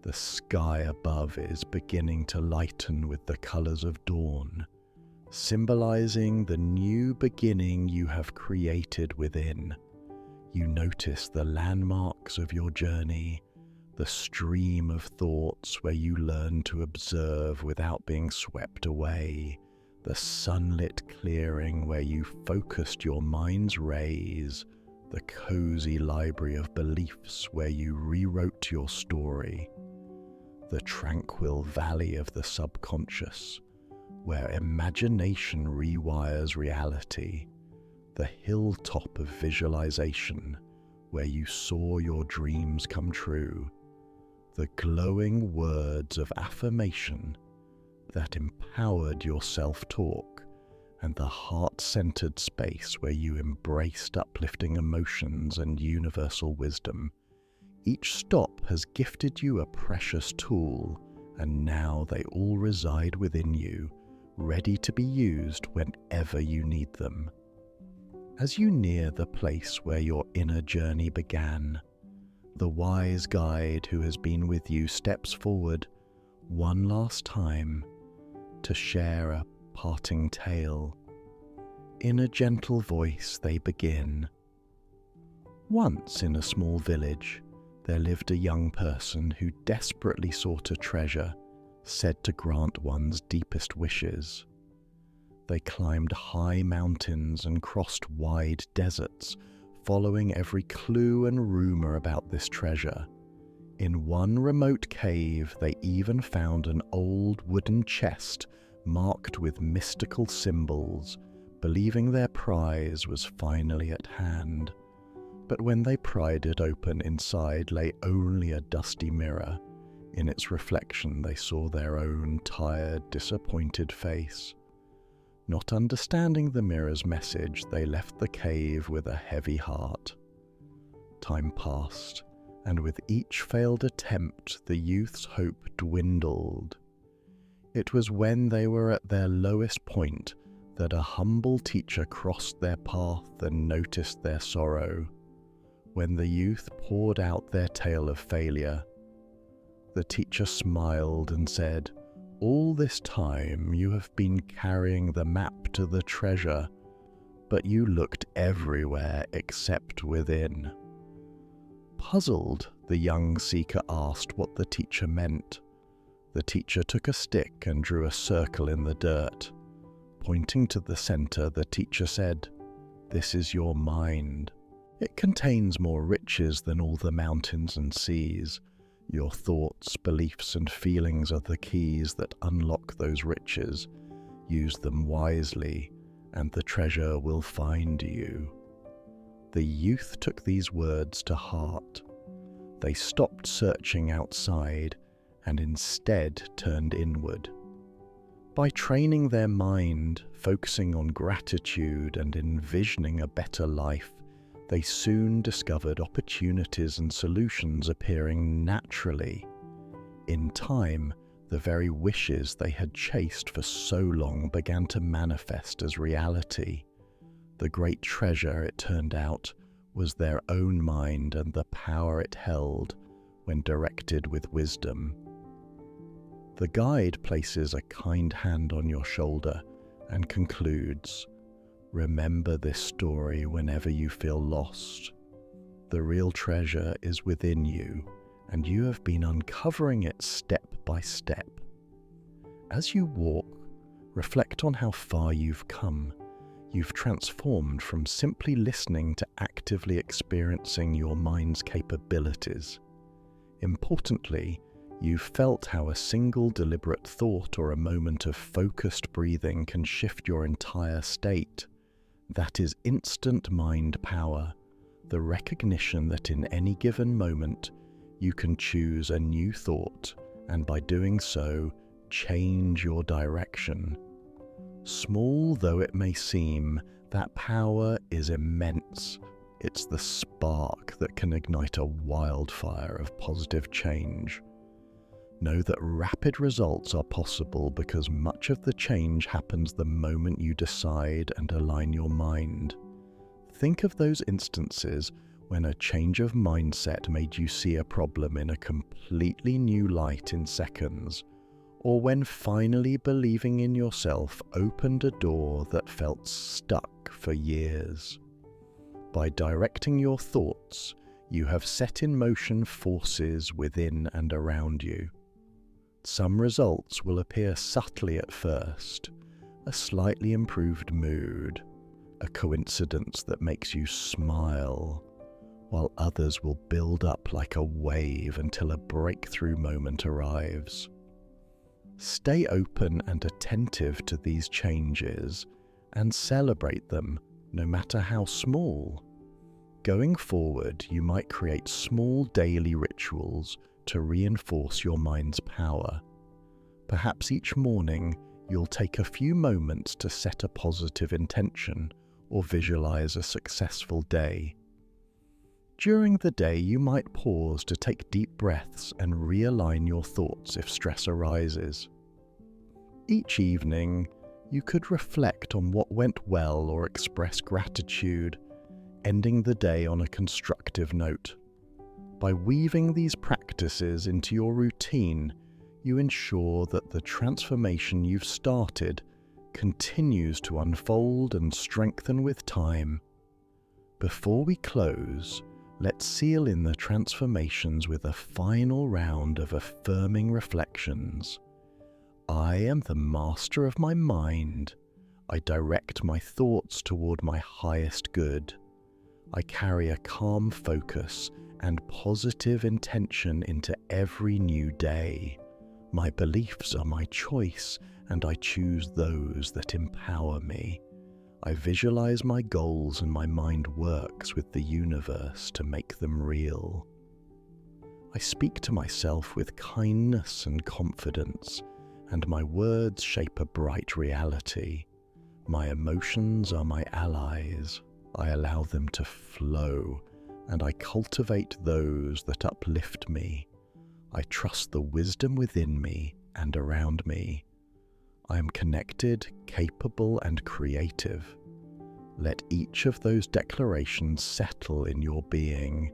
The sky above is beginning to lighten with the colors of dawn, symbolizing the new beginning you have created within. You notice the landmarks of your journey, the stream of thoughts where you learn to observe without being swept away, the sunlit clearing where you focused your mind's rays, the cozy library of beliefs where you rewrote your story, the tranquil valley of the subconscious, where imagination rewires reality, the hilltop of visualization, where you saw your dreams come true, the glowing words of affirmation that empowered your self-talk, and the heart-centered space where you embraced uplifting emotions and universal wisdom. Each stop has gifted you a precious tool, and now they all reside within you, ready to be used whenever you need them. As you near the place where your inner journey began, the wise guide who has been with you steps forward one last time to share a parting tale. In a gentle voice they begin. Once in a small village, there lived a young person who desperately sought a treasure said to grant one's deepest wishes. They climbed high mountains and crossed wide deserts, following every clue and rumor about this treasure. In one remote cave, they even found an old wooden chest marked with mystical symbols, believing their prize was finally at hand. But when they pried it open, inside lay only a dusty mirror. In its reflection, they saw their own tired, disappointed face. Not understanding the mirror's message, they left the cave with a heavy heart. Time passed, and with each failed attempt, the youth's hope dwindled. It was when they were at their lowest point that a humble teacher crossed their path and noticed their sorrow. When the youth poured out their tale of failure, the teacher smiled and said, "All this time you have been carrying the map to the treasure, but you looked everywhere except within." Puzzled, the young seeker asked what the teacher meant. The teacher took a stick and drew a circle in the dirt. Pointing to the center, the teacher said, "This is your mind. It contains more riches than all the mountains and seas. Your thoughts, beliefs, and feelings are the keys that unlock those riches. Use them wisely, and the treasure will find you." The youth took these words to heart. They stopped searching outside and instead turned inward. By training their mind, focusing on gratitude and envisioning a better life, they soon discovered opportunities and solutions appearing naturally. In time, the very wishes they had chased for so long began to manifest as reality. The great treasure, it turned out, was their own mind and the power it held when directed with wisdom. The guide places a kind hand on your shoulder and concludes, "Remember this story whenever you feel lost. The real treasure is within you, and you have been uncovering it step by step." As you walk, reflect on how far you've come. You've transformed from simply listening to actively experiencing your mind's capabilities. Importantly, you've felt how a single deliberate thought or a moment of focused breathing can shift your entire state. That is instant mind power, the recognition that in any given moment you can choose a new thought and by doing so, change your direction. Small though it may seem, that power is immense. It's the spark that can ignite a wildfire of positive change. Know that rapid results are possible because much of the change happens the moment you decide and align your mind. Think of those instances when a change of mindset made you see a problem in a completely new light in seconds, or when finally believing in yourself opened a door that felt stuck for years. By directing your thoughts, you have set in motion forces within and around you. Some results will appear subtly at first, a slightly improved mood, a coincidence that makes you smile, while others will build up like a wave until a breakthrough moment arrives. Stay open and attentive to these changes and celebrate them, no matter how small. Going forward, you might create small daily rituals to reinforce your mind's power. Perhaps each morning you'll take a few moments to set a positive intention or visualize a successful day. During the day, you might pause to take deep breaths and realign your thoughts if stress arises. Each evening, you could reflect on what went well or express gratitude, ending the day on a constructive note. By weaving these practices into your routine, you ensure that the transformation you've started continues to unfold and strengthen with time. Before we close, let's seal in the transformations with a final round of affirming reflections. I am the master of my mind. I direct my thoughts toward my highest good. I carry a calm focus and positive intention into every new day. My beliefs are my choice, and I choose those that empower me. I visualize my goals and my mind works with the universe to make them real. I speak to myself with kindness and confidence, and my words shape a bright reality. My emotions are my allies. I allow them to flow, and I cultivate those that uplift me. I trust the wisdom within me and around me. I am connected, capable, and creative. Let each of those declarations settle in your being.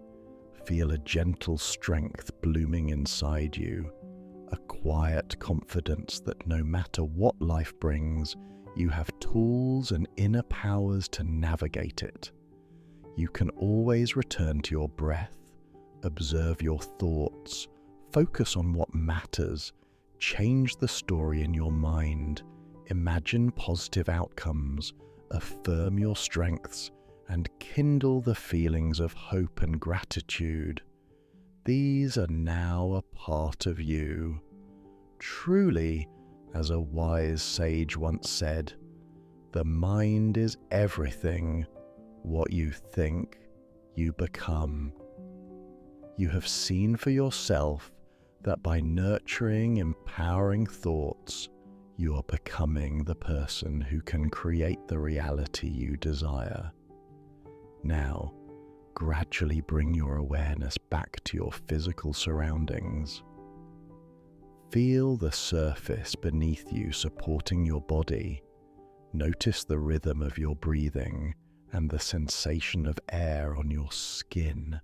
Feel a gentle strength blooming inside you, a quiet confidence that no matter what life brings, you have tools and inner powers to navigate it. You can always return to your breath, observe your thoughts, focus on what matters, change the story in your mind, imagine positive outcomes, affirm your strengths, and kindle the feelings of hope and gratitude. These are now a part of you. Truly, as a wise sage once said, the mind is everything. What you think, you become. You have seen for yourself that by nurturing, empowering thoughts, you are becoming the person who can create the reality you desire. Now, gradually bring your awareness back to your physical surroundings. Feel the surface beneath you supporting your body. Notice the rhythm of your breathing and the sensation of air on your skin.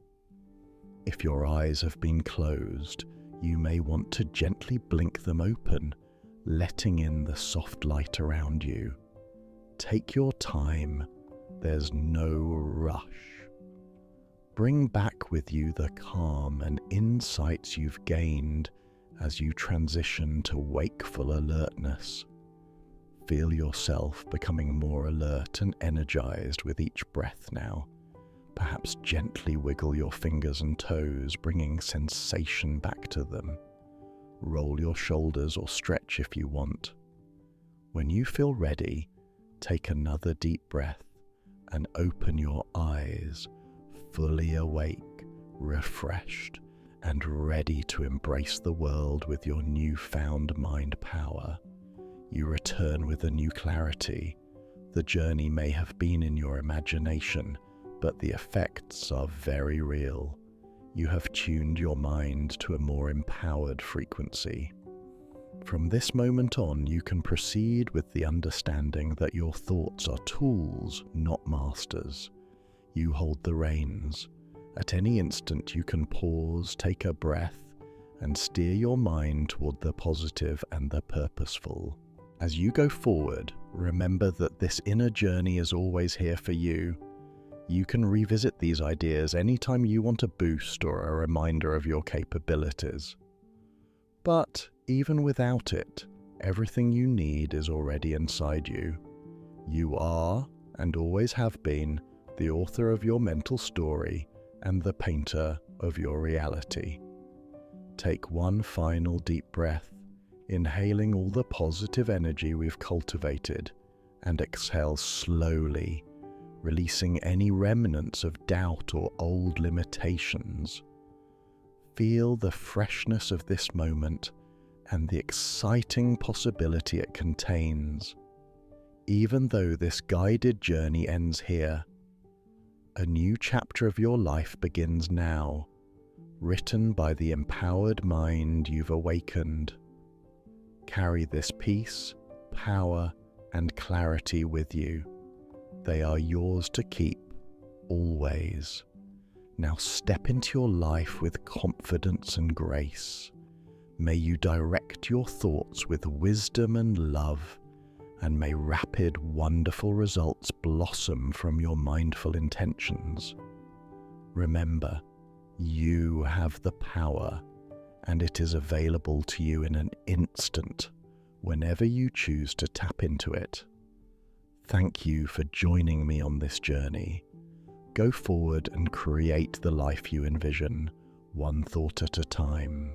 If your eyes have been closed, you may want to gently blink them open, letting in the soft light around you. Take your time. There's no rush. Bring back with you the calm and insights you've gained as you transition to wakeful alertness. Feel yourself becoming more alert and energized with each breath now. Perhaps gently wiggle your fingers and toes, bringing sensation back to them. Roll your shoulders or stretch if you want. When you feel ready, take another deep breath and open your eyes, fully awake, refreshed, and ready to embrace the world with your newfound mind power. You return with a new clarity. The journey may have been in your imagination, but the effects are very real. You have tuned your mind to a more empowered frequency. From this moment on, you can proceed with the understanding that your thoughts are tools, not masters. You hold the reins. At any instant, you can pause, take a breath, and steer your mind toward the positive and the purposeful. As you go forward, remember that this inner journey is always here for you. You can revisit these ideas anytime you want a boost or a reminder of your capabilities. But even without it, everything you need is already inside you. You are, and always have been, the author of your mental story and the painter of your reality. Take one final deep breath, inhaling all the positive energy we've cultivated, and exhale slowly, releasing any remnants of doubt or old limitations. Feel the freshness of this moment and the exciting possibility it contains. Even though this guided journey ends here, a new chapter of your life begins now, written by the empowered mind you've awakened. Carry this peace, power, and clarity with you. They are yours to keep, always. Now step into your life with confidence and grace. May you direct your thoughts with wisdom and love, and may rapid, wonderful results blossom from your mindful intentions. Remember, you have the power, and it is available to you in an instant, whenever you choose to tap into it. Thank you for joining me on this journey. Go forward and create the life you envision, one thought at a time.